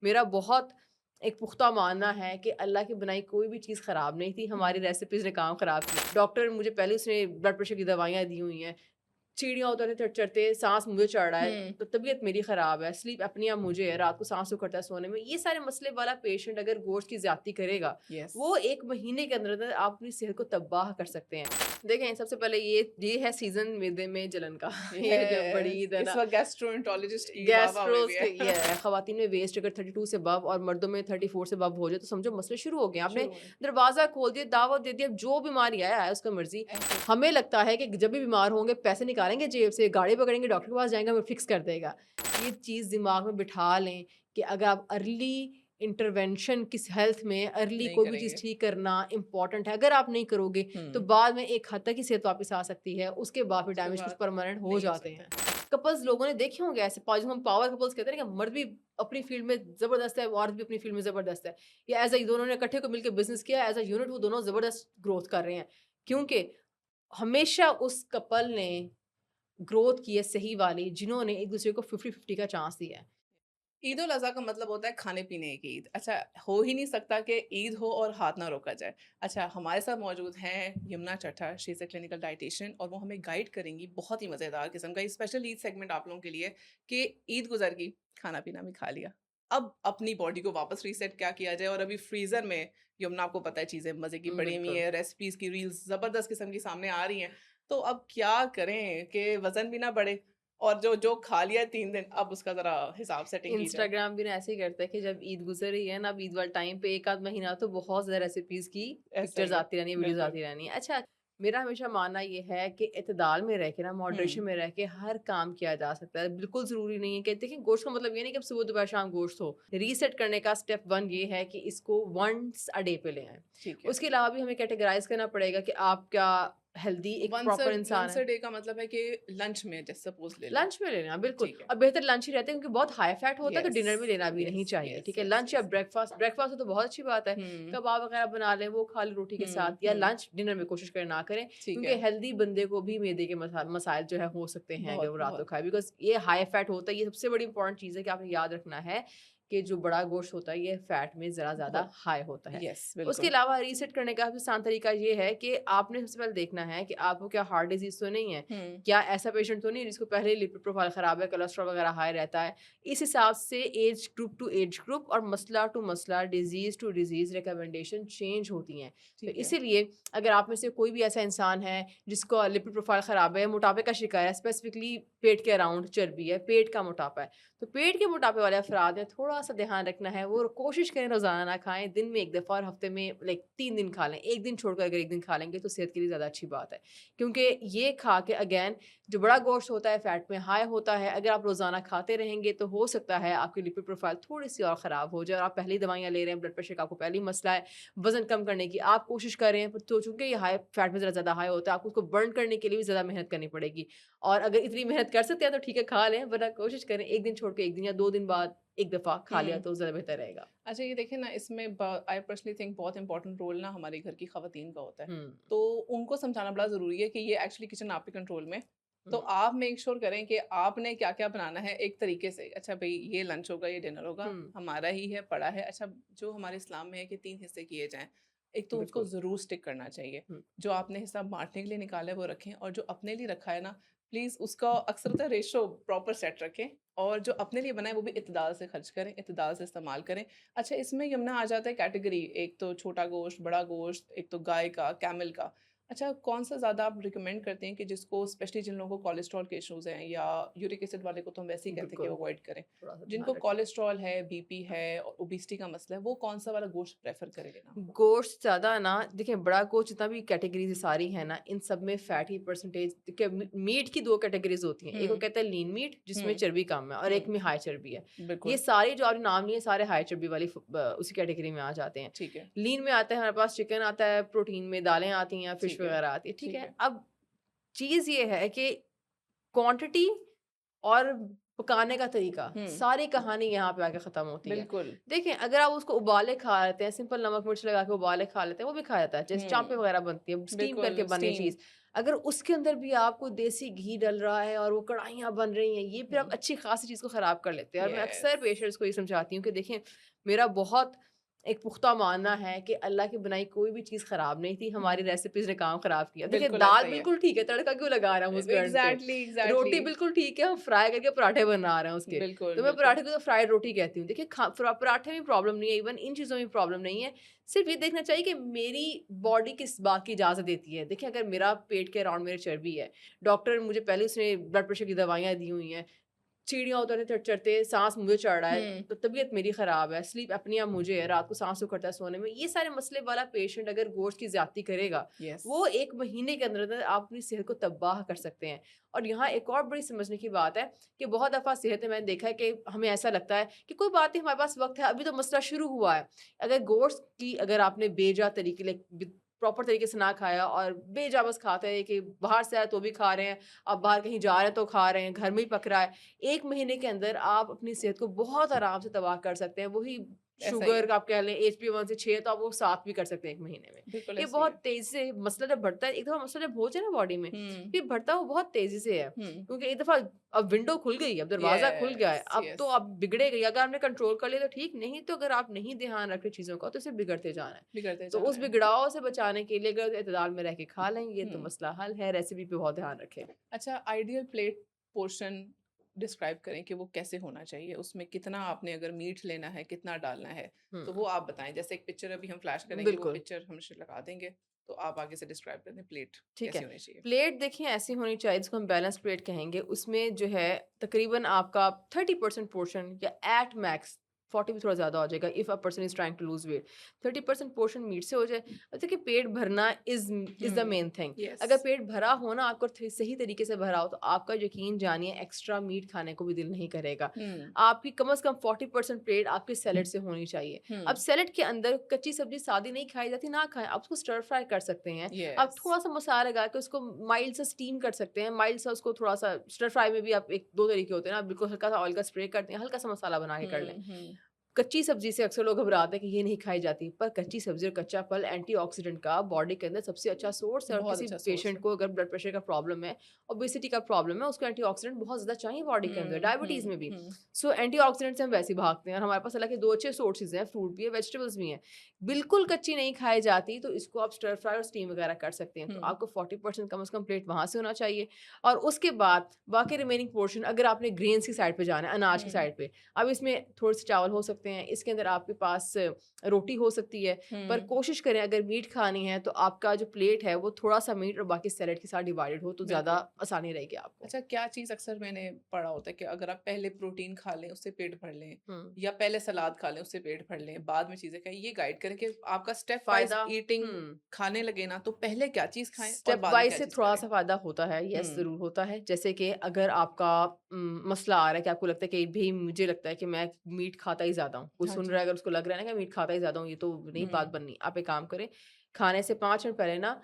मेरा बहुत एक पुख्ता मानना है कि अल्लाह की बनाई कोई भी चीज़ ख़राब नहीं थी, हमारी रेसिपीज़ ने काम ख़राब किया। डॉक्टर मुझे पहले उसने ब्लड प्रेशर की दवाइयाँ दी हुई हैं, सीढ़ियाँ उतरते चढ़ते सांस मुझे चढ़ रहा है, तो तबीयत मेरी ख़राब है, स्लीप एपनिया मुझे है, रात को सांस रुकता है सोने में। ये सारे मसले वाला पेशेंट अगर गोश्त की ज़्यादती करेगा, यस। वो 1 महीने के अंदर-अंदर आप अपनी सेहत को तबाह कर सकते हैं। देखें, सबसे पहले ये है सीज़न मैदे में जलन का। ये जो बड़ी यस, ईद है इस ना, वक़्त गैस्ट्रोएंटरोलॉजिस्ट की वाह-वाह हुई हुई गैस्ट्रोज़ के ये है। है, ख़वातीन में वेस्ट अगर 32 से अबव और मर्दों में 34 से अबव हो जाए, तो समझो मसले शुरू हो गए। आपने शुरू हुए। दरवाज़ा खोल दिया, दावत दे दी, अब जो बीमारी आया, आया उसका मर्ज़ी। ऐसे हमें लगता है कि जब भी बीमार होंगे पैसे निकालेंगे जेब से, गाड़ी पकड़ेंगे, डॉक्टर के पास जाएँगे, हमें फिक्स कर देगा। ये चीज़ दिमाग में बिठा लें कि अगर आप अर्ली इंटरवेंशन किस हेल्थ में अर्ली नहीं कोई भी चीज़ करेंगे। ठीक करना इम्पोर्टेंट है। अगर आप नहीं करोगे, तो हुँ, बाद में एक हद तक ही सेहत वापस आ सकती है। उसके बाद फिर उसके डैमेज कुछ बाद परमानेंट हो नहीं हो जाते सकता। हैं। कपल्स लोगों ने देखे होंगे ऐसे जिसको हम पावर कपल्स कहते हैं ना कि मर्द भी अपनी फील्ड में ज़बरदस्त है, औरत भी अपनी फील्ड में ज़बरदस्त है। या एज़ अ दोनों ने इकट्ठे को मिलके बिज़नेस किया, एज़ अ यूनिट वो दोनों ज़बरदस्त ग्रोथ कर रहे हैं। क्योंकि हमेशा उस कपल ने ग्रोथ की है सही वाली, जिन्होंने एक-दूसरे को 50-50 का चांस दिया है। ईद उल अज़हा का मतलब होता है खाने-पीने की ईद। अच्छा, हो ही नहीं सकता कि ईद हो और हाथ ना रोका जाए। अच्छा, हमारे साथ मौजूद हैं Yamuna Chadha, she is a clinical dietician और वो हमें गाइड करेंगी बहुत ही मज़ेदार किस्म का स्पेशल ईद सेगमेंट आप लोगों के लिए कि ईद गुज़र गई, खाना-पीना भी खा लिया। अब अपनी बॉडी को वापस रीसेट क्या किया जाए और अभी फ्रीज़र में यमुना आपको पता है चीज़ें मज़े की पड़ी हुई बिल्कुल। हैं, रेसिपीज़ की रील्स ज़बरदस्त किस्म की सामने आ रही हैं। तो अब क्या करें कि वज़न भी ना बढ़े और जो जो खा लिया है 3 दिन, अब उसका ज़रा हिसाब सेटिंग की जाए। इंस्टाग्राम भी ना ऐसे ही करता है कि जब ईद गुज़र रही है ना, अब ईद वाले टाइम पे 1 आध महीना तो बहुत ज़्यादा रेसिपीज़ की ऐसा पिक्चर्स ही है, आती रहनी है, वीडियोज़ बिल्कुल। आती रहनी है। अच्छा, मेरा हमेशा मानना ये है कि इत्तेदाल में रह के ना, मॉडरेशन हुँ, में रह के हर काम किया जा सकता है। बिल्कुल ज़रूरी नहीं है कि देखिए, गोश्त का मतलब ये नहीं कि अब सुबह, दोपहर, शाम गोश्त हो। रीसेट करने का स्टेप 1 ये है कि इसको वन्स अ डे पे ले आएँ। ठीक है। उसके अलावा भी हमें कैटेगराइज़ करना पड़ेगा कि आप क्या हेल्दी एक प्रॉपर इंसान वन्स अ हैं। डे का मतलब है कि लंच में जैसे सपोज़ ले लें। लंच में लेना, बिल्कुल। ठीक है। और बेहतर लंच ही रहता है क्योंकि बहुत हाई फैट होता है, तो यस, डिनर में लेना भी नहीं यस, चाहिए, यस, ठीक है? यस, लंच या यस। ब्रेकफ़ास्ट ब्रेकफ़ास्ट हो तो बहुत अच्छी बात है, हुँ, कबाब वगैरह बना लें, वो खा लें रोटी के हुँ, साथ, या हुँ। लंच डिनर में कोशिश करें ना करें, ठीक क्योंकि है। हेल्दी बंदे को भी मैदे के मसाइल जो है हो सकते हैं अगर बहुत, वो रात को बहुत। खाए, बिकॉज़ ये हाई फैट होता है। ये सबसे बड़ी इंपॉर्टेंट चीज़ है कि आपने याद रखना है कि जो बड़ा गोश्त होता है, ये फैट में ज़रा ज़्यादा बहुत हाई होता है। यस, उसके बिल्कुल। अलावा रीसेट करने का सबसे आसान तरीका ये है कि आपने सबसे पहले देखना है कि आपको क्या हार्ट डिज़ीज़ तो नहीं है? हुँ, क्या ऐसा पेशेंट तो नहीं है जिसको पहले ही लिपिड प्रोफाइल ख़राब है, कोलेस्ट्रॉल वग़ैरह हाई रहता है? इस हिसाब से age group to age group और मसला टू मसला, disease to disease recommendation change होती हैं। तो ठीक है। इसीलिए अगर आप में से कोई भी ऐसा इंसान है जिसको लिपिड प्रोफाइल ख़राब है, मोटापे का शिकार है, स्पेसिफ़िकली पेट के अराउंड चर्बी है, पेट का मोटापा है, तो पेट के मोटापे वाले अफ़राद ने थोड़ा-सा ध्यान रखना है, वो कोशिश करें रोज़ाना ना खाएँ, दिन में 1 दफ़ा और हफ़्ते में लाइक 3 दिन खा लें। 1 दिन छोड़कर अगर 1 दिन खा लेंगे तो सेहत के लिए ज़्यादा अच्छी बात है। क्योंकि ये खा के अगेन जो बड़ा गोश्त होता है फैट में हाई होता है, अगर आप रोज़ाना खाते रहेंगे तो हो सकता है आपकी लिपिड प्रोफाइल थोड़ी-सी और ख़राब हो जाए और आप पहले ही दवाइयाँ ले रहे हैं, ब्लड प्रेशर का आपको पहले ही मसला है, वज़न कम करने की आप कोशिश कर रहे हैं, तो चूँकि ये हाई फैट में ज़रा ज़्यादा हाई होता है, आपको उसको बर्न करने के लिए भी ज़्यादा मेहनत करनी पड़ेगी। और अगर इतनी मेहनत कर सकते हैं तो ठीक है खा लें, वरना कोशिश करें 1 दिन छोड़ के 1 दिन या 2 दिन बाद 1 दफ़ा खा लिया हुँ। तो ज़्यादा बेहतर रहेगा। अच्छा, ये देखिए ना, इसमें आई पर्सनली थिंक बहुत इंपॉर्टेंट रोल ना हमारे घर की खवातीन का होता है। हुँ, तो उनको समझाना बड़ा ज़रूरी है कि ये एक्चुअली किचन आपके कंट्रोल में है। तो हुँ, आप मेक श्योर करें कि आपने क्या-क्या बनाना है एक तरीके से। अच्छा भई, ये लंच होगा, ये डिनर होगा, हुँ, हमारा ही है, पड़ा है। अच्छा, जो हमारे इस्लाम में है कि 3 हिस्से किए जाएँ। एक तो उसको बिल्कुल। ज़रूर स्टिक करना चाहिए। हुँ, जो आपने हिस्सा बाँटने के लिए निकाला है वो रखें और जो अपने लिए रखा है ना, प्लीज़ उसका अक्सरतः रेशो प्रॉपर सेट रखें और जो अपने लिए बना है वो भी इत्तेदाल से खर्च करें, इत्तेदाल से इस्तेमाल करें। अच्छा, इसमें यमुना आ जाता है कैटेगरी, एक तो छोटा गोश्त, बड़ा गोश्त, एक तो गाय का, कैमल का। अच्छा, कौन-सा ज़्यादा आप रिकमेंड करते हैं कि जिसको स्पेशली जिन लोगों को कोलेस्ट्रॉल के इश्यूज़ हैं या यूरिक एसिड वाले को तो हम वैसे ही कहते हैं कि बिल्कुल, वो अवॉइड करें। थोड़ा-सा जिनको ध्यान रखें। कोलेस्ट्रॉल है, बीपी है और ओबेसिटी का मसला है, वो कौन-सा वाला गोश्त प्रेफ़र करें लेना? गोश्त ज़्यादा ना देखिए बड़ा गोश्त जितना भी कैटेगरीज़ सारी है ना, इन सब में फैट ही परसेंटेज देखिए मीट की 2 कैटेगरीज़ होती हैं। एक को हुँ, कहते हैं लीन मीट जिसमें हुँ, चर्बी कम है और एक हुँ, में हाई चर्बी है। ये बिल्कुल, सारे जो आपने नाम लिए सारे हाई चर्बी वाली उसी कैटेगरी में आ जाते हैं। ठीक है, लीन में आता है हमारे पास चिकन आता है, प्रोटीन में दालें आती हैं, फिश ठीक है, वगैरह आती है, ठीक ठीक है? है। अब चीज़ ये है कि क्वांटिटी और पकाने का तरीका, हुँ, सारी कहानी यहाँ पे आके ख़त्म होती है। बिल्कुल। देखें, अगर आप उसको उबाले खा लेते हैं, सिंपल नमक मिर्च लगा के उबाले खा लेते हैं, वो भी खाया जाता है। जैसे चाँपें हुँ, वग़ैरह बनती हैं, स्टीम करके बिल्कुल, बनी स्टीम। चीज़। अगर उसके अंदर भी आपको देसी घी डल रहा है और वो कढ़ाइयाँ बन रही हैं, ये फिर आप हुँ, अच्छी खासी चीज़ को ख़राब कर लेते हैं। और मैं अक्सर यस, पेशेंट्स को ये समझाती हूँ कि देखें, मेरा बहुत एक पुख्ता मानना है कि अल्लाह की बनाई कोई भी चीज़ ख़राब नहीं थी, हमारी हुँ, रेसिपीज़ ने काम ख़राब किया। देखिए, बिल्कुल दाल ऐसा ही है। बिल्कुल ठीक है, तड़का क्यों लगा रहे हैं हम उसके एंड पे? Exactly, exactly. रोटी बिल्कुल ठीक है, हम फ्राई करके पराठे बना रहे हैं उसके। बिल्कुल, तो मैं बिल्कुल। पराठे को तो फ्राइड रोटी कहती हूँ। देखिए, पराठे में प्रॉब्लम नहीं है, इवन इन चीज़ों में प्रॉब्लम नहीं है। सिर्फ़ ये देखना चाहिए कि मेरी बॉडी किस बात की इजाज़त देती है। देखिए, अगर मेरा पेट के अराउंड मेरी चर्बी है, डॉक्टर मुझे पहले उसने ब्लड प्रेशर की दवाइयाँ दी हुई हैं, सीढ़ियाँ उतरते चढ़ते साँस मुझे चढ़ रहा है, हुँ, तो तबीयत मेरी ख़राब है, स्लीप एपनिया मुझे है, रात को साँस रुकता है सोने में। ये सारे मसले वाला पेशेंट अगर गोश्त की ज़्यादती करेगा, यस। वो 1 महीने के अंदर-अंदर आप अपनी सेहत को तबाह कर सकते हैं। और यहाँ एक और बड़ी समझने की बात है कि बहुत दफ़ा सेहत में मैंने देखा है कि हमें ऐसा लगता है कि कोई बात नहीं, हमारे पास वक़्त है, अभी तो मसला शुरू हुआ है। अगर गोश्त की अगर आपने बेजा तरीके प्रॉपर तरीके से ना खाया और बेजा बस खाते हैं कि बाहर से आया तो भी खा रहे हैं, अब बाहर कहीं जा रहे हैं तो खा रहे हैं, घर में ही पक रहा है। 1 महीने के अंदर आप अपनी सेहत को बहुत आराम से तबाह कर सकते हैं। वही ऐसा ही शुगर है। का आप कह लें HbA1 से 6 तो आप वो 7 भी कर सकते हैं 1 महीने में। बिल्कुल ये ऐसा ही बहुत है। तेज़ी से मसला जब बढ़ता है, एक दफ़ा मसला जब हो जाए ना बॉडी में, हुँ, फिर बढ़ता वो बहुत तेज़ी से है। हुँ। क्योंकि एक दफ़ा अब विंडो खुल गई, अब दरवाज़ा खुल गया है, यस, अब तो यस। अब बिगड़ेगा ही। अगर आपने कंट्रोल कर लिया तो ठीक, नहीं तो अगर आप नहीं ध्यान रख रहे चीज़ों का तो इसे बिगड़ते जाना है। बिगड़ते तो जाना उस है। बिगड़ाव से बचाने के लिए अगर एतदाल में रह के खा लेंगे तो हुँ। मसला हल है, रेसिपी पे बहुत ध्यान रखें। अच्छा आइडियल प्लेट पोर्शन डिस्क्राइब करें कि वो कैसे होना चाहिए? उसमें कितना आपने अगर मीट लेना है, कितना डालना है? हुँ, तो वो आप बताएँ। जैसे एक पिक्चर अभी हम फ्लैश करेंगे, वो बिल्कुल। पिक्चर हम लगा देंगे। तो आप आगे से डिस्क्राइब कर दें प्लेट ठीक है। कैसी होनी चाहिए? प्लेट देखिए ऐसी होनी चाहिए जिसको हम बैलेंस प्लेट कहेंगे। उसमें जो है तकरीबन आपका 30% पोर्शन या एट मैक्स 40 भी थोड़ा ज़्यादा हो जाएगा if a person is trying to lose weight. 30% portion meat से हो जाए। अब देखिए, पेट भरना is the hmm. Main thing. अगर यस। पेट भरा हो ना आपका सही तरीके से भरा हो तो आपका यकीन जानिए एक्स्ट्रा मीट खाने को भी दिल नहीं करेगा। हुँ, आपकी कम से कम 40% प्लेट आपकी सैलेड से होनी चाहिए। अब हुँ। सैलेड के अंदर कच्ची सब्ज़ी सादी नहीं खाई जाती, ना खाएँ। आप उसको स्टर फ्राई कर सकते हैं। आप यस। थोड़ा-सा मसाला लगा के उसको माइल्ड सा स्टीम कर सकते हैं, माइल्ड सा उसको थोड़ा-सा स्टर फ्राई में भी आप 1-2 तरीके होते हैं ना, आप बिल्कुल हल्का-सा ऑयल का स्प्रे करते हैं, हल्का-सा मसाला बना के कर लें। हुँ, हुँ। कच्ची सब्ज़ी से अक्सर लोग घबराते हैं कि ये नहीं खाई जाती, पर कच्ची सब्ज़ी और कच्चा फल एंटीऑक्सीडेंट का बॉडी के अंदर सबसे अच्छा सोर्स है और बहुत किसी अच्छा सोर्स पेशेंट है। को अगर ब्लड प्रेशर का प्रॉब्लम है, ओबेसिटी का प्रॉब्लम है, उसको एंटीऑक्सीडेंट बहुत ज़्यादा चाहिए बॉडी के अंदर, हुँ, डायबिटीज़ हुँ, में भी। हुँ। सो एंटीऑक्सीडेंट से हम वैसे ही भागते हैं और हमारे पास हालाँकि 2 अच्छे सोर्सेज़ हैं, फ्रूट भी है, वेजिटेबल्स भी हैं। बिल्कुल कच्ची नहीं खाई जाती, तो इसको आप स्टर फ्राई और स्टीम वगैरह कर सकते हैं। तो हुँ, आपको 40% कम से कम प्लेट वहाँ से होना चाहिए और उसके बाद बाकी रिमेनिंग पोर्शन अगर आपने ग्रेन्स की साइड पे जाना है, अनाज की हुँ, साइड पे, अब इसमें थोड़े से चावल हो सकते हैं, इसके अंदर आपके पास रोटी हो सकती है, पर हुँ। कोशिश करें अगर मीट खानी है तो आपका जो प्लेट है वो थोड़ा-सा मीट और बाकी सैलेड के साथ डिवाइडेड हो तो ज़्यादा बिल्कुल। आसानी रहेगी आपको। अच्छा क्या चीज़ अक्सर मैंने पढ़ा होता है कि अगर आप पहले प्रोटीन खा लें, उससे पेट भर लें हुँ। या पहले सलाद खा लें, उससे पेट भर लें, बाद में चीज़ें खाएँ, ये गाइड करें कि आपका स्टेप वाइज़ फ़ायदा ईटिंग हुँ। खाने लगे ना, तो पहले क्या चीज़ खाएँ और स्टेप बाद में वाइज़ क्या से चीज़ करें? थोड़ा-सा फ़ायदा होता है, येस हुँ। ज़रूर होता है। जैसे कि अगर आपका मसला आ रहा है कि आपको लगता है कि भई मुझे लगता है कि मैं मीट खाता ही ज़्यादा हूँ। कोई हाँ सुन जी। रहा है अगर उसको लग रहा है ना कि मीट खाता ही ज़्यादा हूँ, ये तो नहीं बात हुँ, बननी। आप एक काम करें, खाने से 5 मिनट पहले ना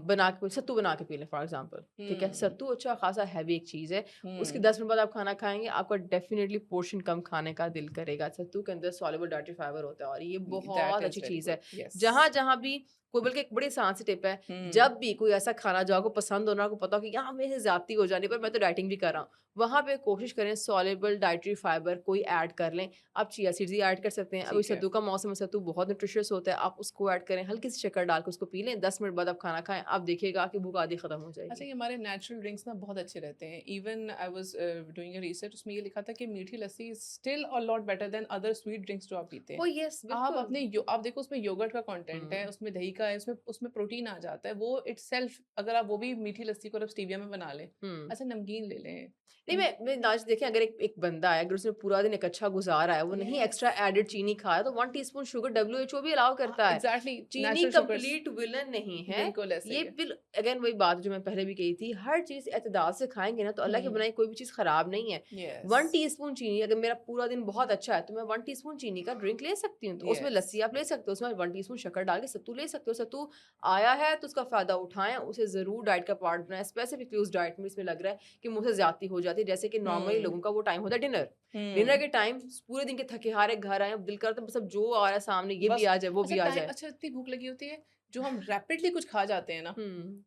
बना के सत्तू बना के पी लें फॉर एग्ज़ाम्पल, ठीक है? हुँ, सत्तू अच्छा खासा हेवी एक चीज़ है। उसके हुँ। 10 मिनट बाद आप खाना खाएँगे, आपका डेफ़िनिटली पोर्शन कम खाने का दिल करेगा। सत्तू के अंदर सॉल्युबल डाइटरी फाइबर होता है और ये दैट बहुत अच्छी इज़ वेरी चीज़ गुड, है। येस। जहाँ-जहाँ भी कोई, बल्कि एक बड़ी आसान सी टिप है, हुँ, जब भी कोई ऐसा खाना जो आपको पसंद हो ना, आपको पता हो कि यहाँ मेरे से ज़्यादती हो जानी है पर मैं तो डाइटिंग भी कर रहा हूँ, वहाँ पे कोशिश करें सॉल्युबल डाइटरी फाइबर कोई ऐड कर लें। आप चिया सीड्स भी ऐड कर सकते हैं। अभी ठीक है। सत्तू का मौसम है, सत्तू बहुत न्यूट्रिशियस होता है, आप उसको ऐड करें, हल्की सी शक्कर डाल के उसको पी लें, 10 मिनट बाद आप खाना खाएँ, आप देखिएगा कि भूख आधी खत्म हो अच्छा जाएगी। ये हमारे नेचुरल ड्रिंक्स ना बहुत अच्छे रहते हैं। Even I was doing a research उसमें ये लिखा था कि मीठी lassi is still a lot better than other sweet drinks जो आप पीते हैं। ओह यस, आप बिल्कुल। अपने यो आप देखो उसमें योगर्ट का कंटेंट है, हुँ, उसमें दही का है, उसमें उसमें प्रोटीन आ जाता है। वो इटसेल्फ अगर आप वो भी मीठी लस्सी को आप स्टीविया में बना लें, हुँ। अच्छा नमकीन ले लें। नहीं, इन मैं आज देखें, अगर एक एक बंदा है, अगर उसने पूरा दिन एक अच्छा गुज़ारा है, वो नहीं यस, एक्स्ट्रा एडेड चीनी खाया, तो 1 टीस्पून शुगर डब्ल्यूएचओ भी अलाउ करता है। एग्ज़ैक्टली चीनी नेचुरल शुगर्स कंप्लीट विलेन नहीं है। बिल्कुल ऐसे ये ही है। फिर अगेन वही बात जो मैं पहले भी कही थी, हर चीज़ एतदाल से खाएँगे ना, तो अल्लाह की हुँ, बनाई कोई भी चीज़ खराब नहीं है। यस, 1 टीस्पून चीनी, अगर मेरा पूरा दिन बहुत अच्छा है, तो मैं 1 टीस्पून चीनी का ड्रिंक ले सकती हूँ। तो उसमें यस। लस्सी आप ले सकते हो, उसमें 1 टीस्पून शक्कर डाल के सत्तू ले सकते हो। सत्तू आया है, तो उसका फ़ायदा उठाएँ, उसे ज़रूर डाइट का पार्ट बनाएँ। स्पेसिफिकली उस डाइट में इसमें लग रहा है कि मुझसे ज़्यादती हो जाती है, जैसे कि नॉर्मली हुँ, लोगों का वो टाइम होता है डिनर। डिनर हुँ। के टाइम पूरे दिन के थके हारे घर आए, अब दिल करता है बस अब जो आ रहा है सामने ये भी बस आ जाए, वो अच्छा भी आ टाइम जाए। अच्छा इतनी भूख लगी होती है, जो हम रैपिडली कुछ खा जाते हैं ना,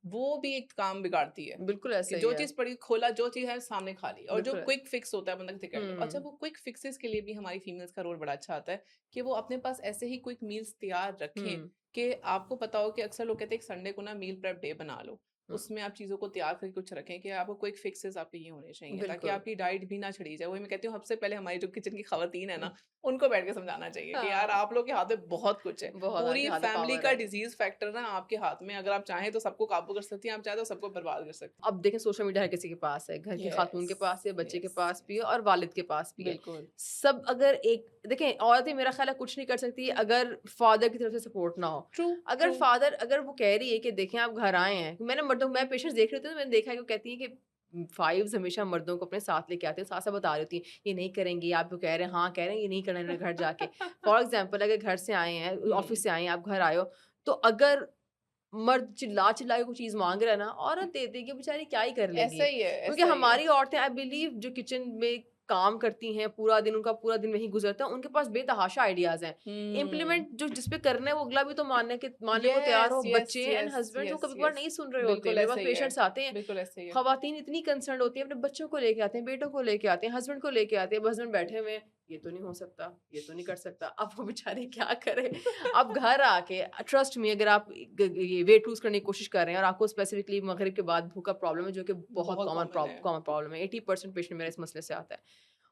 वो भी एक काम बिगाड़ती है बिल्कुल कि ऐसा ही जो है, चीज़ पड़ी खोला, जो चीज़ है सामने खा ली, और जो बिल्कुल है। क्विक फिक्स होता है बंदा कहते कर ले। अच्छा, हुँ, वो क्विक फिक्सेस के लिए भी हमारी फीमेल्स का रोल बड़ा अच्छा आता है कि वो अपने पास ऐसे ही क्विक मील्स तैयार रखें हुँ, कि आपको पता हो कि अक्सर लोग कहते हैं एक संडे को ना मील प्रेप डे बना लो। हुँ, उसमें आप चीज़ों को तैयार करके कुछ रखें कि आपको क्विक फिक्सेस आपके ये होने चाहिए ताकि बिल्कुल। आपकी डाइट भी ना छिड़ी जाए। वही मैं कहती हूँ सबसे पहले हमारी जो किचन की खवातीन है हुँ, ना, उनको बैठ के समझाना चाहिए कि यार हाँ, आप लोग के हाथ में बहुत कुछ है। बहुत आपके पूरी हाथ में फैमिली पावर का है। डिजीज़ फैक्टर ना आपके हाथ में है। अगर आप चाहें तो सबको काबू कर सकती हैं, आप चाहें तो सबको बर्बाद कर सकती हैं। अब देखें सोशल मीडिया हर किसी के पास है, घर की खातून यस, के पास है, बच्चे के यस, पास भी यस। है और वालिद के पास भी है। बिल्कुल। सब अगर एक देखें औरतें मेरा ख़्याल है कुछ नहीं कर सकती अगर फ़ादर की तरफ से सपोर्ट ना हो। ट्रू, अगर ट्रू। फ़ादर अगर वो कह रही है कि देखें आप घर आए हैं, मैंने मर्दों मैं पेशेंट्स देख रही होती हूँ तो मैंने देखा है कि वो कहती हैं कि वाइव्स हमेशा मर्दों को अपने साथ लेके आती हैं, साथ-साथ बता रही होती हैं, ये नहीं करेंगे, आप जो कह रहे हैं हाँ, कह रहे हैं, ये नहीं करना इन्होंने घर जाके। फॉर एग्ज़ाम्पल अगर घर से आए हैं, ऑफ़िस हुँ। से आए हैं, आप घर आए हो, तो अगर मर्द चिल्ला-चिल्ला के कोई चीज़ माँग रहा है ना, औरत दे देगी बेचारी क्या ही कर ऐसा लेगी। ही है, क्योंकि ऐसा ही है। हमारी औरतें आई बिलीव जो किचन में काम करती हैं, पूरा दिन उनका पूरा दिन वहीं गुज़रता है, उनके पास बेतहाशा आइडियाज़ हैं। हुँ। इम्प्लीमेंट जो जिस पे करना है वो अगला भी तो मानने को तैयार यस, हो, यस, बच्चे एंड यस, हस्बैंड जो यस, कभी-कभार यस। नहीं सुन रहे होते हैं। बिल्कुल मेरे पास ऐसा ही है। पेशेंट्स आते हैं, बिल्कुल ऐसा ही है। ख़वातीन इतनी कंसर्न्ड होती हैं, अपने बच्चों को लेके आते हैं, बेटों को लेके आते हैं, हस्बैंड को लेके आते हैं, अब हस्बैंड बैठे हुए हैं, ये तो नहीं हो सकता, ये तो नहीं कर सकता। अब वो बेचारे क्या करें? अब घर आके ट्रस्ट मी अगर आप ये वेट लूज़ करने की कोशिश कर रहे हैं और आपको स्पेसिफिकली मगरिब के बाद भूख का प्रॉब्लम है जो कि बहुत बहुत कॉमन है। कॉमन प्रॉब्लम है 80% पेशेंट मेरा इस मसले से आता है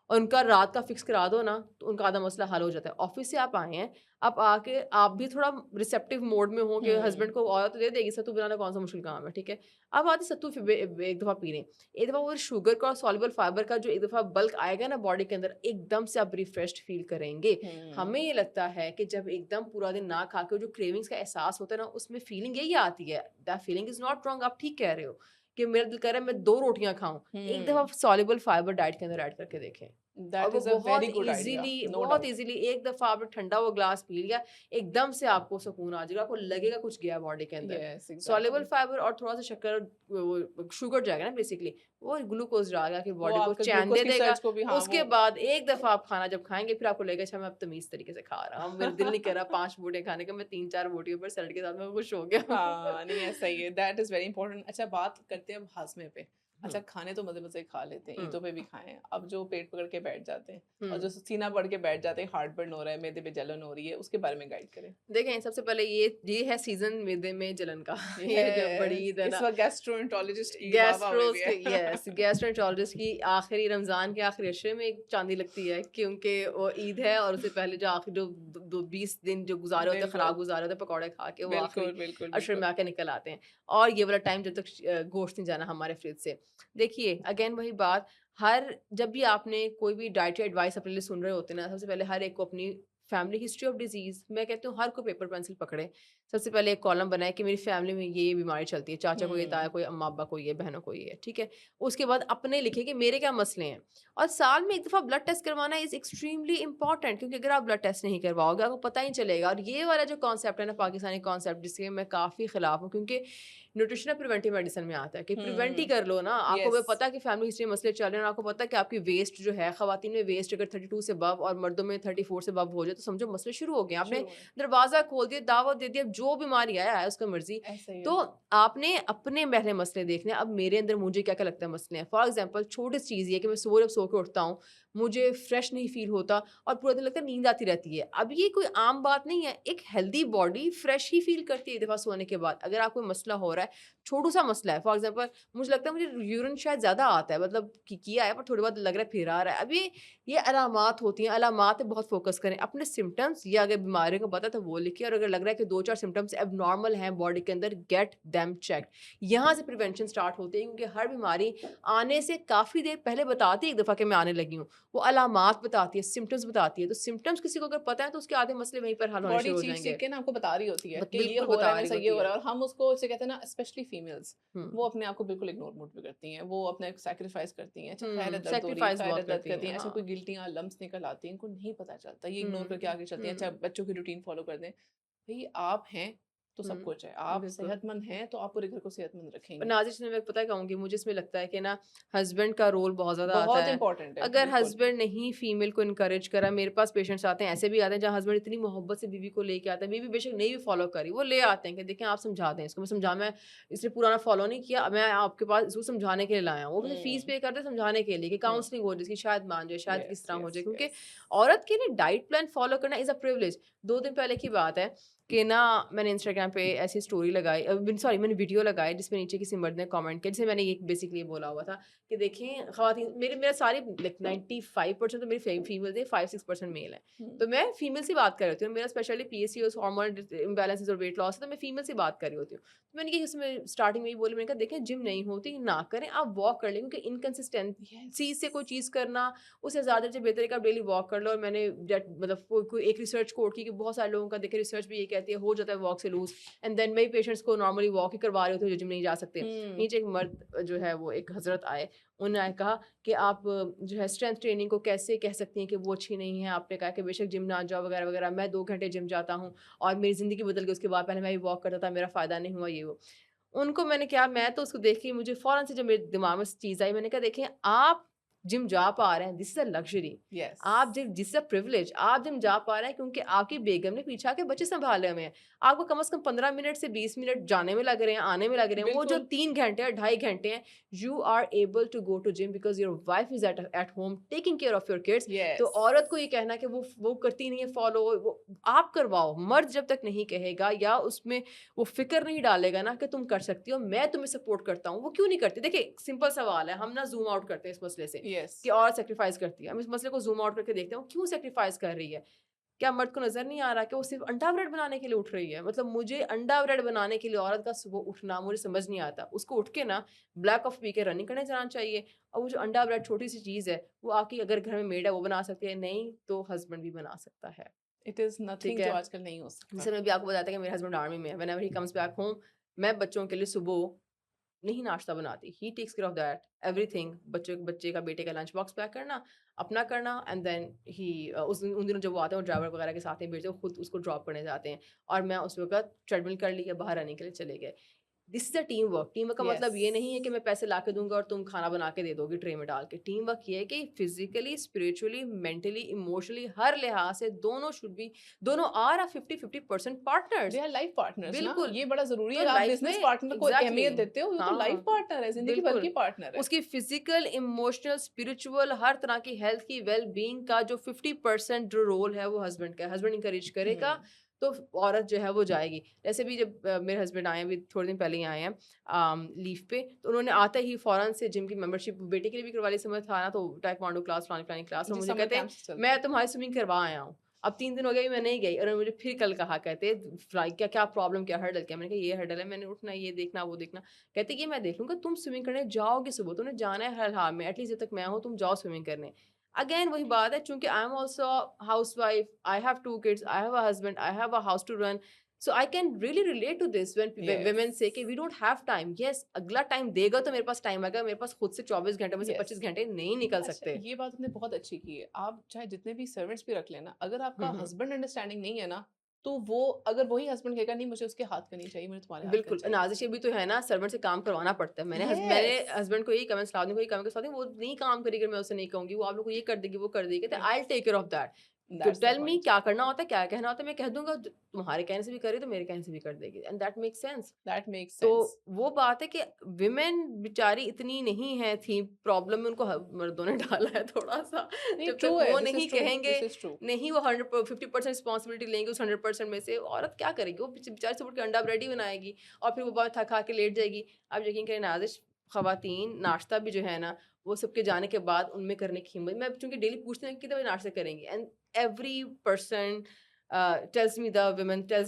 और उनका रात का फिक्स करा दो ना तो उनका आधा मसला हल हो जाता है ऑफिस से आप आए हैं आप आके आप भी थोड़ा रिसेप्टिव मोड में हो कि हुँ। हस्बैंड को औरत तो दे देगी सत्तू बनाना कौन सा मुश्किल काम है ठीक है अब आती सत्तू एक दफ़ा पी लें एक दफ़ा वो शुगर का और सॉल्युबल फाइबर का जो एक दफ़ा बल्क आएगा ना बॉडी के अंदर एकदम से आप रिफ्रेश्ड फील करेंगे हमें हुँ। ये लगता है कि जब एकदम पूरा दिन ना खा के जो क्रेविंग्स का एहसास होता है ना उसमें फीलिंग यही आती है that feeling is not wrong आप ठीक कह रहे हो कि मेरा दिल कर रहा है मैं 2 रोटियाँ खाऊँ एक दफ़ा हुँ। सॉल्युबल फाइबर डाइट के अंदर ऐड करके देखें और दैट वो is a very good idea, no बहुत डाउट। ईज़िली एक दफ़ा आपने ठंडा हुआ ग्लास पी लिया, एकदम से आपको सुकून आ जाएगा, आपको लगेगा कुछ गया बॉडी के अंदर। Yes, soluble exactly. फाइबर और थोड़ा-सा शक्कर वो शुगर जाएगा ना बेसिकली, वो ग्लूकोज़ जाएगा कि वो बॉडी को आपका चैन दे ग्लूकोज़ की देगा। सर्ज को भी हाँ, वो उसके बाद एक दफ़ा आप खाना जब खाएँगे फिर आपको लगेगा अच्छा मैं अब तमीज़ तरीके से खा रहा हूँ, मेरा दिल नहीं कर रहा 5 बोटियाँ खाने का, मैं 3-4 बोटियों पर सैलेड के साथ मैं खुश हो गया हूँ। हाँ, नहीं ऐसा ही है, दैट इज़ वेरी इंपॉर्टेंट। अच्छा, बात करते हैं अब हाज़मे पे। हुँ, अच्छा, खाने तो मज़े-मज़े खा लेते हैं, हुँ, ईदों पे भी खाए हैं। अब जो पेट पकड़ के बैठ जाते हैं हुँ। और जो सीना पकड़ के बैठ जाते हैं, हार्ट बर्न हो रहा है, मैदे पे जलन हो रही है, उसके बारे में गाइड करें। देखें सबसे पहले ये है सीज़न मैदे में जलन का ये जब बड़ी यस, ईद है इस ना वक़्त गैस्ट्रोएंटरोलॉजिस्ट की वाह-वाह हुई हुई गैस्ट्रोस के है। यस गैस्ट्रोएंटरोलॉजिस्ट की आखिरी रमज़ान के आखिरी अशरे में एक चांदी लगती है क्योंकि वो ईद है और उससे पहले जो आखिरी जो 20 दिन जो गुज़ारे होते हैं बिल्कुल, ख़राब गुज़ारे होते हैं पकौड़े खा के वो आखिरी बिल्कुल, बिल्कुल, अशरे बिल्कुल। में आके निकल आते हैं और ये वाला टाइम जब तक गोश्त नहीं जाना हमारे फ्रिज से। देखिए अगेन वही बात हर जब भी आपने कोई भी डाइटरी एडवाइस अपने लिए सुन रहे होते हैं ना सबसे पहले हर एक को अपनी फैमिली हिस्ट्री ऑफ डिजीज़ मैं कहती हूँ हर कोई पेपर पेंसिल पकड़े सबसे पहले एक कॉलम बनाए कि मेरी फैमिली में ये बीमारी चलती है, चाचा को ये, ताया हुँ, को ये, अम्मा-अब्बा को ये, बहनों को ये है, ठीक है? उसके बाद अपने लिखे कि मेरे क्या मसले हैं और साल में एक दफ़ा ब्लड टेस्ट करवाना इज़ एक्सट्रीमली इम्पोर्टेंट क्योंकि अगर आप ब्लड टेस्ट नहीं करवाओगे, आपको पता ही नहीं चलेगा और ये वाला जो कॉन्सेप्ट है ना पाकिस्तानी कॉन्सेप्ट जिसके मैं काफ़ी खिलाफ हूँ क्योंकि न्यूट्रिशन प्रिवेंटिव मेडिसिन में आता है कि प्रिवेंट ही हुँ, कर लो ना, आपको वो यस, पता है कि फैमिली हिस्ट्री में मसले चल रहे हैं और आपको पता है कि आपकी वेस्ट जो है, खवातीन में वेस्ट अगर 32 से अबव और मर्दों में 34 से अबव हो जाए, तो समझो मसले शुरू हो गए। आपने शुरू है। दरवाज़ा खोल दिया, दावत दे दी, अब जो बीमारी आया है उसका मर्ज़ी। ऐसा ही तो है। आपने अपने पहले मसले देखने हैं, अब मेरे अंदर मुझे क्या-क्या लगता है मसले हैं। फॉर एग्ज़ाम्पल छोटी सी चीज़ ये है कि मैं सुबह जब सो के उठता हूँ, मुझे फ्रेश नहीं फ़ील होता और पूरा दिन लगता है नींद आती रहती है। अब ये कोई आम बात नहीं है, एक हेल्दी बॉडी फ्रेश ही फ़ील करती है एक दफ़ा सोने के बाद। अगर आपको मसला हो रहा है, छोटू-सा मसला है, फॉर एग्ज़ाम्पल मुझे लगता है मुझे यूरिन शायद ज़्यादा आता है, मतलब कि किया है पर थोड़ी बहुत लग रहा है फिर आ रहा है। अब ये अलामात होती हैं, अलामात पे बहुत फ़ोकस करें। अपने सिम्पटम्स या अगर बीमारी को पता है तो वो लिखिए और अगर लग रहा है कि 2-4 सिम्पटम्स एबनॉर्मल हैं बॉडी के अंदर, गेट देम चेक्ड। यहाँ से प्रिवेंशन स्टार्ट होती है क्योंकि हर बीमारी आने से काफ़ी देर पहले बताती है एक दफ़ा कि मैं आने लगी हूँ। वो अलामात बताती है, सिम्पटम्स बताती है। तो सिम्पटम्स किसी को अगर पता है तो उसके आधे मसले वहीं पर हल होने बॉडी शुरू हो चीख-चीख जाएँगे। के ना आपको बता रही होती है बत कि ये बिल्कुल हो रहा बता है, मेरे रही साथ ये होती हो है। रहा है, और हम उसको जिसे कहते हैं ना, स्पेशली फीमेल्स, हुँ। वो अपने आप को बिल्कुल इग्नोर मोड पे करती हैं। वो अपना एक सैक्रिफाइस करती हैं। अच्छा, खैर है, दर्द हो रही है, सैक्रिफाइस खैर है, बहुत दर्द करती करती हैं, हैं। अच्छा, हाँ। कोई गिल्टियाँ, लम्प्स निकल आती हैं, इनको नहीं पता चलता। ये इग्नोर हुँ, करके आगे चलती हैं। अच्छा, हुँ। बच्चों की रूटीन फ़ॉलो कर दें। भई आप हैं, तो सब कुछ है। आप बिल्कुल। सेहतमंद हैं तो आप पूरे घर को सेहतमंद पर रखेंगे। नाज़िर इसमें मैं पता है कहूँगी, मुझे इसमें लगता है कि ना हस्बैंड का रोल बहुत ज़्यादा आता बहुत है। इम्पोर्टेंट है, अगर बिल्कुल। हस्बैंड नहीं फीमेल को इनकरेज करा, मेरे पास पेशेंट्स आते हैं, ऐसे भी आते हैं जहाँ हस्बैंड इतनी मोहब्बत से बीवी को लेके आते हैं, बीवी बेशक नहीं भी फॉलो करी, वो ले आते हैं कि देखें आप समझा दें इसको। मैं इसने पुराना फॉलो नहीं किया, मैं आपके पास इसको समझाने के लिए लाया हूँ। वो मुझे फीस हुँ, पे करते हैं समझाने के लिए कि हुँ। काउंसलिंग हो जिसकी शायद मान जाए, शायद यस, किस तरह हो यस, जाए, क्योंकि यस। औरत के लिए डाइट प्लान फॉलो करना इज़ अ प्रिविलेज। 2 दिन पहले की बात है कि ना मैंने इंस्टाग्राम पे ऐसी स्टोरी लगाई, सॉरी मैंने वीडियो लगाई जिसमें नीचे किसी मर्द ने कमेंट किया, जिसमें मैंने ये बेसिकली ये बोला हुआ था कि देखें ख़वातीन, मेरा सारे लाइक 95% तो मेरी फीमेल थे, 5-6% मेल हैं। हुँ, तो मैं फीमेल से बात कर रही होती हूँ, मेरा स्पेशली पीसीओएस हार्मोन इम्बैलेंसेस और वेट लॉस है, तो मैं फीमेल से बात कर रही होती हूँ। तो मैंने कि उसमें स्टार्टिंग में ही बोली, मैंने कहा देखें जिम नहीं होती ना करें, आप वॉक कर लें, क्योंकि इनकंसिस्टेंसी से कोई यस। चीज़ करना उससे ज़्यादा जो बेहतर है कि आप डेली वॉक कर लो। और मैंने मतलब कोई एक रिसर्च कोट की कि बहुत सारे लोगों का देखिए रिसर्च भी ये कहती है हो जाता है वॉक से लूज, एंड देन मैं पेशेंट्स को नॉर्मली वॉक ही करवा रही होती हूँ जो जिम नहीं जा सकते। हुँ, नीचे एक मर्द जो है वो एक हजरत आए, उन्होंने कहा कि आप जो है स्ट्रेंथ ट्रेनिंग को कैसे कह सकती हैं कि वो अच्छी नहीं है। आपने कहा कि बेशक जिम ना जाओ वगैरह वगैरह, मैं 2 घंटे जिम जाता हूँ और मेरी ज़िंदगी बदल गई उसके बाद। पहले मैं भी वॉक करता था, मेरा फ़ायदा नहीं हुआ, ये वो। उनको मैंने क्या, मैं तो उसको देख के मुझे फ़ौरन से जब मेरे दिमाग में चीज़ आई, मैंने कहा देखें आप जिम जा पा रहे हैं, this is a luxury. Yes. आप gym this is a privilege, आप जिम जा पा रहे हैं क्योंकि आपकी बेगम ने पीछे आके बच्चे सँभाले हुए हैं। आपको कम से कम 15 मिनट से 20 मिनट जाने में लग रहे हैं, आने में लग रहे हैं। वो जो बिल्कुल, 3 घंटे या 2.5 घंटे हैं, you are able to go to gym because your wife is at home taking care of your kids. तो यस। औरत को ये कहना कि वो करती नहीं है फ़ॉलो, वो आप करवाओ। मर्द जब तक नहीं कहेगा या उसमें वो फ़िक्र नहीं डालेगा ना कि तुम कर सकती हो, मैं तुम्हें सपोर्ट करता हूँ, वो क्यों नहीं करती? देखिए सिंपल सवाल है, हम ना ज़ूम आउट करते हैं इस मसले से यस। कि औरत सैक्रिफाइस करती है। हम इस मसले को ज़ूम आउट करके देखते हैं, वो क्यों सैक्रिफाइस कर रही है? क्या मर्द को नज़र नहीं आ रहा कि वो सिर्फ़ अंडा ब्रेड बनाने के लिए उठ रही है? मतलब मुझे अंडा ब्रेड बनाने के लिए औरत का सुबह उठना मुझे समझ नहीं आता। उसको उठ के ना ब्लैक कॉफ़ी पी के रनिंग करने जाना चाहिए, और वो जो अंडा ब्रेड छोटी-सी चीज़ है, वो आपकी अगर घर में मेड है वो बना सकती है, नहीं तो हस्बैंड भी बना सकता है। इट इज़ ठीक नथिंग जो है? आजकल नहीं हो सकता। जैसे मैं अभी आपको बताया था कि मेरे हस्बैंड आर्मी में है, whenever he comes back home, मैं बच्चों के लिए सुबह नहीं नाश्ता बनाती, he takes care of that everything. बच्चे का बेटे का लंच बॉक्स पैक करना, अपना करना, एंड देन ही उन दिनों जब वो आते हैं वो ड्राइवर वगैरह के साथ ही भेजते हैं, वो खुद उसको ड्रॉप करने जाते हैं, और मैं उस वक़्त ट्रेडमिल कर ली या बाहर रनिंग के लिए चले गए। This is a team work. Team work का मतलब यस। ये नहीं है कि मैं पैसे ला के दूँगा और तुम खाना बना के दे दोगी ट्रे में डाल के। टीम वर्क ये है कि फिज़िकली, स्पिरिचुअली, मेंटली, इमोशनली हर लिहाज से दोनों are a 50-50% they partners. Are life partners ना, बिल्कुल। ये बड़ा ज़रूरी तो है। आप लाइफ बिज़नेस में पार्टनर को एग्ज़ैक्टली अहमियत देते हो, वो तो लाइफ हाँ, पार्टनर है, ज़िंदगी भर की बिल्कुल। पार्टनर है। उसकी फ़िज़िकल, इमोशनल, स्पिरिचुअल हर तरह की हेल्थ की वेल-बीइंग का जो 50% जो रोल है वो हस्बैंड का है। हस्बैंड एनकरेज करेगा हुँ, तो औरत जो है वो जाएगी। जैसे भी जब मेरे हस्बैंड आए हैं, अभी थोड़े दिन पहले ही आए हैं लीव पे, तो उन्होंने आते ही फ़ौरन से जिम की मेंबरशिप बेटे के लिए भी करवा ली। समय था ना तो ताइक्वांडो क्लास, फलानी-फलानी क्लास, और जी, मुझे समर कहते हैं कैंप्स चलते मैं हैं। तुम्हारी स्विमिंग करवा आया हूँ। अब 3 दिन हो गए मैं नहीं गई, और उन्होंने मुझे फिर कल कहा, कहते फ्राई क्या क्या प्रॉब्लम, क्या हर्डल क्या? मैंने कहा ये हर्डल है, मैंने उठना है, ये देखना, वो देखना। कहते कि मैं देख लूँगा, तुम स्विमिंग करने जाओगे सुबह, तुमने जाना है हर हाल में, एटलीस्ट जब तक मैं हूँ तुम जाओ स्विमिंग करने। अगेन वही बात है, चूँकि I am also housewife, I have 2 kids, I have a husband, I have a house to run, so I can really relate to this when yes, women से कि we don't have time. Yes, अगला time देगा तो मेरे पास time आएगा, मेरे पास खुद से 24 घंटे में से यस। 25 घंटे नहीं निकल अच्छा, सकते। ये बात आपने बहुत अच्छी की है। आप चाहे जितने भी सर्वेंट्स भी रख लेना, अगर हुँ, आपका हुँ। हस्बैंड अंडरस्टैंडिंग नहीं है ना, तो वो अगर वही हस्बैंड कहेगा नहीं मुझे उसके हाथ का नहीं चाहिए, मुझे तुम्हारे हाथ का बिल्कुल, चाहिए। नाज़िश भी तो है ना, सर्वेंट से काम करवाना पड़ता है। मेरे यस, हस्बैंड को यही कहा, मैंने सलाह को यही कहा, मैं कहा वो नहीं काम करेगी, मैं उससे नहीं कहूँगी, वो आप लोग को ये कर देगी, वो कर देगी। कहते हैं I will take care of that. तो that's the tell me point. क्या करना होता है, क्या कहना होता है, मैं कह दूँगा, तुम्हारे कहने से भी करे तो मेरे कहने से भी कर देगी, and that makes sense. That makes तो सेंस। वो बात है कि विमेन बेचारी इतनी नहीं है, थी प्रॉब्लम में उनको मर्दों ने डाला है थोड़ा-सा। नहीं, जब तक ट्रू है, वो दिस नहीं इज़ ट्रू, कहेंगे, दिस इज़ ट्रू। नहीं वो 50% रिस्पॉन्सिबिलिटी लेंगे उस 100% में से, औरत क्या करेगी? वो बेचारी सुबह उठ के अंडा ब्रेड ही बनाएगी और फिर वो बहुत थक-हार के लेट जाएगी। आप यकीन करें नाज़िश, ख़वातीन नाश्ता भी जो है ना, वो सबके जाने के बाद उनमें करने की हिम्मत, मैं चूँकि डेली पूछती हूँ कितने बजे नाश्ता करेंगी, and every person tells me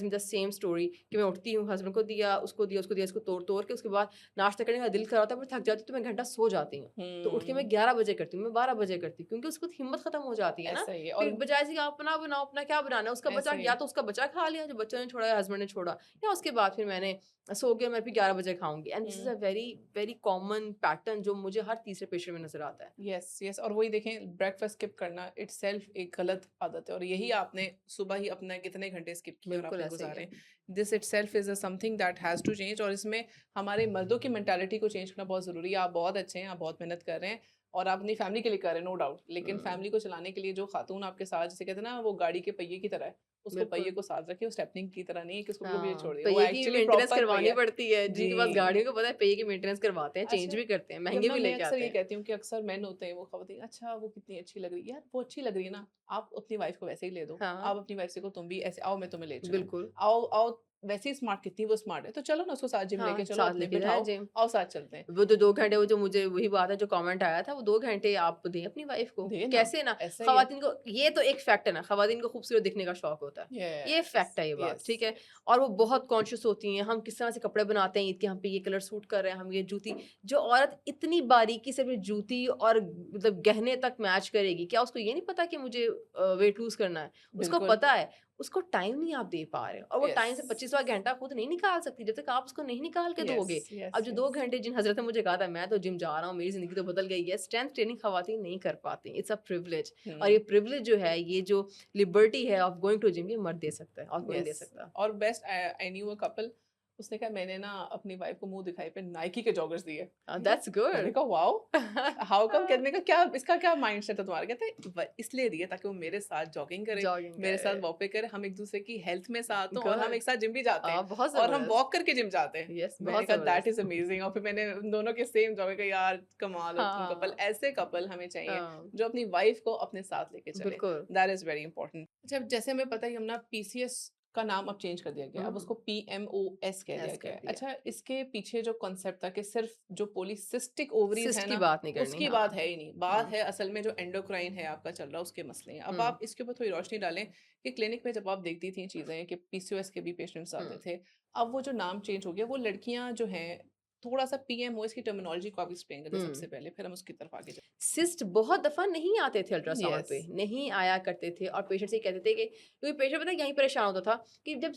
the same story कि मैं उठती हूँ, हस्बैंड को दिया, उसको दिया, इसको तोड़-तोड़ के उसके बाद नाश्ता करने का दिल कर रहा होता है, पर थक जाती हूँ तो मैं घंटा सो जाती हूँ। तो उठ के मैं हुँ, 11 बजे करती हूँ, मैं 12 बजे करती हूँ, क्योंकि उसको हिम्मत खत्म हो जाती है ना। ऐसा ही है फिर और बजाय से कि आप अपना बनाओ, अपना क्या बनाना है, उसका बचा, ऐसे या तो उसका बचा खा लिया जो बच्चों ने छोड़ा या हस्बैंड ने छोड़ा, या उसके बाद फिर मैंने सो के मैं फिर 11 बजे खाऊँगी, and this is hmm, a very very common pattern जो मुझे हर तीसरे पेशेंट में नज़र आता है। यस, यस और वही देखें ब्रेकफ़ास्ट स्किप करना इटसेल्फ एक गलत आदत है और यही आपने सुबह ही अपना कितने घंटे स्किप किए और बिल्कुल आपने ऐसे ही गुजारे। है। This itself is something that has to change, और इसमें हमारे मर्दों की मेंटालिटी को चेंज करना बहुत ज़रूरी है। आप बहुत अच्छे हैं, आप बहुत मेहनत कर रहे हैं और आप अपनी फैमिली के लिए कर रहे हैं, नो डाउट। लेकिन हुँ, फैमिली को चलाने के लिए जो खातून आपके साथ, जिसे कहते हैं ना, वो गाड़ी के पहिए की तरह है, उसको पहिए बिल्कुल। को साथ रखिए, वो स्टेपनी की तरह नहीं है कि उसको बिल्कुल भी हाँ, छोड़ दिया। वो पहिए की एक्चुअली मेंटेनेंस प्रॉपर करवानी पहिया है। पड़ती है, जिनके पास जी। गाड़ियों को पता है पहिए की मेंटेनेंस करवाते हैं, चेंज अच्छा, भी करते हैं, महँगे यमुना भी मैं लेके अक्सर आते ये हैं। कहती हूँ कि अक्सर मेन होते हैं वो ख़वातीन, अच्छा वो कितनी अच्छी लग रही है। यार वो अच्छी लग रही है ना, आप अपनी वाइफ़ को वैसे ही ले दो। हाँ, आप अपनी वाइफ़ से कहो तुम भी ऐसे आओ, मैं तुम्हें ले चलूँ। बिल्कुल। आओ आओ, वैसे ही स्मार्ट, कितनी वो स्मार्ट है, तो चलो ना उसको साथ जिम लेके हाँ, चलो साथ अपने, लेके जाएँ बिठाओ, जिम। आओ साथ चलते हैं। वो जो 2 घंटे वो जो मुझे वही बात है जो कमेंट आया था, वो 2 घंटे आप दें अपनी वाइफ़ को। देखिए ना, कैसे ना ऐसा ही है। ख़वातीन को ये तो एक फैक्ट है ना, ख़वातीन को खूबसूरत दिखने का शौक होता है। ये यस, फैक्ट है ये बात, यस, ठीक है? यस। और वो बहुत कॉन्शियस होती हैं, हम किस तरह से कपड़े बनाते हैं ईद के, हम पे ये कलर सूट कर रहे हैं, हम ये जूती जो औरत इतनी बारीकी से अपनी जूती और मतलब गहने तक मैच करेगी, क्या उसको ये नहीं पता कि मुझे वेट लूज़ करना है? उसको बिल्कुल, पता है, उसको टाइम नहीं आप दे पा रहे हो और वो यस, टाइम से 25वाँ घंटा खुद नहीं निकाल सकती, जब तक आप उसको नहीं निकाल के यस, दोगे। यस, अब जो 2 यस। घंटे जिन हज़रत ने मुझे कहा था मैं तो जिम जा रहा हूँ, मेरी ज़िंदगी तो बदल गई है, स्ट्रेंथ ट्रेनिंग ख़वातीन नहीं कर पाती, इट्स अ प्रिविलेज और ये हुँ, प्रिविलेज जो है, ये जो लिबर्टी है ऑफ गोइंग टू जिम ये मर्द दे सकता है और कोई नहीं दे यस। सकता। और best, I knew a couple, उसने कहा मैंने ना अपनी वाइफ़ को मुँह दिखाई पे नाइकी के जॉगर्स दिए। दैट्स मैंने गुड। कहा वाओ! How come? कहने का क्या, इसका क्या माइंडसेट है तुम्हारा? कहते हैं व इसलिए दिए ताकि वो मेरे साथ जॉगिंग करे, जॉगिंग मेरे साथ करे, वॉक पे करे, हम एक-दूसरे की हेल्थ में साथ हों और हम गुड एक साथ जिम भी जाते हैं बहुत और हम ज़बरदस्त। वॉक करके जिम जाते हैं। यस, मैंने बहुत कहा दैट ज़बरदस्त। इज़ अमेजिंग, और फिर मैंने उन दोनों के सेम जॉगिंग का, यार कमाल हो तुम कपल। हाँ, ऐसे कपल हमें चाहिए हाँ, जो अपनी वाइफ़ को अपने साथ लेके चले। बिल्कुल। That is very important. अच्छा, जैसे हमें पता है कि हम ना पीसीएस का नाम अब चेंज कर दिया गया है, अब हुँ, उसको पीएमओएस कह दिया ऐसे गया कर है। दिया। अच्छा, इसके पीछे जो कॉन्सेप्ट था कि सिर्फ़ जो पॉलीसिस्टिक ओवरीज़ है सिस्ट की ना, बात नहीं करनी, उसकी बात हाँ। है ही नहीं। बात हुँ, है असल में जो एंडोक्राइन है आपका चल रहा है, उसके मसले हैं। अब हुँ, आप इसके ऊपर थोड़ी रोशनी डालें कि क्लिनिक में जब आप देखती थी चीज़ें कि पीसीओएस के भी पेशेंट्स हुँ। आते थे, अब वो जो नाम चेंज हो गया, वो लड़कियाँ जो हैं, थोड़ा-सा पीएमओएस की टर्मिनोलॉजी को आप एक्सप्लेन कर दें हुँ। सबसे पहले, फिर हम उसकी तरफ आगे चलें। सिस्ट बहुत दफ़ा नहीं आते थे अल्ट्रासाउंड यस, पे, नहीं आया करते थे और पेशेंट्स ये कहते थे कि क्योंकि पेशेंट पता है यहीं परेशान होता था कि जब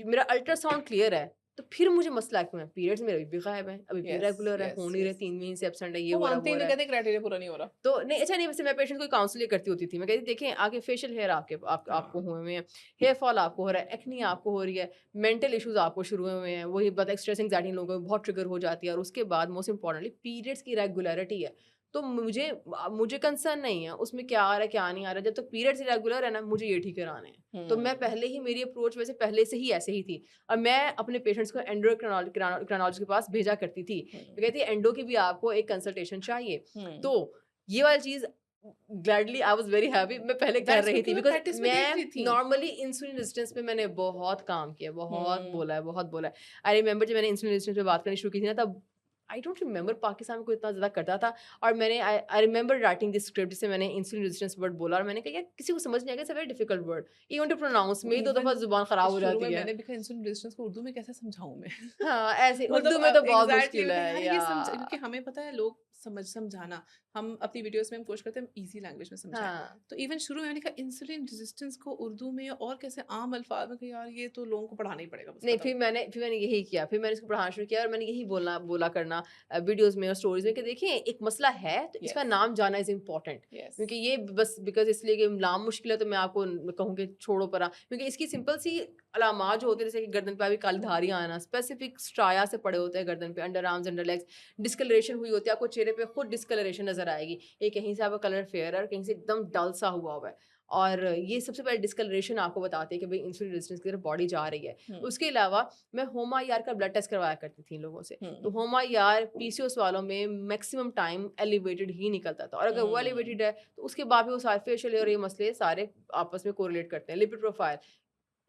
मेरा अल्ट्रासाउंड क्लियर है, तो फिर मुझे मसला क्यों है? पीरियड्स मेरे अभी भी गायब हैं, अभी भी यस, इरेगुलर है, हो यस, नहीं रहे, यस। 3 महीने से एब्सेंट है, ये वो हो रहा है, मानते वो ही हो नहीं, रहा है। कहते क्राइटेरिया पूरा नहीं हो रहा। तो नहीं अच्छा नहीं वैसे मैं पेशेंट को काउंसलिंग करती होती थी। मैं कहती थी देखें आगे फेशियल हेयर आपको हुए हुए हैं, हेयर फॉल आपको हो रहा है, एक्ने आपको हो रही है, मेंटल इश्यूज़ आपको शुरू हुए हुए हैं, वही बता स्ट्रेस एंग्जायटी इन लोगों में बहुत ट्रिगर हो जाती है और उसके बाद मोस्ट इम्पोर्टेंटली पीरियड्स की रेगुलरिटी है। तो मुझे कंसर्न नहीं है उसमें क्या आ रहा है, क्या नहीं आ रहा है। जब तक पीरियड्स इरेगुलर है ना मुझे ये ठीक कराने हैं। तो मैं हुँ, पहले ही मेरी अप्रोच वैसे पहले से ही ऐसे ही थी और मैं अपने पेशेंट्स को एंडोक्रिनोलॉजिस्ट के पास भेजा करती थी। हुँ, मैं कहती एंडो की भी आपको एक कंसल्टेशन चाहिए। हुँ। तो ये वाली चीज़ gladly I was very happy मैं पहले कर दैट्स रही गुड थी क्योंकि बिकॉज़ प्रैक्टिस में देख मैं रही थी। नॉर्मली इंसुलिन रेजिस्टेंस पे मैंने बहुत काम किया, हुँ, बहुत बोला है। आई रिमेंबर जब मैंने इंसुलिन रेजिस्टेंस पे बात करनी शुरू की थी ना तब आई डोंट रिमेंबर पाकिस्तान में कोई इतना ज़्यादा करता था और मैंने I remember writing this script जिससे मैंने इंसुलिन रेजिस्टेंस वर्ड बोला और मैंने कहा यार किसी को समझ नहीं आएगा it's a very difficult word even to pronounce मेरी 2 दफ़ा इवन ज़ुबान खराब हो शुरू में जाती है। मैंने भी कहा इंसुलिन रेजिस्टेंस को उर्दू में कैसे समझाऊँ मैं? हाँ, ऐसे मतलब उर्दू में तो बहुत एग्ज़ैक्टली मुश्किल मैं कहा है यार ये समझ, क्योंकि यार। हमें पता है लोग समझाना, हम अपनी वीडियोज़ में हम कोशिश करते हैं हम ईज़ी लैंग्वेज में समझाएँ। हाँ। तो इवन शुरू में मैंने कहा इंसुलिन रेजिस्टेंस को उर्दू में और कैसे आम अल्फ़ाज़ में, कि यार ये तो लोगों को पढ़ाना ही पड़ेगा बस नहीं, खत्म। फिर मैंने यही किया, फिर मैंने इसको पढ़ाना शुरू किया और मैंने यही बोलना बोला करना वीडियोज़ में और स्टोरीज़ में कि देखिए एक मसला है तो इसका यस, नाम जानना इज़ इम्पोर्टेंट। यस। क्योंकि ये बस बिकॉज़ इसलिए कि नाम मुश्किल है तो मैं आपको कहूँ कि छोड़ो परा क्योंकि इसकी सिंपल सी अलामात जो होते हैं जैसे कि गर्दन पे अभी काली धारियाँ आना, स्पेसिफिक स्ट्राया से पड़े होते हैं गर्दन पे, under arms, under legs, discoloration हुई होती है, आपको चेहरे पे खुद डिस्कलरेशन नज़र आएगी। ये कहीं से आपका कलर फेयर है और कहीं से एकदम डल सा हुआ हुआ है। और ये सबसे पहले डिस्कलरेशन आपको बताती है कि भई इंसुलिन रेजिस्टेंस की तरफ बॉडी जा रही है। हुँ, उसके अलावा मैं होमा-ईआर का ब्लड टेस्ट करवाया करती थी इन लोगों से। तो हुँ, होमा-ईआर पीसीओएस वालों में मैक्सिमम टाइम एलिवेटेड ही निकलता था और अगर वो हुँ, एलिवेटेड है, तो उसके बाद भी वो सारे फेशियल और ये मसले सारे आपस में कोरिलेट करते हैं। लिपिड प्रोफाइल,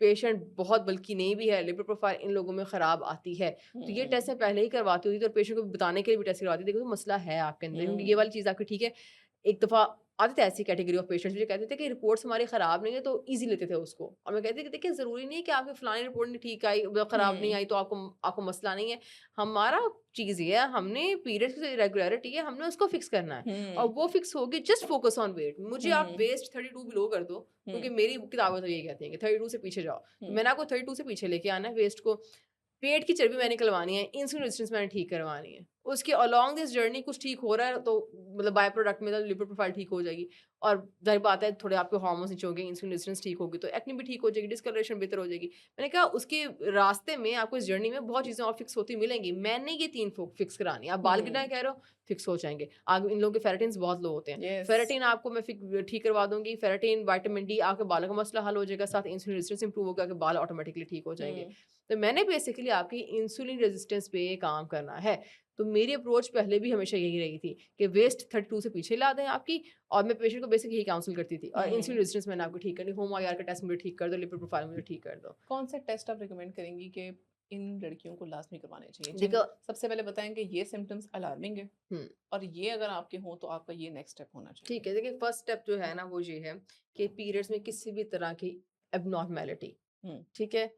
पेशेंट बहुत बल्कि नहीं भी है, लिपिड प्रोफाइल इन लोगों में खराब आती है। तो ये टेस्ट हुँ, मैं पहले ही करवाती होती थी और पेशेंट को बताने के लिए भी टेस्ट करवाती थी, देखो मसला है आपके अंदर क्योंकि ये हुँ, वाली चीज़ आपकी ठीक है। एक दफ़ा आते थे ऐसी कैटेगरी ऑफ पेशेंट्स जो कहते थे कि रिपोर्ट्स हमारी खराब नहीं है तो ईज़ी लेते थे उसको। और मैं कहती थी कि देखिए ज़रूरी नहीं है कि आपकी फलानी रिपोर्ट नहीं ठीक आई खराब नहीं हुँ, आई तो आपको आपको मसला नहीं है। हमारा चीज़ ये है हमने पीरियड्स की इरेगुलरिटी है हमने उसको फिक्स करना है। और हुँ, वो फिक्स होगी जस्ट फोकस ऑन वेट। मुझे आप हुँ, वेस्ट 32 बिलो कर दो हुँ, क्योंकि मेरी किताबें तो यही कहती हैं कि 32 से पीछे जाओ। तो हुँ, मैंने आपको 32 से पीछे लेके आना है वेस्ट को। पेट की चर्बी मैंने निकलवानी है, इंसुलिन रेजिस्टेंस मैंने ठीक करवानी है। उसके अलोंग दिस जर्नी कुछ ठीक हो रहा है तो मतलब बाय प्रोडक्ट में लिपिड प्रोफाइल ठीक हो जाएगी। और ज़ाहिर बात है थोड़े आपके हार्मोन्स नीचे होंगे, इंसुलिन रेजिस्टेंस ठीक होगी तो एक्ने भी ठीक हो जाएगी, डिस्कलरेशन बेहतर हो जाएगी। मैंने कहा उसके रास्ते में आपको इस जर्नी में बहुत चीज़ें और फिक्स होती मिलेंगी। मैंने ये 3 फिक्स करानी है। आप बाल गिरना हुँ, कह रहे हो, फिक्स हो जाएँगे। आग इन लोगों के फेरेटिन्स बहुत लो होते हैं। यस। फेरेटिन आपको मैं ठीक करवा दूँगी। फेरेटिन, विटामिन डी आपके बालों का मसला हल हो जाएगा, साथ इंसुलिन रेजिस्टेंस इंप्रूव होगा, आपके बाल ऑटोमेटिकली ठीक हो जाएँगे। हुँ, तो मैंने बेसिकली आपकी इंसुलिन रेजिस्टेंस पे काम करना है। तो मेरी अप्रोच पहले भी हमेशा यही रही थी कि वेस्ट 32 से पीछे ला दें आपकी, और मैं पेशेंट को बेसिक यही काउंसिल करती थी, और इंसुलिन हुँ। रेजिस्टेंस मैंने आपको ठीक करनी, होम आईआर का टेस्ट मुझे ठीक कर दो, लिपिड प्रोफाइल मुझे ठीक कर दो। कौन से टेस्ट आप रिकमेंड करेंगी कि इन लड़कियों को लाज़मी करवाने चाहिए? देखो सबसे पहले बताएँ कि ये सिम्पटम्स अलार्मिंग है हुँ, और ये अगर आपके हों तो आपका ये नेक्स्ट स्टेप होना चाहिए। ठीक है। देखिए फर्स्ट स्टेप जो है ना वो ये है कि पीरियड्स में किसी भी तरह की एब्नॉर्मैलिटी, हुँ, ठीक है?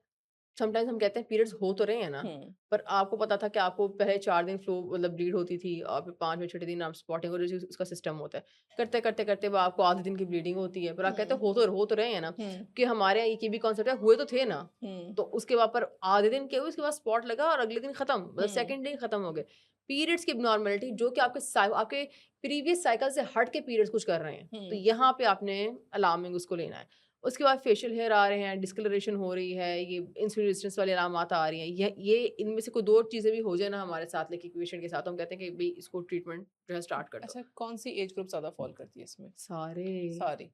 समटाइम्स हम कहते हैं पीरियड्स हो तो रहे हैं ना, हुँ, पर आपको पता था कि आपको पहले 4 दिन फ्लो मतलब ब्लीड होती थी और फिर 5वें छठे दिन आप स्पॉटिंग और जो उसका सिस्टम होता है। करते-करते वो आपको आधे दिन की ब्लीडिंग होती है, पर आप कहते हुँ, हो हो तो रहे हैं ना, हुँ, कि हमारे यहाँ ये भी कॉन्सेप्ट है हुए तो थे ना। हुँ, तो उसके बाद पर आधे दिन के हुए उसके बाद स्पॉट लगा और अगले दिन खत्म, मतलब हुँ, सेकंड डे ही खत्म हो गए। पीरियड्स की एब्नॉर्मैलिटी जो कि आपके प्रीवियस साइकिल से हट के पीरियड्स कुछ कर रहे हैं, तो हुँ। यहाँ पे आपने अलार्मिंग उसको लेना है। उसके बाद फेशियल हेयर आ रहे हैं, डिस्कलरेशन हो रही है, ये इंसुलिन रेजिस्टेंस वाली अलामात आ रही हैं। ये इनमें से कोई 2 चीज़ें भी हो जाए ना हमारे साथ लेके पेशेंट के साथ, तो हम कहते हैं कि भई इसको ट्रीटमेंट जो है स्टार्ट कर दो। अच्छा, कौन-सी एज ग्रुप ज़्यादा फ़ॉल करती है इसमें? सारे सारी,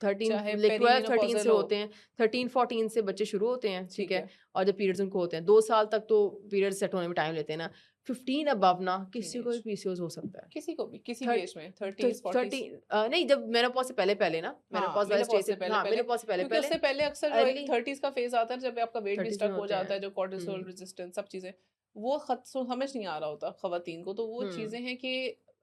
13 चाहे लाइक 12-13 से पेरीमेनोपॉज़ल हो। होते हैं, 13-14 से बच्चे शुरू होते हैं, ठीक ठीक है? है, और जब पीरियड्स उनको होते हैं, 2 साल तक तो पीरियड्स सेट होने में टाइम लेते हैं ना। 15 अबव ना किसी को भी टीनेज। पीसीओएस हो सकता है। किसी को भी, किसी भी थर्ट एज में थ 30s, 40s। 30 नहीं, जब मेनोपॉज़ से पहले-पहले ना, हाँ, मेनोपॉज़ वाले स्टेज मेनोपॉज़ से से हाँ, पहले-पहले मेनोपॉज़ से क्योंकि पहले-पहले उससे पहले अक्सर जो एक अर्ली 30s का फ़ेज़ आता है जब आपका वेट भी 30s में स्टक हो होते जाता हैं। है, जो कॉर्टिसोल हुँ, रेज़िस्टेंस सब चीज़ें, वो समझ नहीं आ रहा होता ख़वातीन को। तो वो हुँ। चीज़ें हैं कि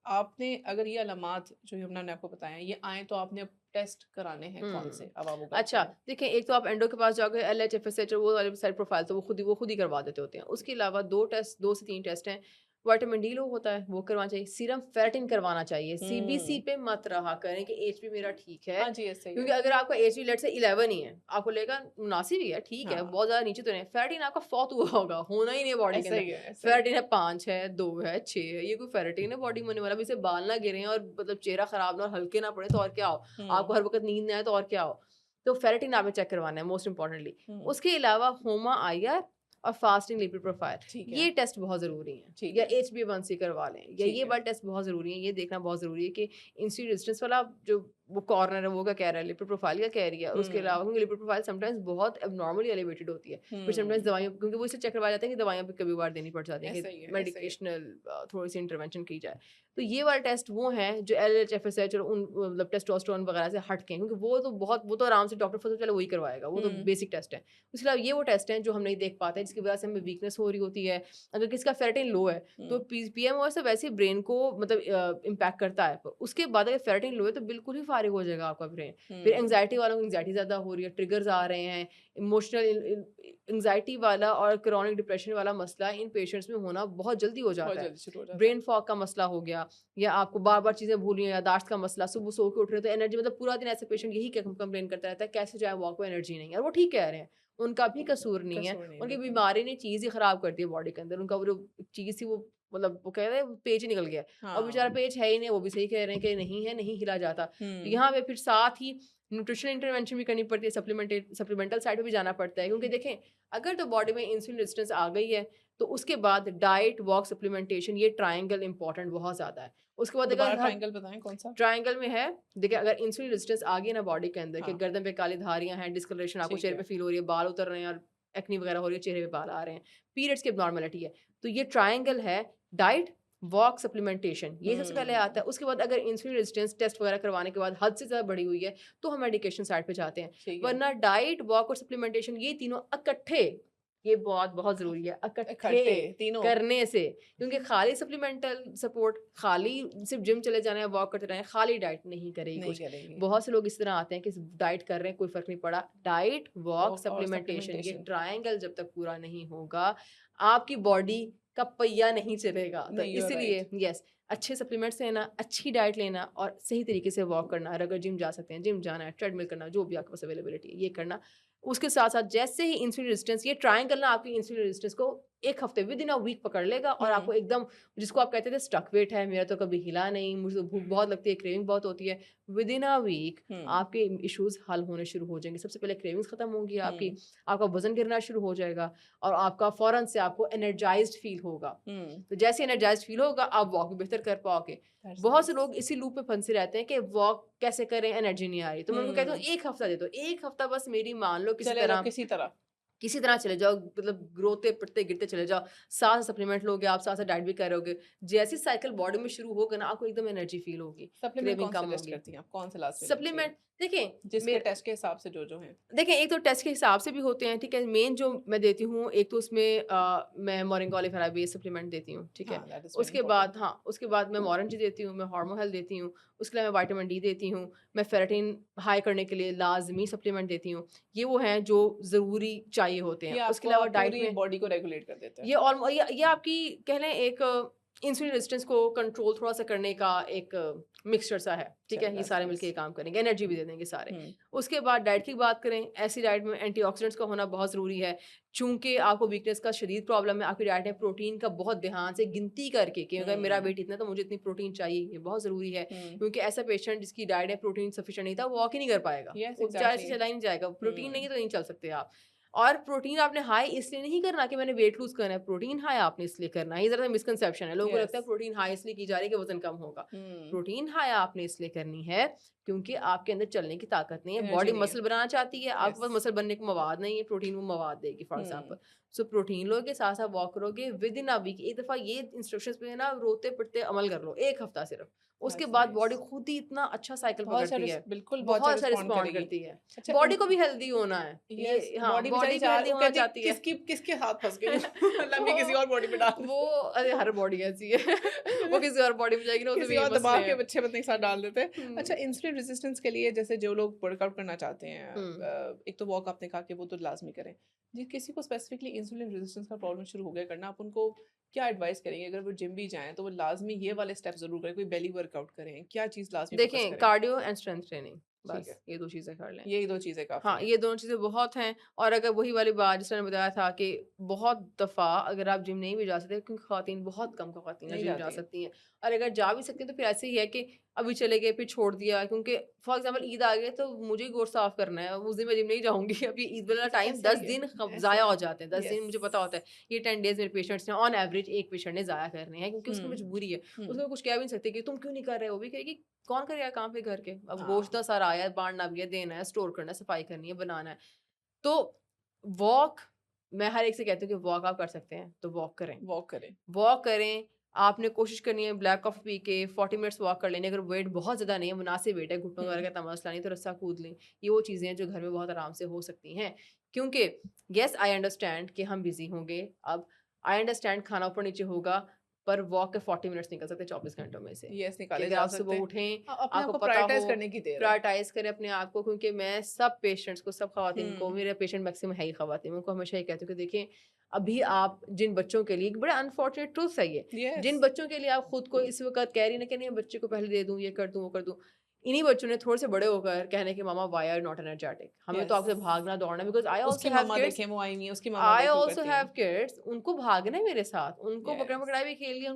आपने अगर ये अलामात जो हमने मैंने आपको बताए हैं, ये आएँ तो आपने अब टेस्ट कराने हैं कौन से? हुँ। अब आप वो अच्छा, बताइए। देखिए एक तो आप एंडो के पास जाओगे, एलएच, एफएसएच और वो वाले सारी प्रोफाइल तो वो खुद ही करवा देते होते हैं। उसके अलावा 2 से 3 टेस्ट हैं। विटामिन डी लो होता है, वो करवाना चाहिए। सीरम फेरेटिन करवाना चाहिए। सीबीसी हुँ। पे मत रहा करें कि एचबी मेरा ठीक है, हाँ जी, ये सही क्योंकि है। अगर आपका एचबी लेट्स से 11 ही है, आपको लगेगा मुनासिब ही है, ठीक है, हाँ, बहुत ज़्यादा नीचे तो नहीं है। फेरेटिन आपका फ़ौत हुआ होगा, होना ही नहीं है बॉडी के ऐसा अंदर। ही है, ऐसा ही है। फेरेटिन है 5 है, 2 है, 6 है, ये कोई फेरेटिन है बॉडी में होने वाला? अब इससे बाल ना गिरें और मतलब चेहरा खराब ना और हल्के ना पड़े तो और क्या हो? हुँ, आपको हर वक़्त नींद ना आए तो और क्या हो? तो फेरेटिन आपने चेक करवाना है मोस्ट इम्पोर्टेंटली। हुँ, उसके अलावा होमा आईआर और फास्टिंग लिपिड प्रोफाइल, ठीक है, ये टेस्ट बहुत ज़रूरी हैं। ठीक या है, HbA1c करवा लें, या ठीक ये है। वाला टेस्ट बहुत ज़रूरी है, ये देखना बहुत ज़रूरी है कि इंसुलिन रेजिस्टेंस वाला जो वो कॉर्नर है वो क्या कह रहा है, लिपिड प्रोफाइल क्या कह रही है, और उसके हुँ, अलावा क्योंकि लिपिड प्रोफाइल समटाइम्स बहुत एब्नॉर्मली एलिवेटेड होती है। फिर समटाइम्स हुँ, दवाइयों क्योंकि वो इससे चेक करवाया जाता है कि दवाइयाँ भी कभी-कभार देनी पड़ जाती हैं ऐसा कि ही है, ऐसा ही है। मेडिकेशनल थोड़ी-सी इंटरवेंशन की जाए। तो ये वाले टेस्ट वो हैं जो एलएच, एफएसएच और उन मतलब टेस्टोस्टेरोन वगैरह से हट के हैं, क्योंकि वो तो आराम से डॉक्टर सबसे पहले वही करवाएगा, वो तो हुँ, बेसिक टेस्ट है। उसके अलावा ये वो टेस्ट हैं जो हम नहीं देख पाते, जिसकी वजह से हमें वीकनेस हो रही होती है। अगर किसी का फेरेटिन लो है, तो हुँ, पीएमओएस तो वैसे ही ब्रेन को मतलब इम्पैक्ट करता है। पर उसके बाद अगर फेरेटिन लो है, तो बिल्कुल ही फारिग हो जाएगा आपका ब्रेन। फिर हुँ, एंग्जायटी वालों को एंग्जायटी ज़्यादा हो रही है, ट्रिगर्स आ रहे हैं, इमोशनल एंग्जायटी वाला और क्रोनिक डिप्रेशन वाला मसला इन पेशेंट्स में होना बहुत जल्दी हो बहुत जाता है। जल्दी शुरू हो जाता है। ब्रेन फॉग का मसला हो गया, या आपको बार-बार चीज़ें भूलनी है, याददाश्त का मसला, सुबह सो के उठ रहे हो तो एनर्जी, मतलब पूरा दिन ऐसे पेशेंट यही कंप्लेन करता रहता है, कैसे जाए वॉक पे एनर्जी नहीं है, और वो ठीक कह रहे हैं, उनका भी कसूर नहीं है, कसूर नहीं, उनकी बिल्कुल। बीमारी ने चीज़ ही खराब कर दी है बॉडी के अंदर, उनका वो जो चीज़ थी वो मतलब वो कह रहे हैं पेच ही निकल गया है। और बेचारा हाँ, पेच है ही नहीं, वो भी सही कह रहे हैं कि नहीं है, नहीं हिला जाता। तो हुँ, यहाँ पे फिर साथ ही न्यूट्रिशनल इंटरवेंशन भी करनी पड़ती है, सप्लीमेंटल साइड पे भी जाना पड़ता है, क्योंकि देखें अगर तो बॉडी में इंसुलिन रेजिस्टेंस आ गई है, तो उसके बाद डाइट, वॉक, सप्लीमेंटेशन, ये ट्रायंगल इंपॉर्टेंट बहुत ज़्यादा है। उसके बाद दोबारा अगर हर ट्रायंगल बताएँ कौन-सा? ट्रायंगल में है, देखिए अगर इंसुलिन रेजिस्टेंस आ गई है ना बॉडी के अंदर कि हाँ, गर्दन पे काली धारियाँ हैं, डिस्कलरेशन आपको ठीक चेहरे पे है। फ़ील हो रही है, बाल उतर रहे हैं और एक्ने वगैरह हो रही है, चेहरे पे बाल आ रहे हैं, पीरियड्स की एब्नॉर्मैलिटी है। तो ये ट्रायंगल है डाइट, वॉक, सप्लीमेंटेशन, ये सबसे पहले आता हुँ, है। उसके बाद अगर इंसुलिन रेजिस्टेंस टेस्ट वगैरह करवाने के बाद हद से ज़्यादा बढ़ी हुई है, तो हम मेडिकेशन साइड पे जाते हैं। ठीक है। वरना डाइट, वॉक और सप्लीमेंटेशन ये तीनों इकट्ठे, ये बहुत ज़रूरी है, इकट्ठे इकट्ठे तीनों करने से, क्योंकि खाली सप्लीमेंटल सपोर्ट, खाली सिर्फ़ जिम चले जाना है, वॉक करते रहें, खाली डाइट नहीं करेगी नहीं कुछ। करेंगे। बहुत से लोग इस तरह आते हैं कि डाइट कर रहे हैं, कोई फ़र्क नहीं पड़ा। डाइट, वॉक, वॉक और सप्लीमेंटेशन, ये सप्लीमेंटेशन। ट्रायंगल जब तक पूरा नहीं होगा, आपकी बॉडी का पहिया नहीं चलेगा। तो नहीं, यू आर राइट। इसीलिए यस, अच्छे सप्लीमेंट्स लेना, अच्छी डाइट लेना और सही तरीके से वॉक करना। और अगर जिम जा सकते हैं, जिम जाना है, ट्रेडमिल करना, जो भी आपके पास अवेलेबिलिटी है, ये करना। उसके साथ-साथ जैसे ही इंसुलिन रेजिस्टेंस, ये ट्रायंगल ना आपकी इंसुलिन रेजिस्टेंस को 1 हफ्ते विद इन अ वीक पकड़ लेगा और हुँ। आपको एकदम, जिसको आप कहते थे स्टक वेट है, मेरा तो कभी हिला नहीं, मुझे तो भूख बहुत लगती है, क्रेविंग बहुत होती है। विद इन अ वीक हुँ। आपके इश्यूज़ हल होने शुरू हो जाएँगे। सबसे पहले क्रेविंग्स खत्म होंगी आपकी, हुँ। आपका वज़न गिरना शुरू हो जाएगा और आपका फ़ौरन से आपको एनर्जाइज़्ड फ़ील होगा। हुँ। तो जैसे एनर्जाइज़्ड फ़ील होगा, आप वॉक भी बेहतर कर पाओगे। दैट्स बहुत से नाइस। लोग इसी लूप में फँसे रहते हैं कि वॉक कैसे करें, एनर्जी नहीं आ रही। तो मैं उनको कहती हूँ हुँ। 1 हफ्ता दे दो, 1 हफ्ता बस मेरी मान लो चले जाओ किसी तरह। किसी तरह चले जाओ, मतलब रोते पिटते गिरते चले जाओ, साथ सप्लीमेंट लोगे आप, साथ डाइट भी करोगे, जैसी साइकिल बॉडी में शुरू होगा ना, आपको एकदम एनर्जी फील होगी, सप्लीमेंट क्रेविंग कौन से कम लिस्ट होगी। करती हैं आप? कौन से लास्ट में लेनी चाहिए? सप्लीमेंट देखें, जिसके मेरे टेस्ट के हिसाब से जो-जो हैं। देखें, एक तो टेस्ट के हिसाब से भी होते हैं, ठीक है? मेन जो मैं देती हूँ, एक तो उसमें मैं मोरिंगा ओलिफेरा बेस्ड सप्लीमेंट देती हूँ, ठीक है? हाँ, दैट इज़ वेरी उसके इंपोर्टेंट। बाद हाँ, उसके बाद मैं मोरेंजी देती हूँ, मैं हार्मो हेल्थ देती हूँ, उसके अलावा मैं विटामिन डी देती हूँ, मैं फेरेटिन हाई करने के लिए लाज़मी सप्लीमेंट देती हूँ। ये वो हैं जो ज़रूरी चाहिए होते हैं। ये उसके आपको अलावा डाइट पूरी में बॉडी को रेगुलेट कर देता है। ये आपकी कह लें एक इंसुलिन रेजिस्टेंस को कंट्रोल थोड़ा-सा करने का एक मिक्सचर सा है, ठीक चलो है? ये दैट्स सारे मिलके नाइस। ये काम करेंगे, एनर्जी भी दे देंगे सारे। हुँ। उसके बाद डाइट की बात करें, ऐसी डाइट में एंटीऑक्सीडेंट्स का होना बहुत ज़रूरी है। चूँकि आपको वीकनेस का शदीद प्रॉब्लम है, आपकी डाइट में प्रोटीन का बहुत ध्यान से गिनती करके कि अगर मेरा हुँ। वेट इतना है तो मुझे इतनी प्रोटीन चाहिए, ये बहुत ज़रूरी है। हुँ। क्योंकि ऐसा पेशेंट जिसकी डाइट में प्रोटीन सफिशिएंट नहीं था, वो वॉक ही नहीं कर पाएगा। येस, वो बेचारे से एग्ज़ैक्टली। चला ही नहीं जाएगा। प्रोटीन नहीं हुँ। है तो नहीं चल सकते आप। और प्रोटीन आपने हाई इसलिए नहीं करना कि मैंने वेट लूज़ करना है, प्रोटीन हाई आपने इसलिए करना है। ये ज़रा मिसकंसेप्शन है। लोगों को लगता है येस। प्रोटीन हाई इसलिए की जा रही है कि वज़न कम होगा। हुँ। प्रोटीन हाई आपने इसलिए करनी है क्योंकि आपके अंदर चलने की ताकत नहीं है। एनर्जी बॉडी नहीं है। मसल बनाना चाहती है, आपके पास येस। मसल बनने को मवाद नहीं है, प्रोटीन वो मवाद देगी for hmm. Example. So protein लोगे, साथ-साथ वॉक करोगे, विद इन अ वीक एक दफ़ा ये इंस्ट्रक्शंस पे ना रोते-पिटते अमल कर लो, 1 हफ्ता सिर्फ। उसके दैट्स बाद बॉडी नाइस। खुद ही इतना अच्छा साइकिल बहुत अच्छा पकड़ती है। बिल्कुल बहुत अच्छा बहुत अच्छा रिस्पॉन्ड रिस्पॉन्ड करेगी। करती है। अच्छा बॉडी इन को भी हेल्दी होना है। ये यस, हाँ, बॉडी बेचारी बॉडी भी चाह हेल्दी वो होना कहती है चाहती है। किसके साथ फँस गई हूँ? ला मैं किसी वो और बॉडी पे डाल वो अरे हर बॉडी ऐसी है। वो किसी और बॉडी में जाएगी ना, उसमें भी किसी ये और दबा मसले के हैं। बच्चे पत्नी के साथ डाल देते हैं। अच्छा हुँ, इंसुलिन रेजिस्टेंस के लिए जैसे जो लोग वर्कआउट करना चाहते हैं हुँ। एक तो वॉक आपने कहा कि वो तो लाज़मी करें। जी किसी को स्पेसिफिकली इंसुलिन रेजिस्टेंस का प्रॉब्लम शुरू हो गया करना, आप उनको क्या एडवाइस करेंगे? अगर वो जिम भी जाएँ तो वो लाज़मी ये वाले स्टेप ज़रूर करें, कोई बेली वर्कआउट करें, क्या चीज़ लाज़मी फोकस देखें, करें? कार्डियो एंड स्ट्रेंथ ट्रेनिंग, ठीक बस है, ये 2 चीज़ें कर लें। यही 2 चीज़ें काफ़ी हाँ, हैं। ये दोनों चीज़ें बहुत हैं और अगर वही वाली बात जिस तरह मैंने बताया था कि बहुत दफ़ा अगर आप जिम नहीं भी जा सकते, क्योंकि ख़वातीन बहुत कम ख़वातीन हैं नहीं जिम जा जाती हैं। सकती हैं और अगर जा भी सकती हैं तो फिर ऐसे ही है कि अभी चले गए फिर छोड़ दिया, क्योंकि फॉर एग्ज़ाम्पल ईद आ गई तो मुझे ही गोश्त साफ़ करना है, उस दिन मैं जिम नहीं जाऊँगी। अभी ईद वाला टाइम ऐसा 10 ही है, दिन ऐसा ज़ाया ही हो है। जाते हैं, 10 दिन यस। मुझे पता होता है ये 10 डेज़ मेरे पेशेंट्स ने ऑन एवरेज एक पेशेंट ने ज़ाया करने हैं, क्योंकि उसकी हुँ, मजबूरी है। हुँ। उसको कुछ कह भी नहीं सकते कि तुम क्यों नहीं कर रहे हो? वो भी कहेगी कौन करेगा काम फिर घर के? अब गोश्त हाँ, इतना सारा आया है, बाँटना भी है, देना है, स्टोर करना है, सफाई करनी है, बनाना है। तो वॉक, मैं हर एक से कहती हूँ कि वॉक आप कर सकते हैं, तो वॉक करें। वॉक करें। वॉक करें, आपने कोशिश करनी है ब्लैक कॉफ़ी पी के 40 मिनट्स वॉक कर लेने, अगर वेट बहुत ज़्यादा नहीं है, मुनासिब वेट है, घुटनों वगैरह हुँ, का इतना मसला नहीं, तो रस्सा कूद लें। ये वो चीज़ें हैं जो घर में बहुत आराम से हो सकती हैं। क्योंकि येस आई अंडरस्टैंड कि हम बिज़ी होंगे, अब आई अंडरस्टैंड खाना ऊपर-नीचे होगा, पर वॉक के 40 मिनट्स निकल सकते हैं 24 घंटों में से। यस कि निकाले अगर जा आप सकते सुबह हैं। उठें, अपने आप आपको को पता हो, प्रायोरिटाइज़ करने की देर है। प्रायोरिटाइज़ करें अपने आप को, क्योंकि मैं सब पेशेंट्स को, सब ख़वातीन को, हुँ, मेरे पेशेंट मैक्सिमम है ही ख़वातीन, मैं उनको हमेशा ये कहती हूँ कि देखिए, अभी आप जिन बच्चों के लिए एक बड़ा अनफॉर्चुनेट ट्रुथ है ये, यस, जिन बच्चों के लिए आप खुद को इस वक़्त कह रही हैं ना कि नहीं बच्चे को पहले दे दूँ, ये कर दूँ, वो कर दूँ। इन्हीं बच्चों ने थोड़े से बड़े होकर कहने कि mama why are you not energetic? हमें तो यस। आपसे भागना दौड़ना है, बिकॉज़ आई उसकी आल्सो हैव मम्मा किड्स, देखें वो आई नहीं है, उसकी मम्मा आई देख यूँ आल्सो करती हैव हैं। किड्स, उनको भागना है मेरे साथ, उनको यस, पकड़म-पकड़ाई भी खेलनी है,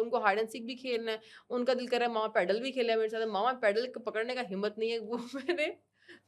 उनको हाइड एंड सीक भी खेलना है, उनका दिल कर रहा है मामा पैडल भी खेले मेरे साथ, मामा पैडल क पकड़ने का हिम्मत नहीं है, वो मैंने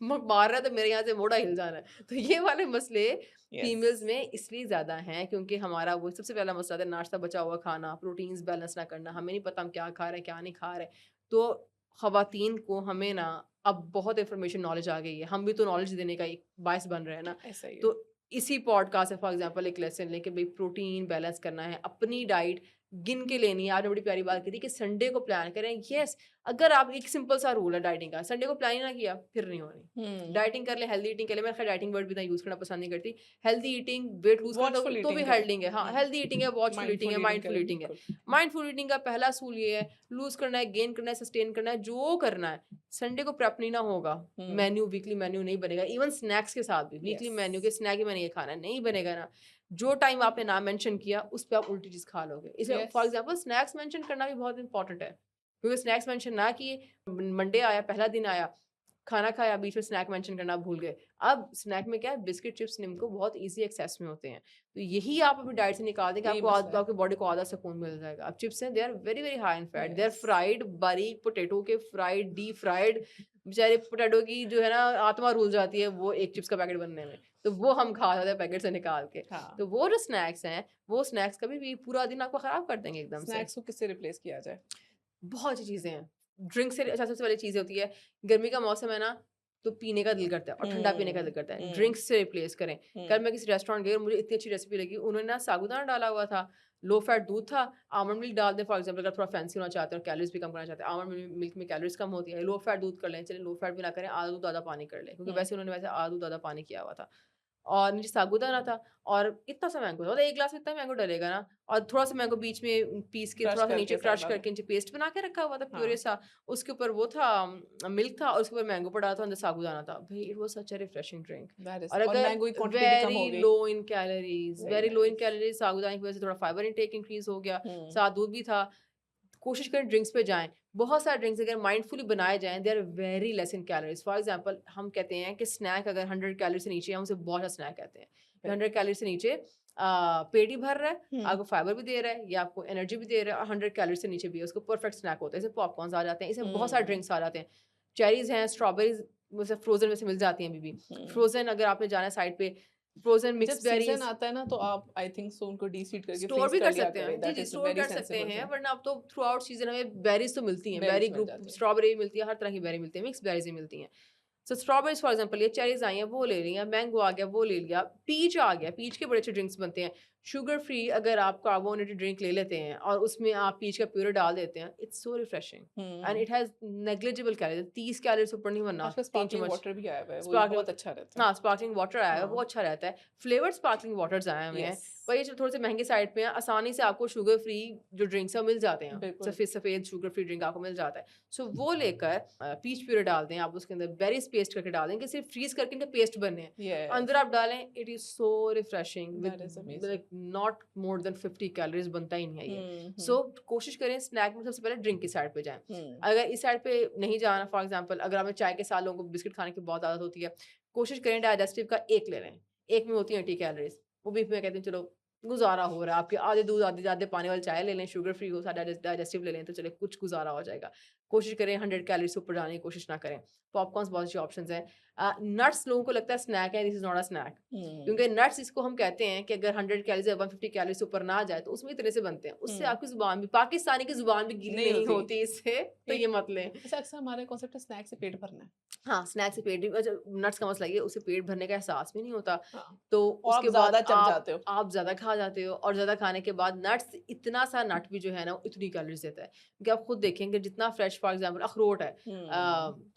मार रहा है तो मेरे यहाँ से मोड़ा हिल जाना है। तो ये वाले मसले यस, फीमेल्स में इसलिए ज़्यादा हैं क्योंकि हमारा वो सबसे पहला मसला था नाश्ता बचा हुआ खाना, प्रोटीन्स बैलेंस ना करना, हमें नहीं पता हम क्या खा रहे हैं, क्या नहीं खा रहे। तो ख़वातीन को हमें ना अब बहुत इन्फॉर्मेशन नॉलेज आ गई है, हम भी तो नॉलेज देने का एक बायस बन रहे हैं ना। ऐसा ही है। तो इसी पॉडकास्ट से फॉर एग्जांपल एक लेसन लें कि भई प्रोटीन बैलेंस करना है, अपनी डाइट गिन के लेनी है। आपने बड़ी प्यारी बात की थी कि संडे को प्लान करें। येस, अगर आप एक सिंपल सा रूल है डाइटिंग का, संडे को प्लान ही ना किया, फिर नहीं होनी। हुँ, डाइटिंग कर लें, हेल्दी ईटिंग कर लें, मैं खैर डाइटिंग वर्ड भी इतना यूज़ करना पसंद नहीं करती। हेल्दी ईटिंग, वेट लूज़ करना वॉचफुल तो भी ईटिंग करें। हेल्डिंग है। हाँ, हुँ, हेल्दी ईटिंग है, वॉचफुल ईटिंग है, माइंडफुल ईटिंग माइंडफुल करें, ईटिंग है। बिल्कुल। माइंडफुल ईटिंग का पहला असूल ये है, लूज़ करना है, गेन करना है, सस्टेन करना है, जो करना है, संडे को प्रेप नहीं ना होगा। हुँ, मेन्यू, वीकली मेन्यू नहीं बनेगा, इवन स्नैक्स के साथ भी, वीकली यस, मेन्यू के स्नैक ही मैंने ये खाना है, नहीं बनेगा ना। जो टाइम आपने ना मेंशन किया, उस पे आप उल्टी चीज़ खा लोगे। इसे yes, for example snacks mention करना भी बहुत इम्पोर्टेंट है, क्योंकि स्नैक्स मेंशन ना किए, मंडे आया, पहला दिन आया, खाना खाया, बीच में स्नैक मेंशन करना भूल गए। अब स्नैक में क्या है, बिस्किट, चिप्स, निम्को बहुत ईज़ी एक्सेस में होते हैं। तो यही आप अपनी डाइट से निकाल दें कि यही आपको मसला है। आपकी बॉडी को आधा सुकून मिल जाएगा। अब चिप्स हैं, they are very, very high in fat, they are yes. Fried, बारीक पोटैटो के फ्राइड, डीप फ्राइड, बेचारे पोटैटो की जो है ना आत्मा रुल जाती है वो एक चिप्स का पैकेट बनने में। तो वो हम खा जाते हैं पैकेट से निकाल के। हाँ, तो वो जो स्नैक्स हैं, वो स्नैक्स कभी भी पूरा दिन आपको खराब कर देंगे एकदम से। स्नैक्स को किससे रिप्लेस किया जाए? बहुत सी चीज़ें हैं। ड्रिंक से अच्छा सबसे पहली चीज़ होती है, गर्मी का मौसम है ना, तो पीने का दिल करता है और ठंडा पीने का दिल करता है। हुँ, ड्रिंक्स से रिप्लेस करें। कल हुँ, मैं किसी रेस्टोरेंट गई और मुझे इतनी अच्छी रेसिपी लगी, उन्होंने ना साबूदाना डाला हुआ था, लो फैट दूध था, आमंड मिल्क डाल दें फॉर एग्ज़ाम्पल अगर थोड़ा फैंसी होना चाहते हैं और कैलोरीज़ भी कम करना चाहते हैं। आमंड मिल्क में कैलोरीज़ कम होती है, लो फैट दूध कर लें, चलिए लो फैट भी ना करें, आधा दूध आधा पानी कर लें, क्योंकि हुँ। वैसे उन्होंने वैसे आधा दूध आधा पानी किया हुआ था। और नीचे साबूदाना था और इतना सा मैंगो था, मतलब 1 ग्लास में इतना मैंगो डलेगा ना, और थोड़ा-सा मैंगो बीच में पीस के क्रश थोड़ा-सा नीचे करके क्रश सादा में। करके नीचे पेस्ट बना के रखा हुआ था प्यूरे हाँ, सा। उसके ऊपर वो था मिल्क था और उसके ऊपर मैंगो पड़ा था, अंदर साबूदाना था। भई it was such a refreshing drink. That is और और अगर मैंगो की क्वांटिटी भी कम वेरी हो गई। Low in calories, very very low in nice. Calories, साबूदाने की वजह से थोड़ा फाइबर इनटेक इंक्रीज़ हो गया, हुँ, साथ दूध भी था। कोशिश करें ड्रिंक्स पे जाएँ। बहुत सारे ड्रिंक्स अगर माइंडफुली बनाए जाएँ, they are very less in calories. For example हम कहते हैं कि स्नैक अगर 100 कैलोरी से नीचे है, हम उसे बहुत सा स्नैक कहते हैं। ये 100 बिल्कुल। कैलोरी से नीचे पेट ही भर रहा है, हुँ, आपको फाइबर भी दे रहा है, ये आपको एनर्जी भी दे रहा है और 100 कैलोरी से नीचे भी है, उसको परफेक्ट स्नैक होता है। इसमें पॉपकॉर्न्स आ जाते हैं, इसमें बहुत सारे हुँ, ड्रिंक्स आ जाते हैं। चेरीज़ हैं, स्ट्रॉबेरीज़ वैसे फ्रोज़न में से मिल जाती हैं अभी भी। हुँ। फ्रोज़न अगर आपने जाना है साइड पे, फ्रोज़न जब मिक्स सीज़न बेरीज़ आता है ना तो आप आई थिंक सो उनको डीसीड करके स्टोर फ्रीज़ भी कर कर लिया सकते करें, हैं। जी, दैट जी, इज़ अ स्टोर वेरी कर सकते सेंसिबल हैं, थिंग। वरना अब तो थ्रू आउट सीज़न हमें बेरीज़ तो मिलती हैं। बेरी बेरीज़ मिल ग्रुप जाती हैं। स्ट्रॉबेरी मिलती है, हर तरह की बेरी मिलती है, मिक्स बेरीज़ भी मिलती हैं। सो स्ट्रॉबेरीज़ फॉर एग्ज़ाम्पल ये चेरीज़ आई हैं, वो ले लिया, मैंगो आ गया, वो ले लिया, पीच आ गया, पीच के बड़े अच्छे ड्रिंक्स बनते हैं। शुगर फ्री अगर आप कार्बोनेटेड ड्रिंक ले लेते हैं और उसमें आप पीच का प्यूरी डाल देते हैं, it's so refreshing and hmm, it has negligible calories, 30 calorie से ऊपर नहीं बनना, आजकल 3 स्पार्कलिंग चम्मच। वाटर भी आया हुआ है, वो भी स्पार्कलिंग बहुत अच्छा रहता है। हाँ, स्पार्कलिंग वाटर आया है, वो हाँ, अच्छा रहता है। फ्लेवर्ड स्पार्कलिंग वाटर्स आए हुए हैं। यस, पर ये जो थोड़े से महँगे साइड पे हैं, आसानी से आपको शुगर फ्री जो ड्रिंक्स हैं, वो मिल जाते हैं। बिल्कुल। सफ़ेद शुगर फ्री ड्रिंक आपको मिल जाता है। सो वो लेकर पीच प्यूरी डाल दें, आप उसके अंदर बेरीज़ पेस्ट करके डाल दें कि सिर्फ़ फ्रीज़ करके इनके पेस्ट बनने हैं। यस, अंदर आप डालें, it is so refreshing that with is amazing. Like not more than 50 calories बनता ही नहीं है ये। हुँ, सो हुँ, कोशिश करें स्नैक में सबसे पहले ड्रिंक की साइड पे जाएँ। हुँ, अगर इस साइड पे नहीं जाना फॉर एग्ज़ाम्पल अगर हमें चाय के साथ लोगों को बिस्किट खाने की बहुत आदत होती है, कोशिश करें डाइजेस्टिव का 1 ले लें। 1 में होती है 80 कैलोरीज़। वो भी मैं कहती हूँ चलो गुज़ारा हो रहा है। आपके आधे दूध आधे पानी वाली चाय ले लें, शुगर फ्री हो डाइजेस्टिव ले लें तो चलिए कुछ गुज़ारा हो जाएगा। कोशिश करें 100 कैलोरी से ऊपर जाने की कोशिश ना करें। पॉपकॉर्न्स बहुत अच्छे ऑप्शंस हैं। नट्स लोगों को लगता है स्नैक है, this is not a snack. Hmm, क्योंकि नट्स इसको हम कहते हैं कि अगर 100 कैलोरीज़ या 150 कैलोरी से ऊपर ना जाए तो उसमें इतने से बनते हैं। उससे हुँ, आपकी ज़ुबान भी पाकिस्तानी की ज़ुबान भी गीली नहीं नहीं होती। होती इससे, तो एक ये मत लें। अच्छा अक्सर हमारा कॉन्सेप्ट है स्नैक से पेट भरना है। हाँ, स्नैक से पेट भी अच्छा नट्स का मसला ये है उससे पेट भरने का एहसास भी नहीं होता। हाँ, तो और आप उसके बाद ज़्यादा चब आप जाते हो। आप ज़्यादा खा जाते हो और ज़्यादा खाने के बाद नट्स इतना सा नट भी जो है ना वो इतनी कैलोरीज़ देता है। क्योंकि आप खुद देखेंगे जितना फ्रेश फॉर एग्ज़ाम्पल अखरोट है हुँ,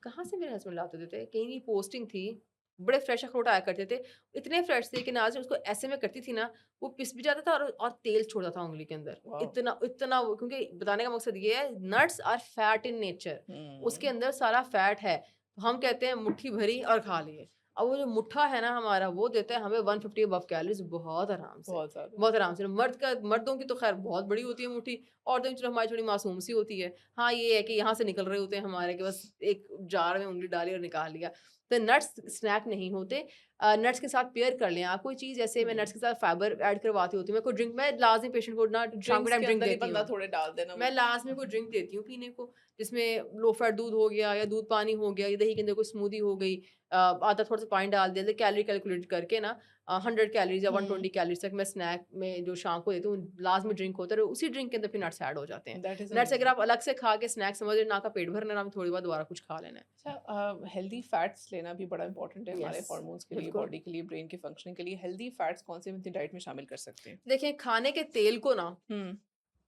कहाँ से मेरे हस्बैंड लाते थे? कहीं की पोस्टिंग थी, बड़े फ्रेश अखरोट आया करते थे। इतने फ्रेश थे कि ना से उसको ऐसे में करती थी ना, वो पिस भी जाता था और तेल छोड़ता था उँगली के अंदर। वाओ! इतना इतना वो क्योंकि बताने का मकसद ये है nuts are fat in nature उसके हुँ, अंदर सारा फैट है। हम कहते हैं मुट्ठी भरी और खा लिए। अब वो जो मुट्ठा है ना हमारा वो देता है हमें 150 अबव कैलोरीज़ बहुत आराम से। बहुत ज़्यादा। बहुत आराम से। मर्दों की तो ख़ैर बहुत बड़ी होती है मुट्ठी, औरतों की चलो हमारी थोड़ी मासूम सी होती है। हाँ, ये है कि यहाँ से निकल रहे होते हैं हमारे कि बस एक जार में उँगली डाली और निकाल लिया। तो नट्स स्नैक नहीं होते। नट्स के साथ पेयर कर लें आप कोई चीज़ जैसे मैं नट्स हुँ, के साथ फाइबर ऐड करवाती होती हूँ। मैं कोई ड्रिंक मैं लाज़मी पेशेंट को ना शाम के ड्रिंक्स टाइम के ड्रिंक अंदर ही देती बंदा हूँ। थोड़े डाल देना वो मैं लास्ट में कोई ड्रिंक देती हूँ पीने को, जिसमें लो फैट दूध हो गया या दूध पानी हो गया या दही के अंदर कोई स्मूदी हो गई आधा थोड़ा-सा पानी डाल दिया, कैलोरी कैलकुलेट करके ना 100 कैलोरीज़ या हुँ, 120 कैलोरीज़ तक मैं स्नैक में जो शाम को देती हूँ, लाज़मी ड्रिंक होता है और उसी ड्रिंक के अंदर फिर नट्स ऐड हो जाते हैं। दैट इज़ नट्स अगर अमेज़िंग। आप अलग से खा के स्नैक समझ रहे हो, ना आपका पेट भरना है, ना आपने थोड़ी बहुत दोबारा कुछ खा लेना है। अच्छा हेल्दी फैट्स लेना भी बड़ा इंपॉर्टेंट है हमारे यस, हार्मोन्स के लिए, बिल्कुल। बॉडी के लिए, ब्रेन के फंक्शनिंग के लिए। हेल्दी फैट्स कौन से हम अपनी डाइट में शामिल कर सकते हैं? देखिए, खाने के तेल को ना हुँ,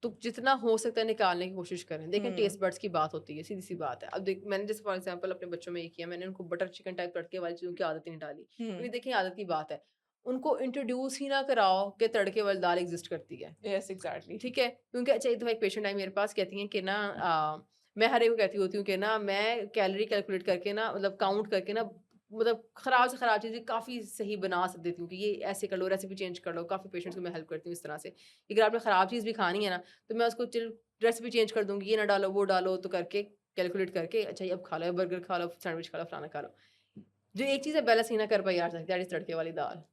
तो जितना हो सकता है निकालने की कोशिश करें। देखें हुँ, टेस्ट बड्स की बात होती है, सीधी-सी बात है। अब देख मैंने जैसे फॉर एग्ज़ाम्पल अपने बच्चों में ये किया, मैंने उनको बटर चिकन टाइप तड़के वाली चीज़ों की आदत ही नहीं डाली। हुँ, क्योंकि देखिए आदत की बात है, उनको इंट्रोड्यूस ही ना कराओ कि तड़के वाली दाल एक्ज़िस्ट करती है। Yes exactly. ठीक है? क्योंकि अच्छा एक दफ़ा एक पेशेंट आई मेरे पास कहती हैं कि ना मैं हर एक को कहती होती हूँ कि ना मैं कैलोरी कैलकुलेट करके ना मतलब काउंट करके ना मतलब खराब से खराब चीज़ें काफ़ी सही बना देती हूँ कि ये ऐसे कर लो, रेसिपी चेंज कर लो। काफ़ी पेशेंट्स को मैं हेल्प करती हूँ इस तरह से। कि अगर आपने खराब चीज़ भी खानी है ना, तो मैं उसको रेसिपी चेंज कर दूँगी, ये ना डालो, वो डालो तो करके कैलकुलेट करके अच्छा ये अब खा लो, बर्गर खा लो, सैंडविच खा लो, फलाना खा लो। जो एक चीज़ है बैलेंस नहीं ना कर पाई आज तक, दैट इज़ तड़के वाली दाल।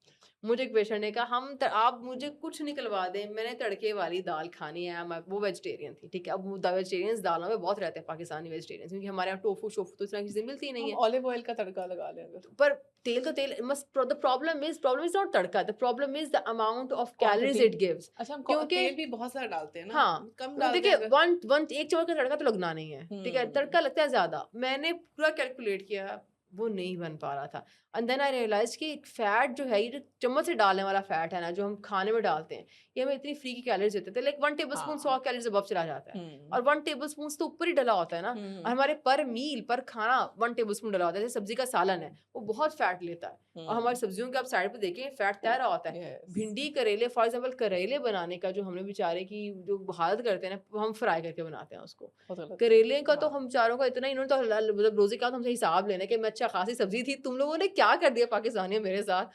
मुझे एक पेशेंट ने कहा आप मुझे कुछ निकलवा दें, मैंने तड़के वाली दाल खानी है। वो वेजिटेरियन थी, ठीक है? अब वेजिटेरियंस दालों में बहुत रहते हैं पाकिस्तानी वेजिटेरियंस, क्योंकि हमारे यहाँ टोफू-शोफू तो इस तरह की चीज़ें मिलती ही नहीं हम है। ऑलिव ऑयल का तड़का लगा लें अगर। पर तेल तो तेल must the problem is not tadka, the problem is the amount of calories quantity. It gives. अच्छा, हम क्योंकि तेल भी बहुत सारा डालते हैं ना, हाँ, कम वो डाल दें देखिए अगर। 1 चम्मच का तड़का तो लगना नहीं है, ठीक है? तड़का लगता है ज़्यादा। मैंने पूरा कैलकुलेट किया, वो नहीं बन पा रहा था। एंड देन आई रियलाइज़ कि फैट जो है, ये जो चम्मच से डालने वाला फैट है ना, जो हम खाने में डालते हैं, ये हमें इतनी फ्री की कैलोरीज़ देते थे। लाइक 1 टेबलस्पून 100 हाँ। कैलोरीज़ अबव चला जाता है। हुँ। और 1 टेबलस्पून से तो ऊपर ही डला होता है ना। और हुँ, हमारे पर मील, पर खाना 1 टेबलस्पून डला होता है। जैसे सब्ज़ी का सालन है, वो बहुत फैट लेता है। और हमारी हुँ। सब्जियों के आप साइड पे देखें, फैट तैर रहा होता है। यस। भिंडी, करेले फॉर एग्ज़ाम्पल करेले बनाने का जो हमने बेचारे की जो हालत करते हैं ना, हम फ्राई करके बनाते हैं उसको। बहुत गलत है। करेले का तो हाँ। हम बेचारों का इतना इन्होंने तो मतलब रोज़े का तो हमसे हिसाब लेना है कि मैं अच्छा खासी सब्ज़ी थी, तुम लोगों ने क्या कर दिया पाकिस्तानियों मेरे साथ।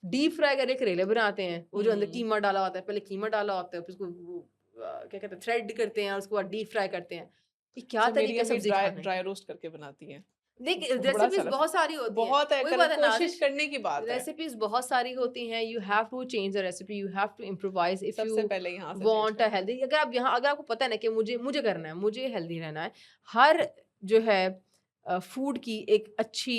डीप फ्राई करके करेले बनाते हैं, वो जो अंदर हुँ। कीमा डाला होता है, पहले कीमा डाला होता है, फिर उसको क्या कहते हैं थ्रेड करते हैं और उसके बाद डीप फ्राई करते हैं। ये क्या अच्छा, मेरी तरीका है अम्मी सब्ज़ी खाने ड्राई का? रोस्ट करके बनाती हैं। देखिए बड़ा अच्छा रेसिपीज़ लगता बहुत सारी है। होती हैं, बहुत है, वही कर बात है कोशिश नाज़िश, करने की बात है। रेसिपीज़ बहुत सारी होती हैं, you have to change the recipe, you have to improvise if सबसे यू पहले यहाँ से चेंज वांट अ करना है। हेल्दी। अगर आपको पता है ना कि मुझे मुझे करना है, मुझे हेल्दी रहना है, हर जो है फूड की एक अच्छी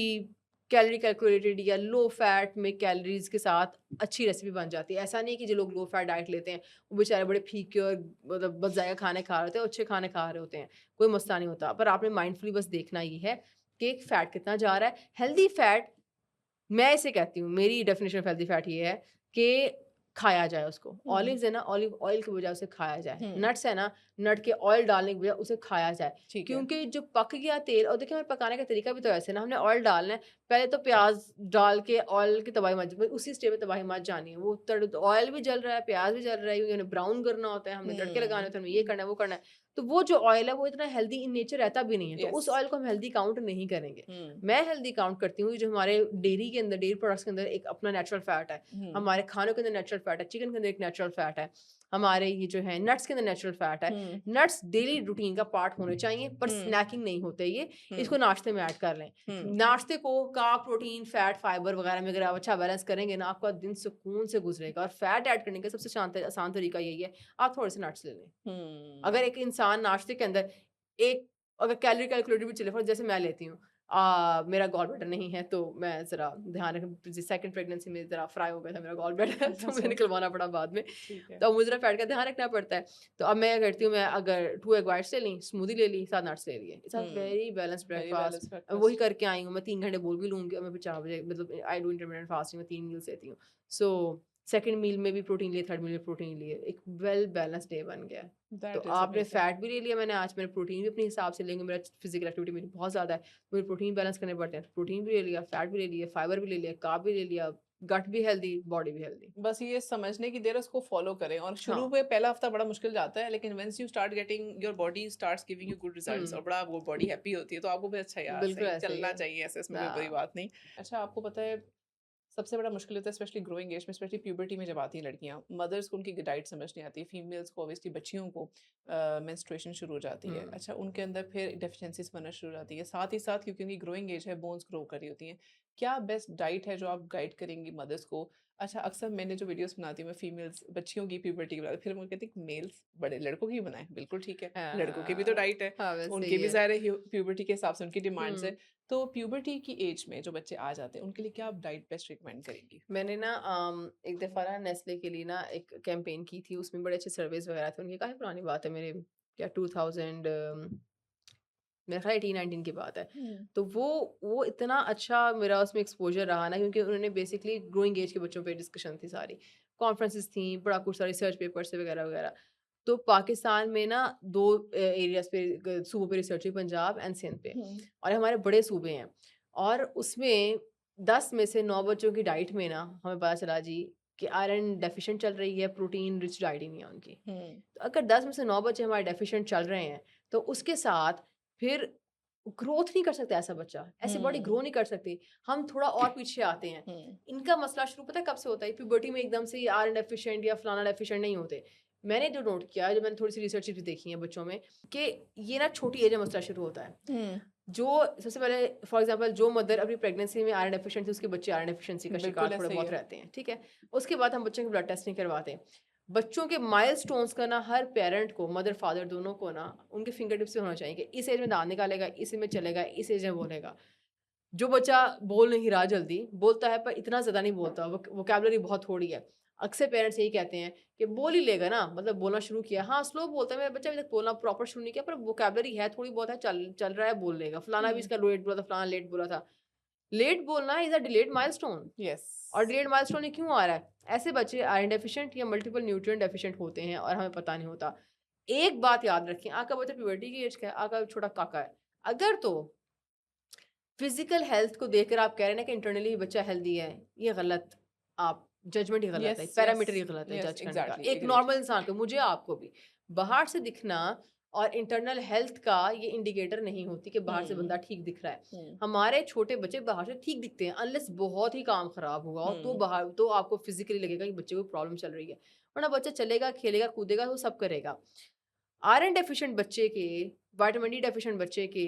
कैलोरी कैलकुलेटेड या लो फैट में कैलोरीज़ के साथ अच्छी रेसिपी बन जाती है। ऐसा नहीं कि जो लोग लो फैट डाइट लेते हैं, वो बेचारे बड़े फीके और मतलब बस ज़ायका खाने खा रहे होते हैं, अच्छे खाने खा रहे होते हैं, कोई मसला नहीं होता। पर आपने माइंडफुली बस देखना ये है कि फैट कितना जा रहा है। हेल्दी फैट मैं इसे कहती हूँ, मेरी डेफिनिशन ऑफ हेल्दी फैट ये है कि खाया जाए उसको। हुँ। ऑलिव्स है ना, ऑलिव ऑयल की बजाय उसे खाया जाए। हुँ। नट्स है ना, नट के ऑयल डालने की बजाय उसे खाया जाए। ठीक है। क्योंकि जो पक गया तेल और देखिए हमें पकाने का तरीका भी तो ऐसे है ना, हमने ऑयल डालना है, पहले तो प्याज़ डाल के ऑयल की तबाही मच उसी स्टेप में तबाही मच जानी है। वो ऑयल भी जल रहा है, प्याज़ भी जल रहा है, क्योंकि हमने ब्राउन करना होता है, हमने तड़के लगाने हुँ। होते हैं, हमें ये करना है, वो करना है। तो वो जो ऑयल है, वो इतना हेल्दी इन नेचर रहता भी नहीं है, तो यस। उस ऑयल को हम हेल्दी काउंट नहीं करेंगे। हुँ। मैं हेल्दी काउंट करती हूँ जो हमारे डेयरी के अंदर डेयरी प्रोडक्ट्स के अंदर एक अपना नेचुरल फैट है, हुँ। हमारे खानों के अंदर नेचुरल फैट है, चिकन के अंदर एक नेचुरल फैट है, हमारे ये जो है नट्स के अंदर नेचुरल फैट है। हुँ। नट्स डेली रूटीन का पार्ट होने चाहिए, पर हुँ। स्नैकिंग नहीं होते ये, हुँ। इसको नाश्ते में ऐड कर लें। हुँ। नाश्ते को कार्ब, प्रोटीन, फैट, फाइबर वगैरह में अगर आप अच्छा बैलेंस करेंगे ना, आपका दिन सुकून से गुजरेगा। और फैट ऐड करने का सबसे आसान तरीका यही है, आप थोड़े से नट्स ले लें। हुँ। अगर एक इंसान नाश्ते के अंदर एक अगर कैलोरी कैलकुलेटर भी चले, फॉर जैसे मैं लेती हूँ, मेरा गॉल ब्लैडर नहीं है, तो मैं ज़रा ध्यान रख सेकंड प्रेगनेंसी में ज़रा फ्राई हो गया था मेरा गॉल ब्लैडर अच्छा, तो मुझे अच्छा। निकलवाना पड़ा बाद में। ठीक है। तो अब मुझे ज़रा फैट का ध्यान रखना पड़ता है। तो अब मैं क्या करती हूँ, मैं अगर 2 एग व्हाइट्स ले ली, स्मूदी ले ली, 7 नट्स ले लिए। It's a hmm. Very balanced very breakfast. Balanced वही ब्रेकफास्ट। करके आई हूँ, मैं 3 घंटे बोल भी लूँगी और मैं फिर 4 बजे मतलब आई डू इंटरमिटेंट फास्टिंग में 3 मील्स लेती हूँ। सो सेकंड मील में भी प्रोटीन लिए, थर्ड मील में प्रोटीन लिए, एक वेल बैलेंस्ड डे बन गया है। तो दैट इज़ आपने अमेजिंग। फैट भी ले लिया, मैंने प्रोटीन भी अपने हिसाब से लेंगे, मेरा फिजिकल एक्टिविटी मेरी बहुत ज़्यादा है, मुझे प्रोटीन बैलेंस करने पड़ते हैं, प्रोटीन भी ले लिया, फैट भी ले लिया, फाइबर भी ले लिया, कार्ब भी ले लिया, गट भी हेल्दी, बॉडी भी हेल्दी। बस ये समझने की देर है, उसको फ़ॉलो करें। और शुरू हाँ। में पहला हफ्ता बड़ा मुश्किल जाता है, लेकिन once you start getting your body starts giving you good results और हुँ, बड़ा वो बॉडी हैप्पी होती है, तो आपको भी अच्छा यार बिल्कुल सही ऐसा ही चलना है। चाहिए ऐसे, इसमें कोई बुरी हाँ। बात नहीं। अच्छा, आपको पता है सबसे बड़ा मुश्किल होता है स्पेशली ग्रोइंग एज में, स्पेशली प्यूबर्टी में जब आती हैं लड़कियां, मदर्स को उनकी डाइट समझ नहीं आती, फीमेल्स को ऑब्वियसली बच्चियों को मेंस्ट्रुएशन शुरू हो जाती है। हुँ। अच्छा, उनके अंदर फिर डेफिशिएंसीज बनना शुरू हो जाती है, साथ ही साथ क्योंकि उनकी ग्रोइंग एज है, बोन्स ग्रो कर रही होती हैं। क्या बेस्ट डाइट है जो आप गाइड करेंगी मदर्स को? अच्छा, अक्सर मैंने जो वीडियोस बनाती हूँ मैं फीमेल्स बच्चियों की प्यूबर्टी की बनाती हूँ, फिर मुझे कहती है मेल्स बड़े लड़कों की बनाए, बिल्कुल ठीक है, लड़कों की भी तो डाइट है, हाँ, वैसे उनके ही भी है। ज़ाहिर है प्यूबर्टी के हिसाब से उनकी डिमांड्स है। हुँ। तो प्यूबर्टी की एज में जो बच्चे आ जाते हैं, उनके लिए क्या आप डाइट बेस्ट रिकमेंड करेंगी? मैंने ना एक दफ़ा ना नेस्ले के लिए ना एक कैंपेन की थी, उसमें बड़े अच्छे सर्वेज़ वगैरह थे उनकी, काफ़ी पुरानी बात है, मेरे क्या 2000 मेरा ख़्याल 18-19 की बात है। हुँ। तो वो इतना अच्छा मेरा उसमें एक्सपोज़र रहा ना, क्योंकि उन्होंने बेसिकली ग्रोइंग एज के बच्चों पे डिस्कशन थी सारी। कॉन्फ्रेंसेस थी, बड़ा कुछ सारे रिसर्च पेपर्स थे वगैरह-वगैरह। तो पाकिस्तान में ना 2 एरियाज़ पे सूबों पे रिसर्च हुई, पंजाब एंड सिंध पे, हुँ। और हमारे बड़े सूबे हैं। और उसमें 10 में से 9 बच्चों की डाइट में ना हमें पता चला जी कि आयरन डेफ़िशिएंट चल रही है, प्रोटीन रिच डाइट ही नहीं है उनकी। हुँ। तो अगर 10 में से 9 बच्चे हमारे डेफ़िशिएंट चल रहे हैं, तो उसके साथ फिर ग्रोथ नहीं कर सकता ऐसा बच्चा, ऐसी बॉडी हुँ। ग्रो नहीं कर सकती। हम थोड़ा और पीछे आते हैं। हुँ। इनका मसला शुरू पता है कब से होता है? प्यूबर्टी में एकदम से ये आयरन डेफ़िशिएंट या फलाना डेफ़िशिएंट नहीं होते। मैंने जो नोट किया, जो मैंने थोड़ी सी रिसर्च भी देखी है बच्चों में, कि ये ना छोटी एज में मसला शुरू होता है। जो सबसे पहले फॉर एग्जांपल जो मदर अपनी प्रेगनेंसी में आयरन डेफिशिएंसी, उसके बच्चे आयरन डेफिशिएंसी का शिकार बिल्कुल थोड़े ऐसा ही बहुत है। रहते हैं, ठीक है। उसके बाद हम बच्चों के ब्लड टेस्ट नहीं करवाते। बच्चों के माइलस्टोन्स का ना हर पेरेंट को, मदर फादर दोनों को ना, उनके फिंगर टिप्स पे होना चाहिए कि इस एज में दांत निकालेगा, इस एज में चलेगा, इस एज में बोलेगा। जो बच्चा बोल नहीं रहा जल्दी, बोलता है पर इतना ज़्यादा नहीं बोलता, वोकैबुलरी बहुत थोड़ी है। अक्सर पेरेंट्स यही कहते हैं कि बोल ही लेगा ना, मतलब बोलना शुरू किया, हाँ स्लो बोलता है, मेरा बच्चा अभी तक बोलना प्रॉपर शुरू नहीं किया, पर वोकैबुलरी है, थोड़ी बहुत है, चल चल रहा है, बोल लेगा। फलाना भी इसका लेट बोला था, फलाना लेट बोला था। लेट बोलना is a delayed milestone. Yes. और डिलेड माइलस्टोन ये क्यों आ रहा है? ऐसे बच्चे आयरन डेफिशिएंट या मल्टीपल न्यूट्रिएंट डेफिशिएंट होते हैं और हमें पता नहीं होता। एक बात याद रखें, आपका बच्चा प्यूबर्टी की एज का है, आपका छोटा काका है, अगर तो फिजिकल हेल्थ को देखकर आप कह रहे हैं ना कि इंटरनली बच्चा हेल्दी है, ये गलत, आप जजमेंट ही गलत है, यस, यस, पैरामीटर ही गलत है यस, जज करने का। एग्ज़ैक्टली, एक एग्रीड। नॉर्मल इंसान को, मुझे आपको भी बाहर से दिखना और इंटरनल हेल्थ का ये इंडिकेटर नहीं होती कि बाहर से बंदा ठीक दिख रहा है। हुँ, हमारे छोटे बच्चे बाहर से ठीक दिखते हैं, अनलेस बहुत ही काम खराब हुआ हो तो हुँ, बाहर तो आपको फिजिकली लगेगा कि बच्चे को प्रॉब्लम चल रही है, वरना बच्चा चलेगा, खेलेगा, कूदेगा, वो सब करेगा। आयरन डेफिशिएंट बच्चे के, विटामिन डी डेफिशिएंट बच्चे के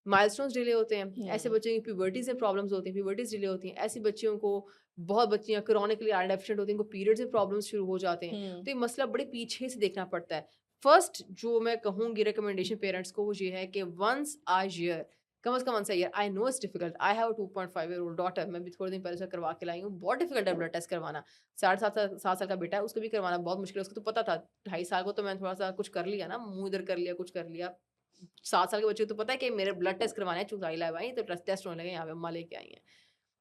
माइलस्टोन्स डिले होते हैं। ऐसे हुँ, बच्चों की प्यूबर्टी से प्रॉब्लम्स होती हैं, प्यूबर्टीज़ डिले होती हैं। ऐसी बच्चियों को, बहुत बच्चियाँ क्रॉनिकली आयरन डेफिशिएंट होती हैं, इनको पीरियड्स में प्रॉब्लम्स शुरू हो जाते हैं। हुँ, तो ये मसला बड़े पीछे से देखना पड़ता है। फर्स्ट जो मैं कहूँगी रिकमेंडेशन पेरेंट्स को, वो ये है कि वन्स अ ईयर, कम से कम ones a year, I know it's difficult, I have a 2.5 year old daughter, मैं भी थोड़े दिन पहले से करवा के लाई हूँ। बहुत डिफिकल्ट है ब्लड टेस्ट करवाना। साढ़े 7 साल का बेटा है, उसको भी करवाना बहुत मुश्किल है। उसको तो पता था, 2.5 साल को तो मैंने थोड़ा-सा कुछ कर लिया ना, मुँह इधर कर लिया, कुछ कर लिया। 7 साल के बच्चे को तो पता है कि मेरे ब्लड टेस्ट करवाने हैं, चुसाई लैब आई तो टेस्ट होने लगे, यहाँ पे अम्मा लेके आई हैं।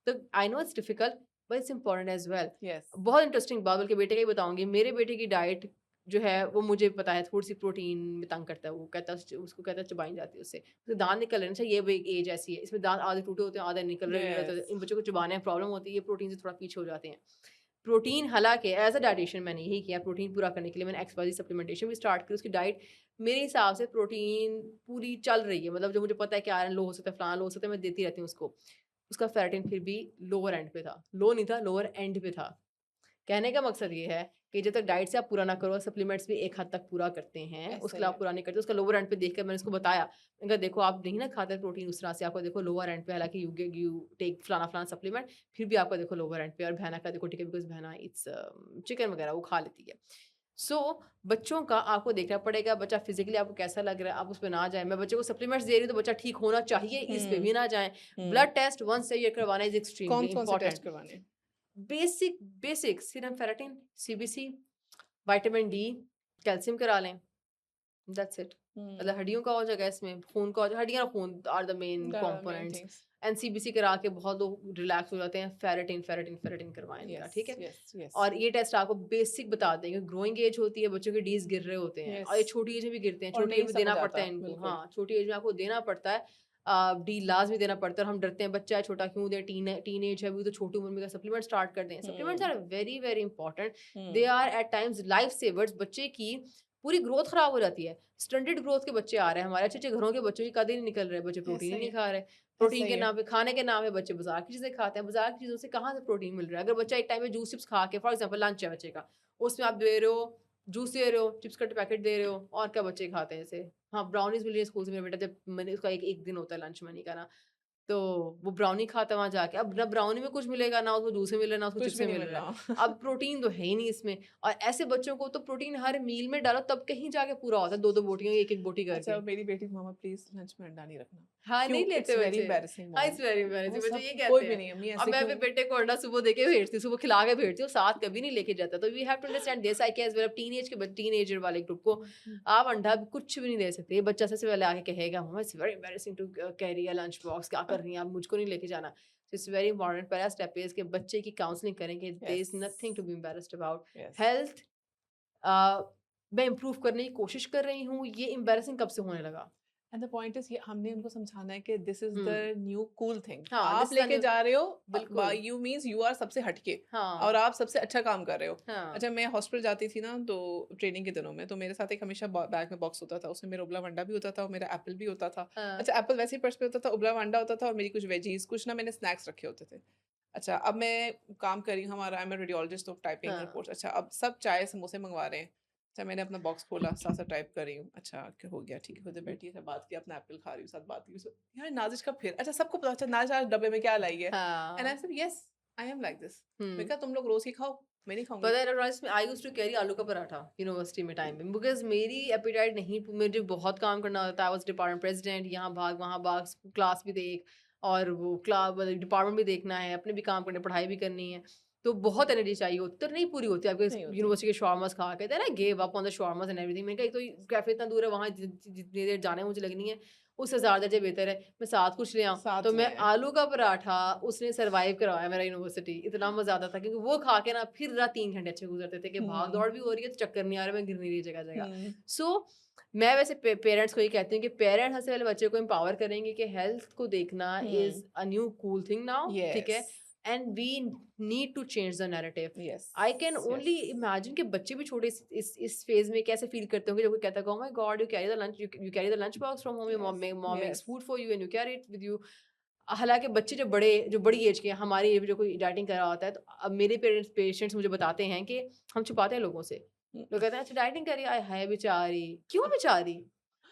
तो I know it's difficult but it's important as well. Yes. बहुत इंटरेस्टिंग बात बल्कि बेटे का ही बताऊँगी। मेरे बेटे की डाइट जो है वो मुझे पता है थोड़ी-सी प्रोटीन में तंग करता है। वो कहता है उसको कहता है चबाई जाती है उससे। उसके दाँत निकल रहे हैं, अच्छा ये भी एक एज ऐसी है। इसमें दाँत आधे टूटे होते हैं, आधे निकल रहे रहते हैं। यस। इन बच्चों को चबाने में प्रॉब्लम होती है, ये प्रोटीन से थोड़ा पीछे हो जाते हैं। प्रोटीन हालाँकि एज़ अ डायटीशियन मैंने यही किया, प्रोटीन पूरा करने के लिए मैंने एक्स-वाई-ज़ेड सप्लीमेंटेशन भी स्टार्ट की। उसकी डाइट मेरे हिसाब से प्रोटीन पूरी चल रही है। मतलब जो मुझे पता है कि आयरन लो हो सकता है, फलाना लो हो सकता है, मैं देती रहती हूँ उसको। उसका फेरेटिन फिर भी लोअर एंड पे था। लो नहीं था, लोअर एंड पे था। कहने का मकसद ये है कि जब तक डाइट से आप पूरा ना करो, सप्लीमेंट्स भी एक हद तक पूरा करते हैं, ऐसा उसके ही अलावा है। पूरा नहीं करते। उसका लोअर एंड पे देखकर मैंने उसको बताया, मैंने कहा देखो आप नहीं ना खाते प्रोटीन उस तरह से, आपको देखो लोअर एंड पे, हालाँकि यू टेक फलाना-फलाना सप्लीमेंट, फिर भी आपका देखो लोअर एंड पे। और बहना का देखो ठीक है, बिकॉज़ बहना इट्स चिकन वगैरह वो खा लेती है। सो बच्चों का आपको देखना पड़ेगा, बच्चा फिज़िकली आपको कैसा लग रहा है, आप उस पे ना जाएँ। मैं बच्चे को सप्लीमेंट्स दे रही हूँ तो बच्चा ठीक होना चाहिए, इस पे हुँ, भी ना जाएँ। Hmm. Blood test once a year करवाना इज़ एक्सट्रीमली कौन-कौन से इम्पोर्टेंट। टेस्ट करवाने हैं? Basic basic serum ferritin, CBC, vitamin D, calcium करा लें, दैट्स इट। हुँ, मतलब हड्डियों का हो जाएगा इसमें, खून का हो जाएगा, हड्डियाँ और खून are the main that are main components. Things. And CBC करा के बहुत लोग रिलैक्स हो जाते हैं, फेरेटिन फेरेटिन फेरेटिन करवाएँ इनका, यस, ठीक है? Yes, yes. और ये टेस्ट आपको बेसिक बता देंगे, ग्रोइंग एज होती है, बच्चों के डीज़ गिर रहे होते हैं और यस। ये छोटी एज में भी गिरते हैं, और छोटी एज नहीं में देना समझ पड़ता आता, है इनको। बिल्कुल। हाँ, छोटी एज में आपको देना पड़ता है। डी लाज़मी देना पड़ता है और हम डरते हैं, बच्चा है छोटा क्यों दें, टीनेज है अभी तो छोटी उम्र में सप्लीमेंट स्टार्ट कर दें। Supplements hmm, are very, very important. They hmm. Are at times life savers. बच्चे की पूरी ग्रोथ खराब हो जाती है। स्टंटेड ग्रोथ के बच्चे आ रहे हैं हमारे, अच्छे-अच्छे घरों के बच्चों की कद ही नहीं निकल रहे, बच्चे प्रोटीन ऐसा ही ही नहीं है, खा रहे। ऐसा प्रोटीन ही के है। नाम पे, खाने के नाम पे बच्चे बाज़ार की चीज़ें खाते हैं, बाज़ार की चीज़ों से कहाँ से प्रोटीन मिल रहा है? अगर बच्चा एक टाइम पे जूस चिप्स खा के, फॉर एग्ज़ाम्पल लंच है बच्चे का, उसमें आप दे रहे हो, जूस दे रहे हो, चिप्स का पैकेट दे रहे हो, और क्या बच्चे खाते हैं ऐसे? हाँ, ब्राउनीज़ मिल रही है स्कूल से, मेरा बेटा जब मैंने उसका एक एक दिन होता है लंच मनी का ना, तो वो ब्राउनी खाता है वहाँ जाके। अब ना ब्राउनी में कुछ मिलेगा, ना उसको जूस में मिल रहा है, ना उसको कुछ चिप्स भी में नहीं मिल मिल रहा है। रहा। अब प्रोटीन तो है ही नहीं इसमें। और ऐसे बच्चों को तो प्रोटीन हर मील में डालो तब कहीं जाके पूरा होता है, 2-2 बोटियाँ, 1-1 बोटी अच्छा, करके। मेरी बेटी, मम्मा प्लीज़ लंच में अंडा नहीं रखना। हाँ, क्यों? नहीं लेते इट्स वेरी बच्चे। एम्बैरेसिंग हाँ, मॉम। इट्स वेरी मम्मा एम्बैरेसिंग, बच्चे ये सब कोई कहते भी हैं। नहीं, अम्मी अब ऐसे मैं क्यों? अपने बेटे को अंडा सुबह देके भेजती हूँ, सुबह खिला के भेजती हूँ, साथ कभी नहीं लेके जाता। तो we have to understand this, I as well. अब टीनेजर वाले ग्रुप को आप अंडा भी कुछ भी नहीं दे सकते। ये बच्चा सबसे पहले आके कहेगा, mama it's very embarrassing to carry a lunch box, क्या कर रही हैं आप? मुझको नहीं लेके जाना। So it's very important. पहला स्टेप है इसके बच्चे की काउंसलिंग करें कि there yes, is nothing to be embarrassed about. Yes. Health मैं इम्प्रूव करने की कोशिश कर रही हूँ, ये एम्बैरेसिंग कब से होने लगा? एंड द पॉइंट इज़, ये हमने उनको समझाना है कि this is the hmm. New cool thing. हाँ, दिस आप इज़ अ लेके न्यू। जा रहे हो, बिल्कुल। यू मीन्स यू आर सबसे हटके, हाँ, और आप सबसे अच्छा काम कर रहे हो। हाँ। अच्छा, मैं हॉस्पिटल जाती थी ना, तो ट्रेनिंग के दिनों में, तो मेरे साथ एक हमेशा बैग में बॉक्स होता था, उसमें मेरा उबला अंडा भी होता था और मेरा एप्पल भी होता था। हाँ, अच्छा, एप्पल वैसे ही पर्स में होता था, उबला अंडा होता था और मेरी कुछ वेजीज़, कुछ ना मैंने स्नैक्स रखे होते थे। अच्छा, अब मैं काम कर रही हूँ, हमारा, I am a radiologist of typing हाँ। रिपोर्ट्स। अच्छा, अब सब चाय समोसे मँगवा रहे हैं। अच्छा मैंने अपना बॉक्स खोला, साथ-साथ टाइप कर रही हूँ। अच्छा क्या हो गया, ठीक है, खुद बैठी है, बात की, अपना एप्पल खा रही हूँ, साथ बात की। सो यार नाज़िश का फिर अच्छा सबको पता, अच्छा नाज़िश आज डब्बे में क्या लाई है? एंड आई हाँ। Said yes, I am like this. मैंने हुँ। कहा तुम लोग रोज़ ही खाओ, मैं नहीं खाऊँगी। पता है इलेक्ट्रॉनिक्स में आई यूज्ड टू कैरी आलू का पराठा यूनिवर्सिटी में टाइम में बिकॉज़ मेरी एपेटाइट नहीं मुझे बहुत काम करना होता है। आई वाज़ डिपार्टमेंट प्रेज़िडेंट, यहाँ भाग, वहाँ भाग, क्लास भी देख और वो मतलब डिपार्टमेंट भी देखना है, अपने भी काम करने, पढ़ाई भी करनी है। तो बहुत एनर्जी चाहिए होती है, तो नहीं पूरी होती है आपके नहीं होती। यूनिवर्सिटी के शाwarmas खा के। Then I give up on the shawarmas and everything. मैंने कहा एक तो कैफ़े इतना दूर है, वहाँ जितनी देर जाने में मुझे लगनी है, उससे 1000 दर्जे बेहतर है मैं साथ कुछ ले आऊँ। तो साथ मैं में आलू का पराठा उसने सर्वाइव करवाया मेरा यूनिवर्सिटी। इतना मज़ा आता था क्योंकि वो खा के ना फिर रात 3 घंटे अच्छे गुज़रते थे कि हुँ, भाग-दौड़ भी हो रही है तो चक्कर नहीं आ रहा, मैं गिर नहीं रही जगह-जगह। हुँ, सो मैं वैसे पेरेंट्स को ये कहती हूँ कि पेरेंट्स सबसे पहले बच्चे को एम्पावर करेंगे कि हेल्थ को देखना hmm. Is a new cool thing now, ठीक यस, है? And we need to change the narrative. Yes, I can yes. Only imagine कि बच्चे भी छोटे इस फेज़ में कैसे फ़ील करते होंगे जब कोई कहता है, "ओह my God! You carry the lunch box from home, your yes, mom makes yes. Food for you and you carry it with you." हालाँकि बच्चे जो बड़ी एज के हैं, हमारी एज में जो कोई डाइटिंग कर रहा होता है, तो अब मेरे पेशेंट्स मुझे बताते हैं कि हम छुपाते हैं लोगों से। हुँ, लोग कहते हैं, "अच्छा डाइटिंग कर रही है, आय हाय बेचारी!" क्यों बेचारी?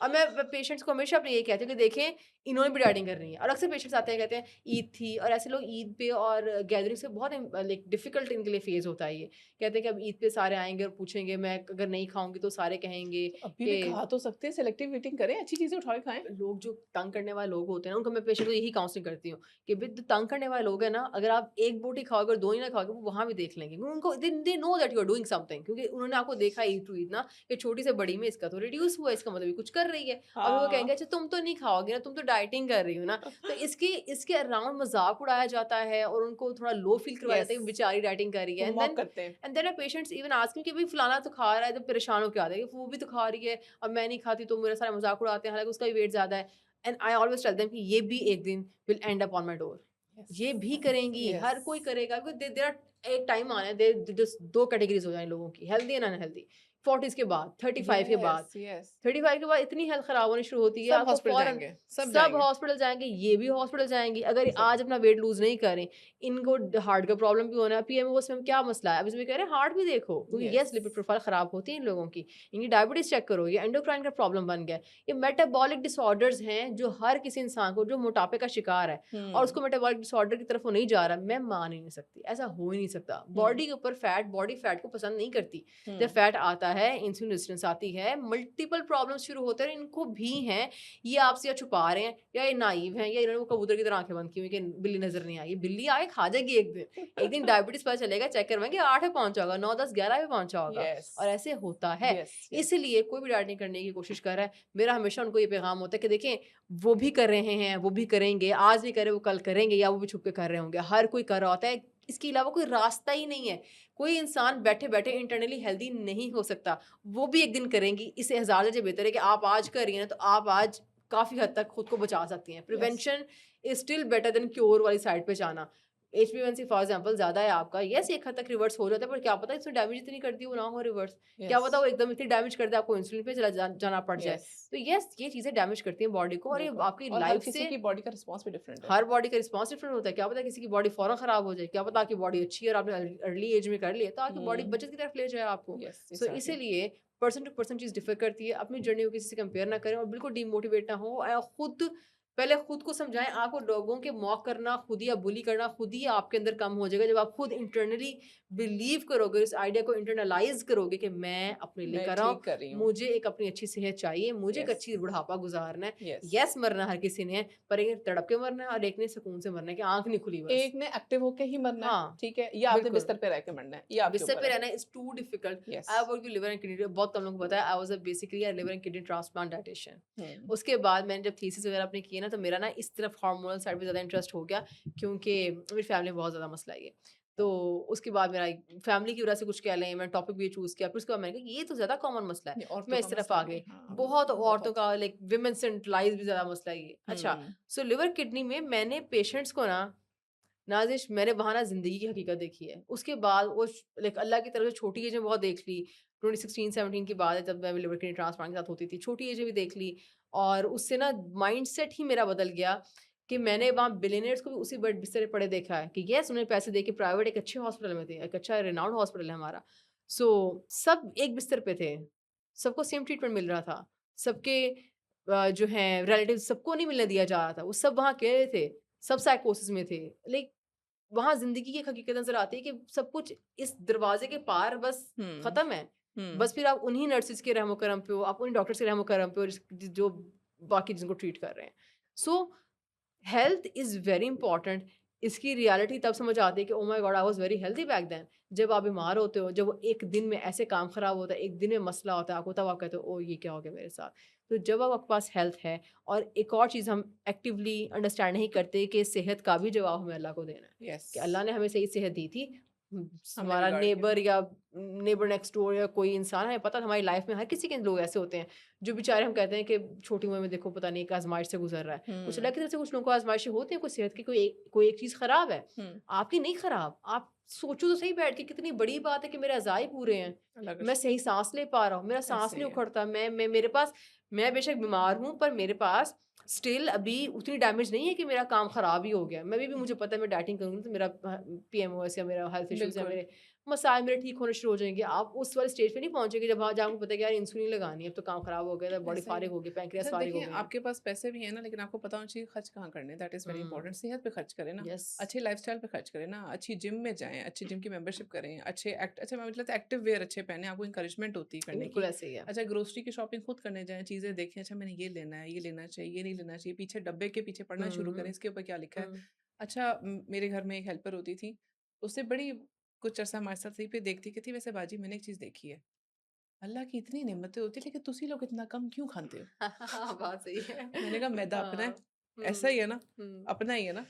और मैं पेशेंट्स को हमेशा अपनी यही कहती हूँ कि देखें, इन्होंने भी डाइटिंग करनी है और अक्सर पेशेंट्स आते हैं कहते हैं ईद थी और ऐसे लोग ईद पे और गैदरिंग से बहुत लाइक डिफिकल्ट इनके लिए फेज़ होता है ये। कहते हैं कि अब ईद पे सारे आएँगे और पूछेंगे, मैं अगर नहीं खाऊँगी तो सारे कहेंगे तो अभी भी कि खा तो सकते हैं, सेलेक्टिव ईटिंग करें, अच्छी चीज़ें उठा के खाएँ। लोग जो तंग करने वाले लोग होते हैं ना, उनको मैं पेशेंट को यही काउंसलिंग करती हूँ कि भई जो तंग करने वाले लोग हैं ना, अगर आप 1 बोटी खाओगे और 2 ही ना खाओगे, वो वहाँ भी देख लेंगे। क्योंकि उनको they know that you are doing something क्योंकि उन्होंने आपको देखा ईट टू ईट ना, कि छोटी से बड़ी में इसका तो रिड्यूस हुआ है, इसका मतलब ये कुछ कर रही है। और वो हाँ। कहेंगे, "अच्छा तुम तो नहीं खाओगे ना, तुम तो डाइटिंग कर रही हो ना।" तो इसके अराउंड मज़ाक उड़ाया जाता है और उनको थोड़ा लो फील करवाया जाता यस, है कि बेचारी डाइटिंग कर रही है। वो मॉक करते हैं। And then patients even asking कि भई फलाना तो खा रहा है, तो परेशान होके आते हैं कि वो भी तो खा रही है, अब मैं नहीं खाती तो मेरा सारा मज़ाक उड़ाते हैं, हालाँकि उसका भी वेट ज़्यादा है। And I always tell them कि ये भी एक दिन will end up on my door. Yes, ये भी करेंगी, यस। हर कोई करेगा क्योंकि देयर आर एक टाइम आना है दे जस्ट 2 कैटेगरीज़ हो जाएँगी लोगों की, हेल्दी एंड अनहेल्दी। 40s के बाद, 35 के बाद। Yes, yes. 35 के बाद इतनी हेल्थ खराब होनी शुरू होती है, सब आपको हॉस्पिटल फ़ौरन जाएँगे, सब सब जाएँगे, हॉस्पिटल जाएँगे, ये भी हॉस्पिटल जाएँगी। अगर सब। आज अपना वेट लूज़ नहीं करें, इनको हार्ट का प्रॉब्लम भी होना है, पीएमओएस में क्या मसला है? अब इसमें कह रहे हैं हार्ट भी देखो, क्योंकि यस। येस लिपिड प्रोफाइल खराब होती है इन लोगों की। इनकी डायबिटीज़ चेक करो, ये एंडोक्राइन का प्रॉब्लम बन गया है। ये मेटाबॉलिक डिसऑर्डर्स हैं, जो हर किसी इंसान को जो मोटापे का शिकार है और हुँ, उसको मेटाबॉलिक डिसऑर्डर की तरफ वो नहीं जा रहा, मैं मान ही नहीं सकती। ऐसा हो ही नहीं सकता। हुँ, बॉडी के ऊपर फैट बॉडी फैट को पसंद नहीं करती। जब हुँ। फैट आता है, इंसुलिन रेजिस्टेंस आती है, मल्टीपल प्रॉब्लम्स शुरू होते हैं, इनको भी हैं। ये आपसे या छुपा रहे हैं या ये नाइव हैं या इन्होंने वो कबूतर की तरह आँखें बंद की हुई कि बिल्ली नज़र नहीं आई। बिल्ली आके खा जाएगी एक दिन। एक दिन डायबिटीज़ पता चलेगा, चेक करवाएँगे 8 पे पहुँचा होगा, 9, 10, 11 पे पहुँचा होगा यस, और ऐसे होता है। Yes, yes. इसलिए कोई भी डाइटिंग करने की कोशिश कर रहा है, मेरा हमेशा उनको ये पैगाम होता है कि देखें, वो भी कर रहे हैं, वो भी करेंगे, आज नहीं करे वो कल करेंगे या वो भी छुप के कर रहे होंगे। हर कोई कर रहा होता है, इसके अलावा कोई रास्ता ही नहीं है। कोई इंसान बैठे-बैठे इंटरनली हेल्दी नहीं हो सकता। वो भी एक दिन करेंगी, इससे हज़ार दर्जे बेहतर है कि आप आज कर रही हैं ना, तो आप आज काफ़ी हद तक खुद को बचा सकती हैं। Yes, prevention is still better than cure वाली साइड पे जाना। HbA1c फॉर एग्ज़ाम्पल ज़्यादा है आपका, येस एक हद तक रिवर्स हो जाता है, पर क्या पता इसमें डैमेज इतनी कर दी वो ना हो रिवर्स। क्या यस, पता वो एकदम इतनी डैमेज कर दे आपको इंसुलिन पे जाना पड़ जाए। यस। तो येस ये चीज़ें डैमेज करती हैं बॉडी को और ये बिल्कुल आपकी और हर लाइफ़ किसी से की बॉडी का रिस्पॉन्स भी डिफरेंट है। हर बॉडी का रिस्पॉन्स डिफरेंट होता है। क्या पता किसी की बॉडी फ़ौरन ख़राब हो जाए, क्या पता आपकी बॉडी अच्छी है और आपने अर्ली एज में कर लिया, तो आपकी बॉडी हुँ, बचत की तरफ ले जाए आपको। Yes, so exactly. इसीलिए पर्सन टू पर्सन चीज़ डिफ़र करती है। अपनी जर्नी को किसी से कंपेयर ना करें और बिल्कुल डीमोटिवेट ना हो। खुद पहले खुद को समझाएँ, आपको लोगों के मॉक करना खुद ही या बुली करना खुद ही आपके अंदर कम हो जाएगा। जब आप खुद इंटरनली बिलीव करोगे, इस आइडिया को इंटरनलाइज़ करोगे कि मैं अपने लिए मैं कर रहा हूँ, ठीक कर रही हूँ। मुझे एक अपनी अच्छी सेहत चाहिए, मुझे एक यस, अच्छी बुढ़ापा गुज़ारना है। यस। येस मरना हर किसी ने है, पर एक ने तड़प के मरना है और एक ने सुकून से मरना है कि आँख नहीं खुली बस। एक ने एक्टिव होके ही मरना है, हाँ, ठीक है? या आपने बिल्कुल। बिस्तर पे रह के मरना है, ये आपके बिस्तर ऊपर पे है। रहना is too difficult. Yes. I work with liver and kidney, बहुत कम लोगों को पता है, I was basically a liver and kidney transplant dietitian. Hmm, उसके बाद मैंने जब थीसिस वगैरह अपनी की ना, तो मेरा ना इस तरफ हार्मोनल साइड पे ज़्यादा इंटरेस्ट हो गया क्योंकि मेरी फैमिली में बहुत ज़्यादा मसला है ये। तो उसके बाद मेरा फैमिली की वजह से कुछ कह लें, मैंने टॉपिक भी ये चूज़ किया, फिर उसके बाद मैंने कहा ये तो ज़्यादा कॉमन मसला है, ये तो औरतों मैं का इस तरफ मसला आ भी गई। हाँ, बहुत बिल्कुल, औरतों बहुत। का लाइक वुमेन सेंट्रलाइज़ भी ज़्यादा मसला है ये। अच्छा, हुँ, सो लिवर किडनी में मैंने पेशेंट्स को ना नाज़िश मैंने वहाँ ना ज़िंदगी की हकीकत देखी है। उसके बाद वो लाइक अल्लाह की तरफ से छोटी एज में बहुत देख ली। 2016-17 की बात है जब मैं लिवर किडनी ट्रांसप्लांट के साथ होती थी। छोटी एज में भी देख ली और उससे ना माइंडसेट ही मेरा बदल गया कि मैंने वहाँ बिलियनियर्स को भी उसी बेड बिस्तर पे पड़े देखा है कि येस उन्होंने पैसे दे के प्राइवेट एक अच्छे हॉस्पिटल में थे। एक अच्छा रिनाउंड हॉस्पिटल है हमारा। सो सब एक बिस्तर पे थे, सबको सेम ट्रीटमेंट मिल रहा था, सबके जो हैं रिलेटिव्स सबको नहीं मिलने दिया जा रहा था, वो सब वहाँ अकेले थे, सब साइकोसिस में थे। लाइक वहाँ ज़िंदगी की एक हकीकत नज़र आती है कि सब कुछ इस दरवाज़े के पार बस हुँ, ख़त्म है। हुँ, बस फिर आप उन्हीं नर्सेज़ के रहमो-करम पे हो, आप उन्हीं डॉक्टर्स के रहमो-करम पे हो जो बाकी जिनको ट्रीट कर रहे हैं। So health is very important. इसकी रियलिटी तब समझ आती है कि oh my god I was very healthy back then. जब आप बीमार होते हो, जब वो एक दिन में ऐसे काम खराब होता है, एक दिन में मसला होता है आपको, तब आप कहते हो ओह ये क्या हो गया मेरे साथ। तो जब आपके पास हेल्थ है, और एक और चीज़ हम एक्टिवली अंडरस्टैंड नहीं करते कि सेहत का भी जवाब हमें अल्लाह को देना है। यस, कि अल्लाह ने हमें सही सेहत दी थी। हमने हमारा बिगाड़ दिया। नेबर या नेबर नेक्स्ट डोर या कोई इंसान, हमें पता है हमारी लाइफ में हर किसी के लोग ऐसे होते हैं जो बेचारे, हम कहते हैं कि छोटी उम्र में देखो पता नहीं एक आजमाइश से गुजर रहा है। कुछ हुँ, अल्लाह की तरफ से कुछ लोगों को आजमाइशें होती हैं, कुछ सेहत की कोई एक चीज़ खराब है, हुँ, आपकी नहीं खराब। आप सोचो तो सही बैठ के, कितनी बड़ी बात है कि मेरे अज़ाई पूरे हैं, अल्लाह का मैं शुक्र, सही सांस ले पा रहा हूँ, मेरा सांस ऐसे नहीं ही है। उखड़ता, मैं मेरे पास, मैं बेशक बीमार हूँ पर मेरे पास स्टिल अभी उतनी डैमेज नहीं है कि मेरा काम खराब ही हो गया। मैं भी मुझे पता है मैं डाइटिंग करूँगी तो मेरा पीएमओएस या मेरा हेल्थ इश्यूज या बिल्कुल। मेरे मसाइल मेरे ठीक होने शुरू हो जाएंगे। आप उस वाले स्टेज पे नहीं पहुंचेंगे जब जहाँ आपको पता है कि यार इंसुलिन लगानी है, अब तो काम खराब हो गया, बॉडी ऐसा ही फारिग है। हो गई, पैंक्रियास अच्छा फारिग हो देखिए, गए हैं। आपके पास पैसे भी हैं ना, लेकिन आपको पता होना चाहिए खर्च कहाँ करने हैं, दैट इज़ वेरी इंपॉर्टेंट। सेहत पे खर्च करें ना, यस, अच्छी लाइफ़स्टाइल पे खर्च करें ना, अच्छी जिम में जाएँ, अच्छी जिम की मेंबरशिप करें, अच्छा मैं मतलब एक्टिव वियर अच्छे पहनें, आपको एनकरेजमेंट होती है करने बिल्कुल की। ऐसे ही है। अच्छा ग्रोसरी की शॉपिंग खुद करने जाएँ, चीज़ें देखें, अच्छा मैंने ये लेना है, ये लेना चाहिए, ये नहीं लेना चाहिए, पीछे डब्बे के पीछे पढ़ना शुरू करें, हम्म। इसके ऊपर क्या लिखा है। हम्म। अच्छा मेरे घर में एक हेल्पर होती थी, उससे बड़ी कुछ अरसा हमारे साथ रही, फिर देखती कहती वैसे बाजी मैंने एक चीज़ देखी है, अल्लाह की इतनी नेमतें होती है लेकिन तुसी लोग इतना कम क्यों खाते हो? बात सही है। मैंने कहा मैदा अपना है, हाँ। ऐसा ही है हम्म। ना? हम्म। अपना ही है ना?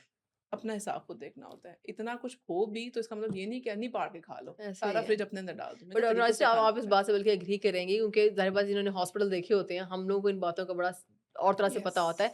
अपना हिसाब खुद देखना होता है। इतना कुछ हो भी तो इसका मतलब ये नहीं कि अन्नी पाड़ के खा लो, ऐसे ही सारा है। फ्रिज अपने अंदर डाल दो। मैंने बट कहा तरीकों ऑर्गेनाइज़ेशन से खाना आप इस होता है। बात से बल्कि एग्री करेंगे, क्योंकि ज़ाहिर-सी बात है जिन्होंने हॉस्पिटल देखे होते हैं, हम लोगों को इन बातों का बड़ा और तरह से यस। पता होता है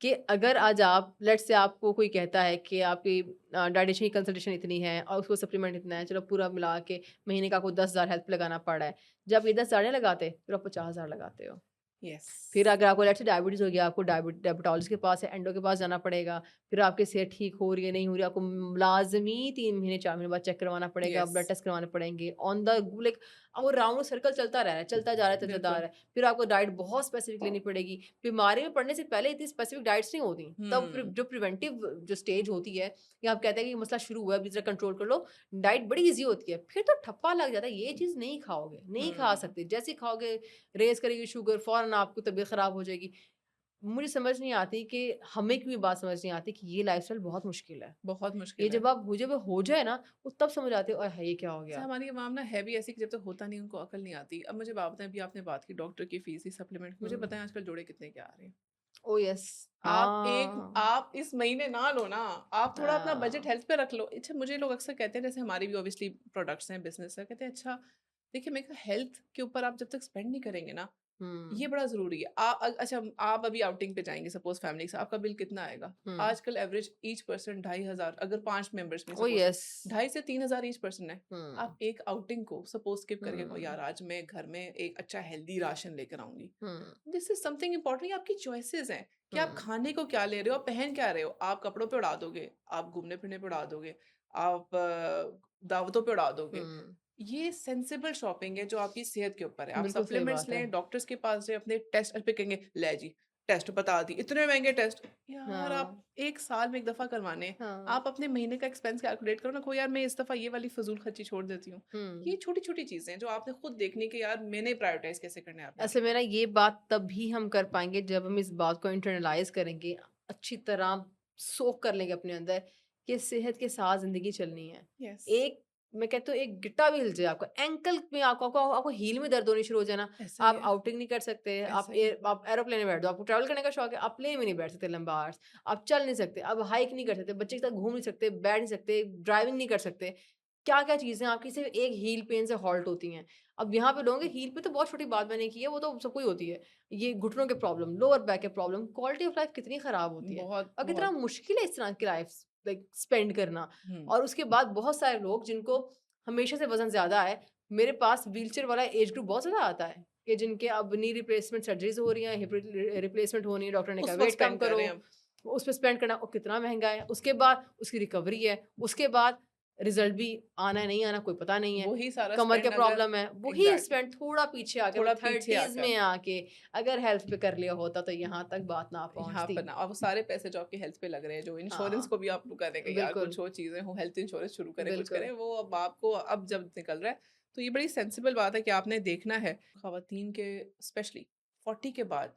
कि अगर आज आप लेट्स से आपको कोई कहता है कि आपकी डायटीशियन की कंसल्टेशन इतनी है और उसको सप्लीमेंट इतना है, चलो पूरा मिला के महीने का आपको 10,000 हेल्प पे लगाना पड़ रहा है। जब ये 10,000 नहीं लगाते, फिर आप 50,000 लगाते हो। यस। फिर अगर आपको लेट्स से डायबिटीज़ हो गया, आपको डायबिटोलॉजिस्ट के पास है, एंडो के पास जाना पड़ेगा। फिर आपकी सेहत ठीक हो रही है, नहीं हो रही है, आपको लाज़मी 3 महीने 4 महीने बाद चेक करवाना पड़ेगा, यस। ब्लड टेस्ट करवाने पड़ेंगे। ऑन द लाइक वो राउंड चलता जा रहा है, चलता जा रहा है, चलता जा बिल्कुल। रहा है। फिर आपको डाइट बहुत स्पेसिफिक लेनी पड़ेगी। बीमारी में पड़ने से पहले इतनी स्पेसिफिक डाइट्स नहीं होती। तब फिर हुँ। जो प्रिवेंटिव जो स्टेज होती है, या आप कहते हैं कि ये मसला शुरू हुआ है, अभी ज़रा कंट्रोल कर लो, डाइट बड़ी ईज़ी होती है। फिर तो ठप्पा लग जाता है, ये चीज़ नहीं खाओगे, नहीं खा हुँ। सकते। जैसे ही खाओगे रेज़ करेगी शुगर, फ़ौरन आपको तबीयत ख़राब हो जाएगी। मुझे समझ नहीं आती कि हमें क्यों ये बात समझ नहीं आती कि ये लाइफ़स्टाइल बहुत मुश्किल है। बहुत ये मुश्किल है। जब हो जाए ना, वो तब समझ आती है, ओए हाय! ये क्या हो अच्छा गया? हमारी अवाम ना है भी ऐसी कि जब तक होता नहीं उनको अकल नहीं आती। अब मुझे बात बताएँ, अभी आपने बात की डॉक्टर की फ़ीस, ही सप्लीमेंट, मुझे हुँ। बताएँ आजकल जोड़े कितने के आ रहे हैं? Oh yes! हाँ। आप इस महीने ना लो ना, आप थोड़ा अपना बजट हाँ। हेल्थ पे रख लो। अच्छा मुझे लोग अक्सर कहते हैं, जैसे हमारी भी ऑब्वियसली प्रोडक्ट्स हैं, बिज़नेस है, कहते हैं अच्छा देखिए मैं कहा हेल्थ के ऊपर आप जब तक स्पेंड नहीं करेंगे ना, ये हुँ। बड़ा ज़रूरी है। अच्छा आप अभी आउटिंग पे जाएँगे सपोज़ फैमिली के साथ, आपका बिल कितना आएगा? हुँ। आजकल एवरेज ईच पर्सन 2,500, अगर 5 मेंबर्स में ओह सपोज़ यस! 2,500 से 3,000 ईच पर्सन है। हुँ। आप एक आउटिंग को सपोज़ स्किप करके कहो हुँ। यार आज मैं घर में एक अच्छा हेल्दी राशन लेकर आऊँगी। हुँ। दिस इज़ समथिंग इम्पोर्टेंट, ये आपकी चॉइसेस हैं कि आप हुँ। खाने को क्या ले रहे हो, आप पहन क्या रहे हो। आप कपड़ों पे उड़ा दोगे, आप घूमने-फिरने पे उड़ा दोगे, आप दावतों पे उड़ा दोगे। हुँ। ये सेंसिबल शॉपिंग है जो आपकी सेहत के ऊपर है। आप बिल्कुल सही सप्लीमेंट्स बात है। लें, डॉक्टर्स के पास जाएँ, अपने टेस्ट पे कहेंगे, "ले जी, टेस्ट बता दी, इतने महँगे टेस्ट।" यार आप हाँ। 1 साल में 1 दफ़ा करवाने हैं। हाँ। आप अपने महीने का एक्सपेंस कैलकुलेट करो ना, कहो यार मैं इस दफ़ा ये वाली फ़िज़ूल खर्ची छोड़ देती हूँ। ये हुँ। छोटी-छोटी चीज़ें हैं जो आपने खुद देखनी है कि यार मैंने प्रायोरिटाइज़ कैसे करना है अपनी असल लाइफ़ में में। ना ये बात तभी हम कर पाएँगे जब हम इस बात को इंटरनलाइज़ करेंगे, अच्छी तरह सोक कर लेंगे अपने अंदर कि सेहत के साथ ज़िंदगी चलनी है। यस, एक मैं कहती हूँ एक गिट्टा भी हिल जाए आपका, एंकल में आपको हील में दर्द होनी शुरू हो जाए ना, ऐसा ही आप है, आउटिंग नहीं कर सकते, ऐसा ही है। आप एरोप्लेन में बैठ जाओ, आपको ट्रैवल करने का शौक है, आप प्लेन में नहीं बैठ सकते लंबा आवर्स, आप चल नहीं सकते, आप हाइक नहीं कर सकते, बच्चे के साथ घूम नहीं सकते, बैठ नहीं सकते, ड्राइविंग नहीं कर सकते। क्या-क्या चीज़ें आपकी सिर्फ़ एक हील पेन से हॉल्ट होती हैं। अब यहाँ पे लोगों के हील पे तो बहुत छोटी बात मैंने की है, वो तो सबको ही होती है। ये घुटनों के प्रॉब्लम, लोअर बैक के प्रॉब्लम, क्वालिटी ऑफ लाइफ कितनी खराब होती है बहुत, और कितना बहुत। मुश्किल है इस तरह की लाइफ लाइक स्पेंड करना। हुँ, और उसके बाद बहुत सारे लोग जिनको हमेशा से वज़न ज़्यादा है, मेरे पास व्हीलचेयर वाला एज ग्रुप बहुत ज़्यादा आता है कि जिनके अब नी रिप्लेसमेंट सर्जरीज़ हो रही हैं, हिप रिप्लेसमेंट होनी है, डॉक्टर ने कहा उस वक़्त वेट कम स्पेंड कर करो, रहे हैं अब। उस पे स्पेंड करना और कितना महँगा है। उसके बाद उसकी रिकवरी है, उसके बाद रिजल्ट भी आना है नहीं आना कोई पता नहीं है, वही सारा कमर के स्पेंड अगर प्रॉब्लम है, वही एग्जैक्टली स्पेंड थोड़ा पीछे आके थोड़ा मतलब पीछे 30s आकर में आके अगर हेल्थ पे कर लिया होता तो यहाँ तक बात ना यहाँ पहुंचती। पर ना, अब वो सारे पैसे जो आपके हेल्थ पे लग रहे हैं, जो इंश्योरेंस हाँ, को भी आप लोग करेंगे यार, बिल्कुल, कुछ और चीजें हो, हेल्थ इंश्योरेंस शुरू करें, कुछ बिल्कुल। करें, वो अब आपको अब जब निकल रहा है, तो ये बड़ी सेंसिबल बात है कि आपने देखना है खवातीन के स्पेशली 40 के बाद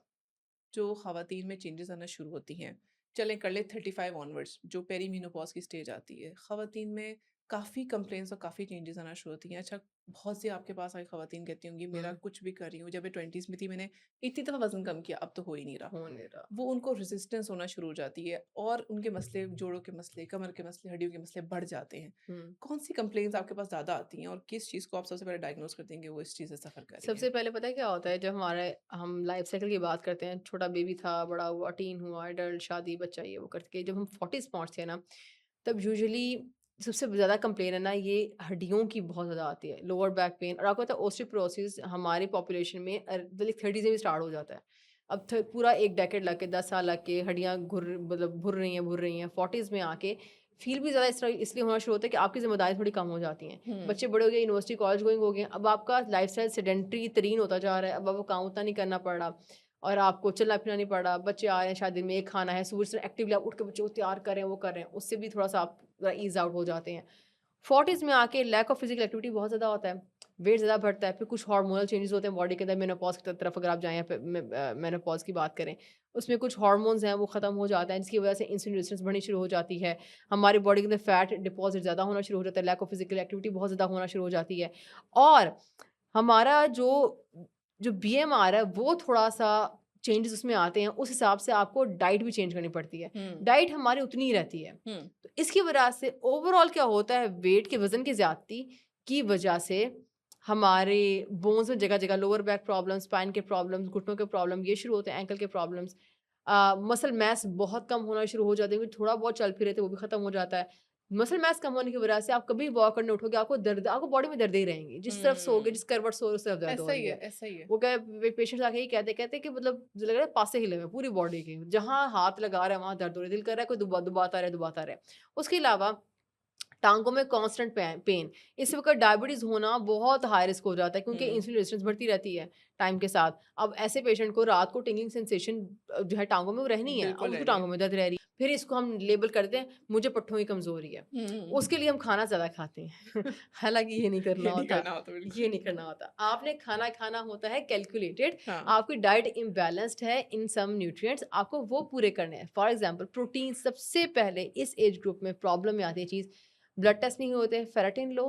जो खवातीन में चेंजेस आना शुरू होती हैं, चलें कर ले 35 ऑनवर्ड्स जो पेरीमेनोपॉज़ की स्टेज आती है, खवातीन में काफ़ी कंप्लेंट्स और काफ़ी चेंजेस आना शुरू होती हैं। अच्छा, बहुत सी आपके पास आई खवातीन कहती होंगी मेरा हुँ, कुछ भी कर रही हूँ, जब मैं 20s में थी मैंने इतनी दफ़ा वज़न कम किया, अब तो हो ही नहीं रहा। हो नहीं रहा। वो उनको रेजिस्टेंस होना शुरू हो जाती है और उनके मसले, जोड़ों के मसले, कमर के मसले, हड्डियों के मसले बढ़ जाते हैं। हुँ। कौन-सी कंप्लेंट्स आपके पास ज़्यादा आती हैं और किस चीज़ को आप सबसे पहले डायग्नोज़ करते हैं कि वो इस चीज़ से सफ़र कर रही सबसे हैं? पहले पता है क्या होता है जब हम लाइफ साइकिल की बात करते हैं, छोटा बेबी था, बड़ा हुआ, टीन हुआ, एडल्ट, शादी, बच्चा, ये वो करके जब हम 40s पहुँचते हैं ना, तब यूजुअली सबसे ज़्यादा कंप्लेन है ना ये हड्डियों की बहुत ज़्यादा आती है, लोअर बैक पेन। और आपको पता है ओस्टियोपोरोसिस हमारी पॉपुलेशन में 30 से भी स्टार्ट हो जाता है। अब पूरा एक डेकेड लग के 10 साल लग के हड्डियाँ मतलब भुर रही हैं 40s में आके फील भी ज़्यादा इस तरह इसलिए होना शुरू होता है कि आपकी जिम्मेदारी थोड़ी कम हो जाती हैं। हुँ, बच्चे बड़े हो गए, यूनिवर्सिटी कॉलेज गोइंग हो गए, अब आपका लाइफस्टाइल सेडेंटरी तरीन होता जा रहा है, अब आपको काम उतना नहीं करना पड़ रहा और आपको चलना फिरना नहीं पड़ रहा। बच्चे आ रहे हैं, शायद दिन में एक खाना है, सुबह से एक्टिवली आप उठ के बच्चों को तैयार कर रहे हैं, वो कर रहे हैं, उससे भी थोड़ा सा आप ईज आउट हो जाते हैं। 40s में आके लैक ऑफ फिजिकल एक्टिविटी बहुत ज़्यादा होता है, वेट ज़्यादा बढ़ता है, फिर कुछ हार्मोनल चेंजेस होते हैं बॉडी के अंदर। मेनोपॉज की तरफ अगर आप जाएँ या फिर मेनोपॉज की बात करें, उसमें कुछ हार्मोन्स हैं वो ख़त्म हो जाते हैं, जिसकी वजह से इंसुलिन रेजिस्टेंस बढ़नी शुरू हो जाती है। हमारी बॉडी के अंदर फैट डिपॉज़िट ज़्यादा होना शुरू हो जाता है, लैक ऑफ फिजिकल एक्टिविटी बहुत ज़्यादा होना शुरू हो जाती है। और हमारा जो जो बीएमआर है वो थोड़ा-सा चेंजेस उसमें आते हैं, उस हिसाब से आपको डाइट भी चेंज करनी पड़ती है। हुँ, डाइट हमारी उतनी ही रहती है। हुँ, तो इसकी वजह से ओवरऑल क्या होता है, वेट के वज़न की ज़्यादती की वजह से हमारे बोन्स में जगह-जगह लोअर बैक प्रॉब्लम्स, स्पाइन के प्रॉब्लम्स, घुटनों के प्रॉब्लम ये शुरू होते हैं, एंकल के प्रॉब्लम्स। मसल मास बहुत कम होना शुरू हो जाते हैं क्योंकि थोड़ा बहुत चल फिर रहे थे वो भी खत्म हो जाता है। मसल मास कम होने की वजह से आप कभी वॉक करने उठोगे आपको बॉडी में दर्दें ही रहेंगी। जिस तरफ सोओगे, हुँ, जिस करवट सो रहे हो उस तरफ दर्द हो ऐसा ही रही है, है। ऐसा ही है। वो क्या पेशेंट्स आके यही कहते हैं कि मतलब लग रहा है पासे हिले हुए हैं पूरी बॉडी के। जहाँ हाथ लगा रहा है वहाँ दर्द हो रहा है, दिल कर रहा है कोई दुबाता रहे। उसके अलावा टाँगों में कांस्टेंट पेन। इस वक़्त डायबिटीज़ होना बहुत हाई रिस्क हो जाता है क्योंकि हुँ, इंसुलिन रेजिस्टेंस बढ़ती रहती है टाइम के साथ। अब ऐसे पेशेंट को रात को टिंगलिंग सेंसेशन जो है टाँगों में वो रहनी है, अब बिल्कुल उसको रहनी है। टाँगों में दर्द रह रही है। फिर इसको हम लेबल करते हैं मुझे पट्ठों की कमज़ोरी है। हुँ, उसके लिए हम खाना ज़्यादा खाते हैं। हालाँकि ये नहीं करना ये नहीं होता, करना होता ये बिल्कुल। नहीं करना होता। आपने खाना खाना होता है कैलकुलेटेड, हाँ, आपकी डाइट इम्बैलेंस्ड है इन सम न्यूट्रिएंट्स आपको वो पूरे करने हैं। फॉर एग्ज़ाम्पल प्रोटीन सबसे पहले इस एज ग्रुप में प्रॉब्लम में आती है चीज़। ब्लड टेस्ट नहीं होते, फेरेटिन लो,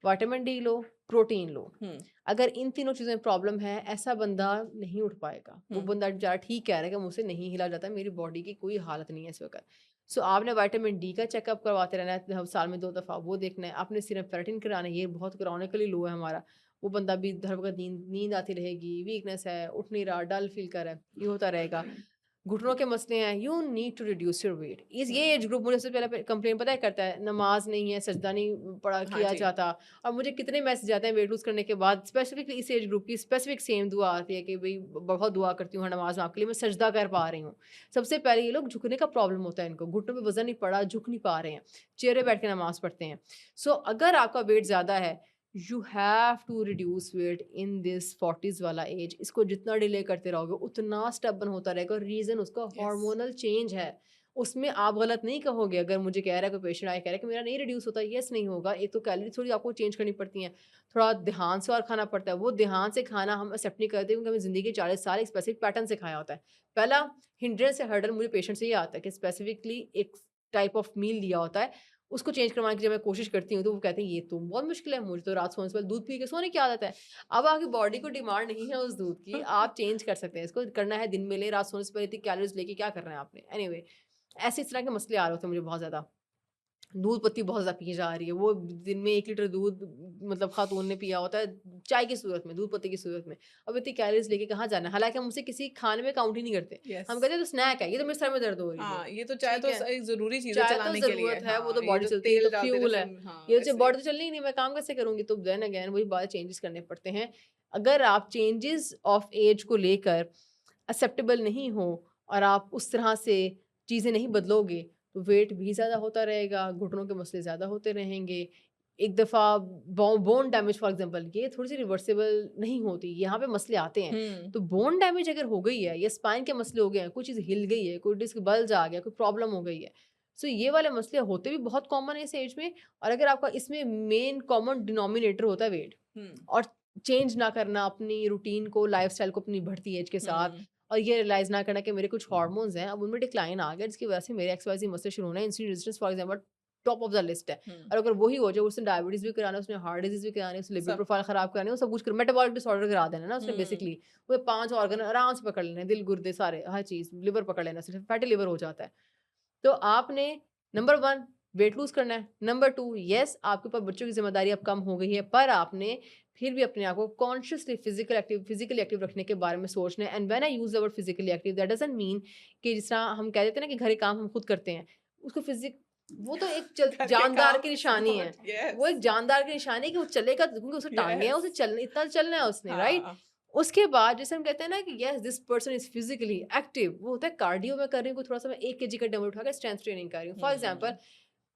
विटामिन डी लो, प्रोटीन लो। हुँ, अगर इन तीनों चीज़ों में प्रॉब्लम है, ऐसा बंदा नहीं उठ पाएगा। वो हुँ, बंदा बेचारा ठीक कह रहा है कि मुझसे नहीं हिला जाता, मेरी बॉडी की कोई हालत नहीं है इस वक़्त। सो आपने विटामिन डी का चेकअप करवाते रहना है, हर साल में 2 दफ़ा वो देखना है। आपने सीरम फेरेटिन कराना है, ये बहुत क्रॉनिकली लो है हमारा। वो बंदा भी हर वक़्त नींद नींद आती रहेगी, वीकनेस है, उठ नहीं रहा, डल फ़ील कर रहा है, ये होता रहेगा। घुटनों के मसले हैं, you need to reduce your weight. इस ये हुँ। एज ग्रुप मुझे सबसे पहले कंप्लेन पता है करता है, नमाज़ नहीं है, सजदा नहीं पढ़ा हाँ किया जी। जाता। और मुझे कितने मैसेज आते हैं वेट लूज़ करने के बाद, स्पेसिफिकली इस एज ग्रुप की स्पेसिफिक सेम दुआ आती है कि भई बहुत दुआ करती हूँ हर नमाज़ में आपके लिए, मैं सजदा कर पा रही हूँ। सबसे पहले ये लोग झुकने का प्रॉब्लम होता है इनको, घुटनों पे वज़न नहीं पड़ा, झुक नहीं पा रहे हैं, चेयर पे बैठ के नमाज़ पढ़ते हैं। सो अगर आपका वेट ज़्यादा है, you have to reduce weight in this 40s वाला एज। इसको जितना डिले करते रहोगे उतना स्टबर्न होता रहेगा। रीज़न उसका यस। हार्मोनल चेंज है। उसमें आप गलत नहीं कहोगे अगर मुझे कह रहा है कोई पेशेंट आके कह रहा है कि मेरा नहीं रिड्यूस होता, यस नहीं होगा। एक तो कैलोरी थोड़ी आपको चेंज करनी पड़ती हैं, थोड़ा ध्यान से और खाना पड़ता है। वो ध्यान से खाना हम एक्सेप्ट नहीं करते क्योंकि हमें ज़िंदगी के 40 साल एक स्पेसिफिक पैटर्न से खाया होता है। पहला हिंड्रेंस या हर्डल मुझे पेशेंट से ये आता है कि स्पेसिफिकली एक टाइप ऑफ मील दिया होता है, उसको चेंज करवाने की जब मैं कोशिश करती हूँ तो वो कहते हैं ये तो बहुत मुश्किल है, मुझे तो रात सोने से पहले दूध पी के सोने की आदत है। अब आपकी बॉडी को डिमांड नहीं है उस दूध की, आप चेंज कर सकते हैं इसको, करना है दिन में लें, रात सोने से पहले इतनी कैलोरीज़ लेके क्या करना है आपने? एनीवे ऐसे इस तरह के मसले आ रहे होते हैं मुझे बहुत ज़्यादा। दूध पत्ती बहुत ज़्यादा पी जा रही है, वो दिन में 1 लीटर दूध मतलब खातून ने पिया होता है चाय की सूरत में, दूध पत्ती की सूरत में। अब इतनी कैलोरीज़ लेके कहाँ जाना है? हालाँकि हम उसे किसी खाने में काउंट ही नहीं करते। यस। हम कहते हैं तो स्नैक है, ये तो मेरे सर में दर्द हो रही है। हाँ, ये तो चाय ठीक तो है? एक ज़रूरी चीज़ है चाय तो चलाने के लिए। ज़रूरत है, वो तो हाँ, ये बॉडी जो चलती है, ये तेल तो डालते फ्यूल है। जैसे हाँ, ये तो ऐसे। बॉडी तो चलनी ही नहीं, मैं काम कैसे करूँगी? तो देन अगेन वही बात चेंजेस करने पड़ते हैं। अगर आप चेंजेस ऑफ ऐज को लेकर एक्सेप्टेबल नहीं हो और आप उस तरह से चीज़ें नहीं बदलोगे, तो वेट भी ज़्यादा होता रहेगा, घुटनों के मसले ज़्यादा होते रहेंगे। एक दफ़ा बोन डैमेज फॉर एग्ज़ाम्पल, ये थोड़ी-सी रिवर्सिबल नहीं होती, यहाँ पे मसले आते हैं। हुँ। तो बोन डैमेज अगर हो गई है या स्पाइन के मसले हो गए हैं, कोई चीज़ हिल गई है, कोई डिस्क बल्ज आ गया, कोई प्रॉब्लम हो गई है, सो ये वाले मसले होते भी बहुत कॉमन है इस एज में। और अगर आपका इसमें मेन कॉमन डिनोमिनेटर होता है वेट, हुँ। और चेंज ना करना अपनी रूटीन को, लाइफ़स्टाइल को अपनी बढ़ती एज के साथ, हुँ। और ये रियलाइज़ ना करना कि मेरे कुछ हार्मोन्स हैं, अब उनमें डिक्लाइन आ गया जिसकी वजह से मेरे एक्स-वाई-ज़ेड मसले शुरू होना है। Insulin resistance for example top of the list है। हुँ। और अगर वही हो जाए, उसने डायबिटीज़ भी कराना है, उसने हार्ट डिज़ीज़ भी करानी है, उसने लिपिड सब। प्रोफाइल खराब करानी है, वो सब कुछ मेटाबॉलिक डिसऑर्डर करा देना है ना उसने हुँ। बेसिकली। वो 5 ऑर्गन आराम से पकड़ लेने हैं, दिल, गुर्दे सारे, हर चीज़, लिवर पकड़ लेना, सिर्फ फैटी लिवर हो जाता है। तो आपने नंबर 1 वेट लूज़ करना है। नंबर 2 येस, आपके ऊपर बच्चों की ज़िम्मेदारी अब कम हो गई है, पर आपने फिर भी अपने आप को कॉन्शियसली फिज़िकली एक्टिव रखने के बारे में सोचना है। And when I use the word physically active, that doesn't mean कि जिस तरह हम कह देते हैं ना कि घर के काम हम खुद करते हैं। उसको वो तो एक घर के जानदार काम की इज़ निशानी है। नॉट वो यस। एक जानदार की निशानी है कि वो चलेगा, क्योंकि उसे टाँगे हैं, उसे यस। चलना, इतना चलना है उसने, राइट? हाँ। उसके बाद जैसे हम कहते हैं ना कि yes this person is physically active, वो होता है कार्डियो मैं कर रही हूँ, कोई थोड़ा-सा मैं 1 केजी का डंबल उठा के स्ट्रेंथ ट्रेनिंग कर रही हूँ। फॉर एग्ज़ाम्पल, हुँ।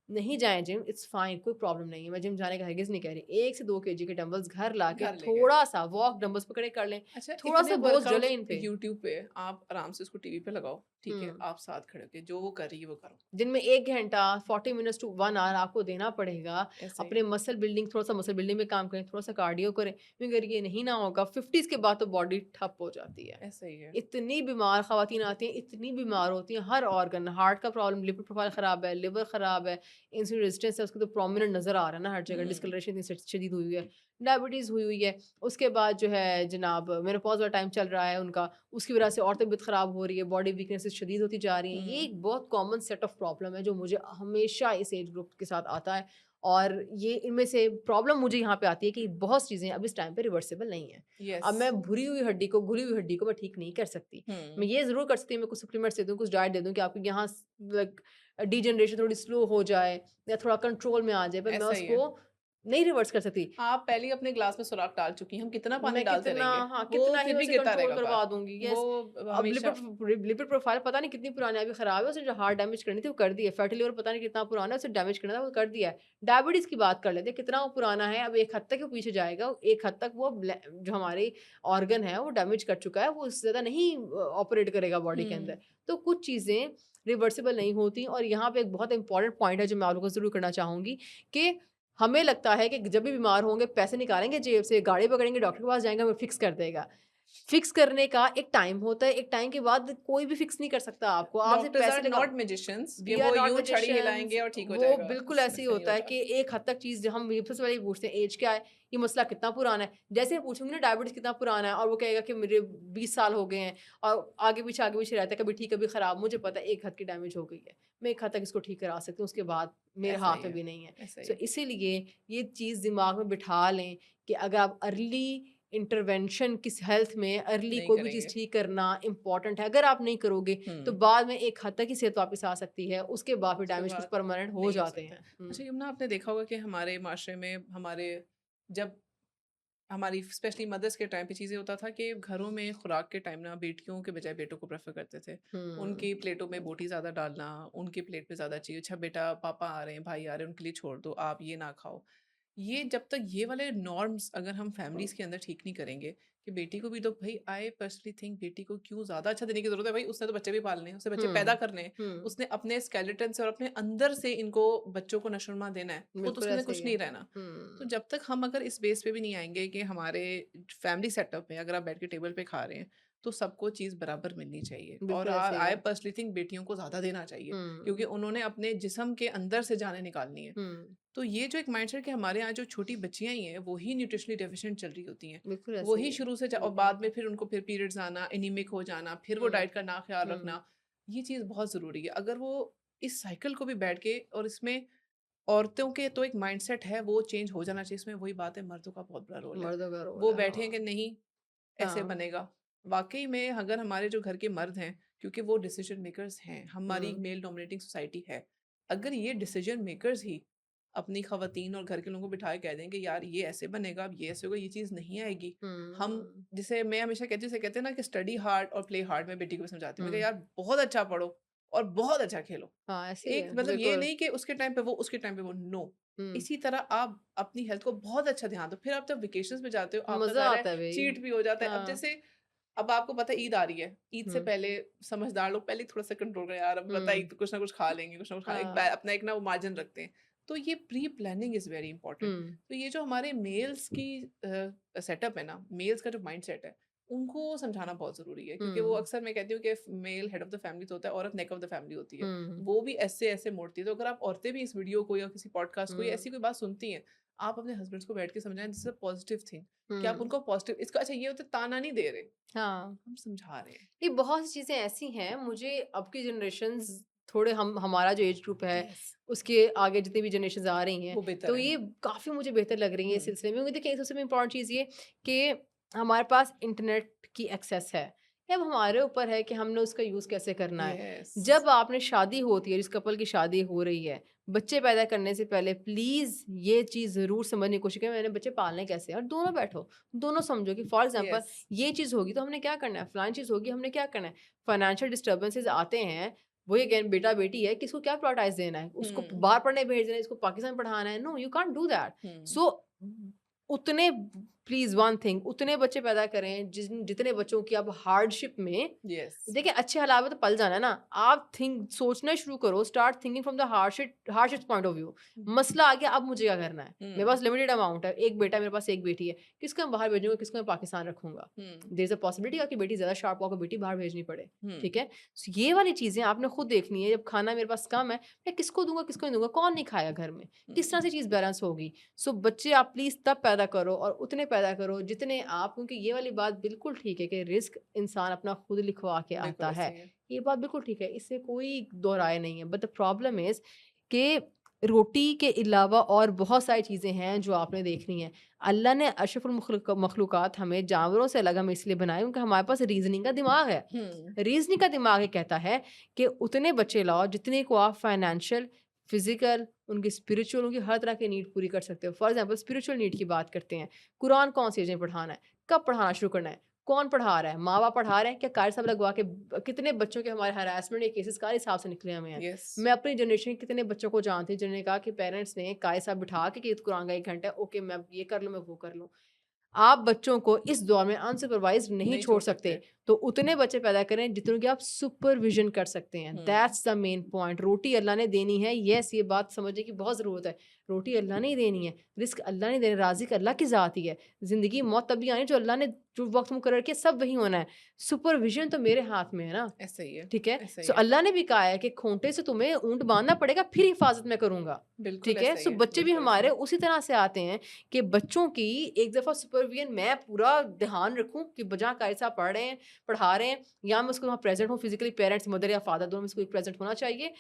नहीं जाएँ जिम, इट्स फाइन, कोई प्रॉब्लम नहीं है, मैं जिम जाने का हरगिज़ नहीं कह रही। 1 से 2 केजी के डंबल्स घर लाके घर ले गए। थोड़ा-सा वॉक डंबल्स पकड़े कर लें, अच्छा, इतने थोड़ा-सा बोझ डले वर्कआउट्स इन पे। यूट्यूब पे आप आराम से उसको टीवी पे लगाओ, ठीक है? हुँ। आप साथ खड़े होके जो वो कर रही है वो करो। दिन में 1 घंटा 40 मिनट्स टू 1 आवर आपको देना पड़ेगा। ऐसे ही अपने मसल बिल्डिंग, थोड़ा-सा मसल बिल्डिंग में काम करें, थोड़ा-सा कार्डियो करें, क्योंकि अगर ये नहीं ना होगा 50s के बाद तो बॉडी ठप हो जाती है। ऐसे ही है। इतनी बीमार ख़वातीन आती हैं, इतनी बीमार होती हैं, हर ऑर्गन, हार्ट का प्रॉब्लम, लिपिड प्रोफाइल ख़राब है, लिवर ख़राब है, इंसुलिन रेजिस्टेंस है, उसको तो प्रोमिनेंट नज़र आ रहा है ना हर जगह, हुँ। डिस्कलरेशन इतनी शदीद हुई हुई है, डायबिटीज़ हुई हुई है। उसके बाद जो है जनाब मेनोपॉज़ वाला टाइम चल रहा है उनका, उसकी वजह से और तबीयत ख़राब हो रही है, बॉडी वीकनेसेस शदीद होती जा रही हैं। ये हुँ। एक बहुत कॉमन सेट ऑफ प्रॉब्लम है जो मुझे हमेशा इस एज ग्रुप के साथ आता है, और ये इनमें से प्रॉब्लम मुझे यहाँ पे आती है कि बहुत चीज़ें अब इस टाइम पे रिवर्सिबल नहीं है। अब यस। मैं भुरी हुई हड्डी को, घुली हुई हड्डी को मैं ठीक नहीं कर सकती। मैं हुँ। ये ज़रूर कर सकती हूँ, मैं कुछ सप्लीमेंट्स दे दूँ, कुछ डाइट दे दूँ कि आपको यहाँ लाइक डिजनरेशन थोड़ी स्लो हो जाए या थोड़ा कंट्रोल में आ जाए, पर मैं ऐसा ही है। उसको नहीं रिवर्स कर सकती। आप पहले ही अपने ग्लास में सुराख डाल चुकी हैं, हम कितना पानी मैं डालते कितना, रहेंगे, हाँ, वो कितना ही फिर मैं भी उसे गिरता कंट्रोल रहेगा करवा बार। दूँगी, वो यस। अब हमेशा लिपिड प्रोफाइल पता नहीं कितनी पुरानी अभी खराब है, उसने जो हार्ट डैमेज करनी थी वो कर दी है। फैटी लिवर पता नहीं कितना पुराना है, उसे डैमेज करना था वो कर दिया है। डायबिटीज़ की बात कर लेते हैं, कितना वो पुराना है, अब एक हद तक वो पीछे जाएगा, एक हद तक वो जो हमारे ऑर्गन है वो डैमेज कर चुका है, वो उससे ज़्यादा नहीं ऑपरेट करेगा बॉडी के हुँ। अंदर। तो कुछ चीज़ें रिवर्सिबल नहीं होती, और यहाँ पे एक बहुत इंपॉर्टेंट पॉइंट है जो मैं आप लोगों से ज़रूर करना चाहूँगी कि हमें लगता है कि जब भी बीमार होंगे पैसे निकालेंगे जेब से, गाड़ी पकड़ेंगे, डॉक्टर के पास जाएँगे, हमें फिक्स कर देगा। फिक्स करने का एक टाइम होता है, एक टाइम के बाद कोई भी फिक्स नहीं कर सकता आपको। आप सिर्फ डॉक्टर्स पैसे आर लगाओ। नॉट मैजिशियंस कि वी आर वो नॉट यूँ छड़ी मैजिशियंस। हिलाएँगे और ठीक हो वो जाएगा। बिल्कुल ऐसे ही ऐसे नहीं होता है होता। कि एक हद तक चीज़ हम सबसे पहले ये पूछते हैं ऐज क्या है? ये मसला कितना पुराना है? जैसे ही पूछूँगी ना डायबिटीज़ कितना पुराना है, और वो कहेगा कि मेरे 20 साल हो गए हैं, और आगे पीछे रहता है, कभी ठीक कभी खराब। मुझे पता है एक हद की डैमेज हो गई है। मैं एक हद तक इसको ठीक करा सकती हूँ, उसके बाद मेरे ऐसा ही हाथ में है, भी नहीं है। ऐसा ही सो है। इसीलिए ये चीज़ दिमाग में बिठा लें कि अगर आप अर्ली इंटरवेंशन किस हेल्थ में, अर्ली नहीं कोई भी चीज़ करेंगे। ठीक करना इम्पोर्टेंट है। अगर आप नहीं करोगे तो हुँ। बाद में एक हद तक ही सेहत वापस आ सकती है, उसके बाद फिर उसके डैमेज कुछ बाद परमानेंट हो नहीं हो जाते सकता। हैं। हुँ। अच्छा यमुना, आपने देखा होगा कि हमारे माशरे में हमारे जब हमारी स्पेशली मदर्स के टाइम पे चीज़ें होता था कि घरों में खुराक के टाइम ना बेटियों के बजाय बेटों को प्रेफर करते थे। हुँ। उनकी प्लेटों में बोटी ज़्यादा डालना, उनकी प्लेट में ज़्यादा चाहिए, अच्छा बेटा पापा आ रहे हैं, भाई आ रहे हैं, उनके लिए छोड़ दो, आप ये ना खाओ। ये जब तक ये वाले नॉर्म्स अगर हम फैमिलीज़ के अंदर ठीक नहीं करेंगे कि बेटी को भी तो भई, आई पर्सनली थिंक बेटी को क्यों ज़्यादा अच्छा देने की ज़रूरत है, भई उसने तो बच्चे भी पालने हैं, उसने बच्चे पैदा हुँ। करने हैं, हुँ। उसने अपने स्केलेटन से और अपने अंदर से इनको बच्चों को नशो-नुमा देना है, खुद बिल्कुल उसके अंदर ऐसा ही कुछ है। नहीं रहना। तो हुँ। जब तक हम अगर इस बेस पे भी नहीं आएँगे कि हमारे फैमिली सेटअप में अगर आप बैठ के टेबल पे खा रहे हैं, तो सबको चीज़ बराबर मिलनी चाहिए, और बिल्कुल ऐसा ही आई है। पर्सनली थिंक बेटियों को ज़्यादा देना चाहिए, क्योंकि हुँ। उन्होंने अपने जिस्म के अंदर से जानें निकालनी है। हुँ। तो ये जो एक माइंडसेट कि हमारे यहाँ जो छोटी बच्चियाँ ही हैं, वही न्यूट्रिशनली डेफिशिएंट चल रही होती हैं। बिल्कुल ऐसा ही वही है। शुरू से और बाद में फिर उनको फिर पीरियड्स आना, एनीमिक हो जाना, फिर वो हुँ। डाइट का ना ख़्याल हुँ। रखना, ये चीज़ बहुत ज़रूरी है। अगर वो इस साइकिल को भी बैठ के, और इसमें औरतों के तो एक माइंडसेट है वो चेंज हो जाना चाहिए, इसमें वही बात है, मर्दों का बहुत बड़ा रोल है। मर्दों का रोल वो है, बैठे हैं कि हाँ। नहीं ऐसे हाँ। बनेगा। वाक़ई में अगर हमारे जो घर के मर्द हैं, क्योंकि वो डिसीजन मेकर्स हैं, हमारी हुँ। मेल डोमिनेटिंग सोसाइटी है। अगर ये डिसीजन मेकर्स ही अपनी ख़वातीन और घर के लोगों को बिठाए कह दें कि यार ये ऐसे बनेगा, अब ये ऐसे होगा, ये चीज़ नहीं आएगी। हम, हुँ। जिसे मैं हमेशा कहती हूँ, उसे कहते हैं ना कि स्टडी हार्ड और प्ले हार्ड, मैं बेटी को भी समझाती हूँ, मैं कहा हुँ। यार बहुत अच्छा पढ़ो और बहुत अच्छा खेलो। हाँ, ऐसे ही एक है, मतलब ये बिल्कुल। नहीं कि उसके टाइम पे वो, उसके टाइम पे वो, नो। हुँ, इसी तरह आप अपनी हेल्थ को बहुत अच्छा ध्यान दो। फिर आप जब वेकेशंस पे जाते हो, आपका मज़ा घर है, आता है भई। चीट भी हो जाता है। अब हाँ, जैसे अब आपको पता है ईद आ रही है, ईद से हुँ, पहले समझदार लोग पहले ही थोड़ा-सा कंट्रोल करें, यार अब पता है हुँ, ईद तो कुछ ना कुछ खा लेंगे, कुछ ना कुछ खा एक हाँ, अपना एक ना वो मार्जिन रखते हैं। तो ये pre planning is very important. Hmm, तो ये जो हमारे मेल्स की सेटअप है ना, मेल्स का जो माइंडसेट है, उनको समझाना बहुत ज़रूरी है, क्योंकि वो हुँ, अक्सर मैं कहती हूँ कि male head of the family तो होता है, औरत नेक ऑफ द फैमिली होती है। हुँ, वो भी ऐसे-ऐसे मोड़ती है। तो अगर आप औरतें भी इस वीडियो को या किसी पॉडकास्ट को या हुँ, ऐसी कोई बात सुनती हैं, आप अपने हस्बैंड्स को बैठ के समझाएँ, this is a positive thing, कि आप हुँ, उनको पॉजिटिव इसका अच्छा ये होता है ताना नहीं दे रहे, हाँ। हम समझा रहे हैं। ये बहुत सी चीज़ें ऐसी हैं, मुझे अब की जनरेशंस थोड़े हम हमारा जो एज ग्रुप है, यस, उसके आगे जितनी भी जनरेशंस आ रही हैं, वो बेहतर तो है। ये काफ़ी मुझे बेहतर लग रही हैं इस हुँ, सिलसिले में। क्योंकि देखिए, सबसे इम्पोर्टेंट चीज़ ये कि हमारे पास इंटरनेट की एक्सेस है। ये अब हमारे ऊपर है कि हमने उसका यूज़ कैसे करना है। यस, जब आपने शादी होती है, जिस कपल की शादी हो रही है, बच्चे पैदा करने से पहले प्लीज़ ये चीज़ ज़रूर समझने की कोशिश करें, मैंने बच्चे पालने कैसे हैं, और दोनों बैठो, दोनों समझो कि फॉर एग्ज़ाम्पल यस। ये चीज़ होगी तो हमने क्या करना है, फलानी चीज़ होगी हमने क्या करना है। फाइनेंशियल डिस्टर्बेंसेस आते हैं, वही अगेन बेटा-बेटी है, किसको क्या प्रायोरिटाइज़ देना है, उसको हुँ, बाहर पढ़ने भेज देना है, इसको पाकिस्तान पढ़ाना है, no you can't do that. Hmm, so उतने प्लीज़ वन थिंग, उतने बच्चे पैदा करें जितने बच्चों की आप हार्डशिप में यस। देखिए, अच्छे हालात में तो पल जाना है ना। आप सोचना शुरू करो, start thinking from the harshest point of view. Hmm, मसला आ गया, अब मुझे क्या करना है? मेरे हुँ, पास लिमिटेड अमाउंट है, 1 बेटा है, मेरे पास 1 बेटी है। किसको मैं बाहर भेजूँगा, किसको मैं पाकिस्तान रखूँगा? हुँ, देयर इज़ अ पॉसिबिलिटी आपकी बेटी ज़्यादा शार्प हो, आपको बेटी बाहर भेजनी पड़े, हुँ, ठीक है? सो ये वाली चीज़ें आपने खुद देखनी है, जब खाना मेरे पास कम है, मैं किसको दूँगा, किसको नहीं दूँगा? कौन नहीं खाएगा घर में? किस तरह हुँ, से चीज़ बैलेंस होगी? सो बच्चे आप प्लीज़ तब पैदा करो और उतने पैदा करो जितने आप, क्योंकि ये वाली बात बिल्कुल ठीक है कि रिस्क इंसान अपना खुद लिखवा के बिल्कुल आता ऐसे है। ही है। ये बात बिल्कुल ठीक है, इससे कोई दो राय नहीं है। बट द प्रॉब्लम इज़ कि रोटी के अलावा और बहुत सारी चीज़ें हैं जो आपने देखनी है। अल्लाह ने अशरफुल मखलूक़ात हमें जानवरों से अलग हमें इसलिए बनाए क्योंकि हमारे पास रीज़निंग का दिमाग है। हुँ, रीज़निंग का दिमाग ये कहता है कि उतने बच्चे लाओ जितने को आप फाइनेंशियल, फ़िज़िकल, उनकी स्पिरिचुअल, उनकी हर तरह की नीड पूरी कर सकते हो। फॉर एग्ज़ाम्पल स्पिरिचुअल नीड की बात करते हैं। कुरान कौन-सी एज में पढ़ाना है? कब पढ़ाना शुरू करना है? कौन पढ़ा रहा है? माँ-बाप पढ़ा रहे हैं? क्या कारी साहब लगवा के कितने बच्चों के हमारे हैरेसमेंट के केसेस कारी साहब से निकले हुए हैं। यस, मैं अपनी जनरेशन के कितने बच्चों को जानती हूँ जिन्होंने कहा कि पेरेंट्स ने कारी साहब बिठा के कि कुरान का 1 घंटा है, ओके मैं अब ये कर लूँ, मैं वो कर लूँ। आप बच्चों को इस दौर में अनसुपरवाइज़्ड नहीं नहीं छोड़ छोड़ सकते, सकते। तो उतने बच्चे पैदा करें जितनों की आप सुपरविज़न कर सकते हैं। हुँ, दैट्स द मेन पॉइंट। रोटी अल्लाह ने देनी है, येस ये बात समझने की बहुत ज़रूरत है। रोटी अल्लाह ने ही देनी है, रिज़्क अल्लाह ने देना है, राज़िक अल्लाह की ज़ात ही है। ज़िंदगी मौत तभी आनी है जो अल्लाह ने जो वक़्त मुकर्रर किया सब वही होना है। सुपरविज़न तो मेरे हाथ में है ना। ऐसा ही है, ठीक है? ऐसा ही सो है। अल्लाह ने भी कहा है कि खूँटे से तुम्हें ऊँट बाँधना पड़ेगा, फिर हिफ़ाज़त मैं करूँगा। बिल्कुल ठीक है? ऐसा ही सो है, बच्चे भी बिल्कुल ऐसा ही हमारे है। उसी तरह से आते हैं कि बच्चों की एक दफ़ा सुपरविज़न मैं पूरा ध्यान रखूँ कि जहाँ कारी साहब पढ़ रहे हैं, पढ़ा रहे हैं, या मैं उसको वहाँ प्रेज़ेंट हूँ फिज़िकली, पेरेंट्स मदर या फादर दोनों में से कोई प्रेज़ेंट होना चाहिए,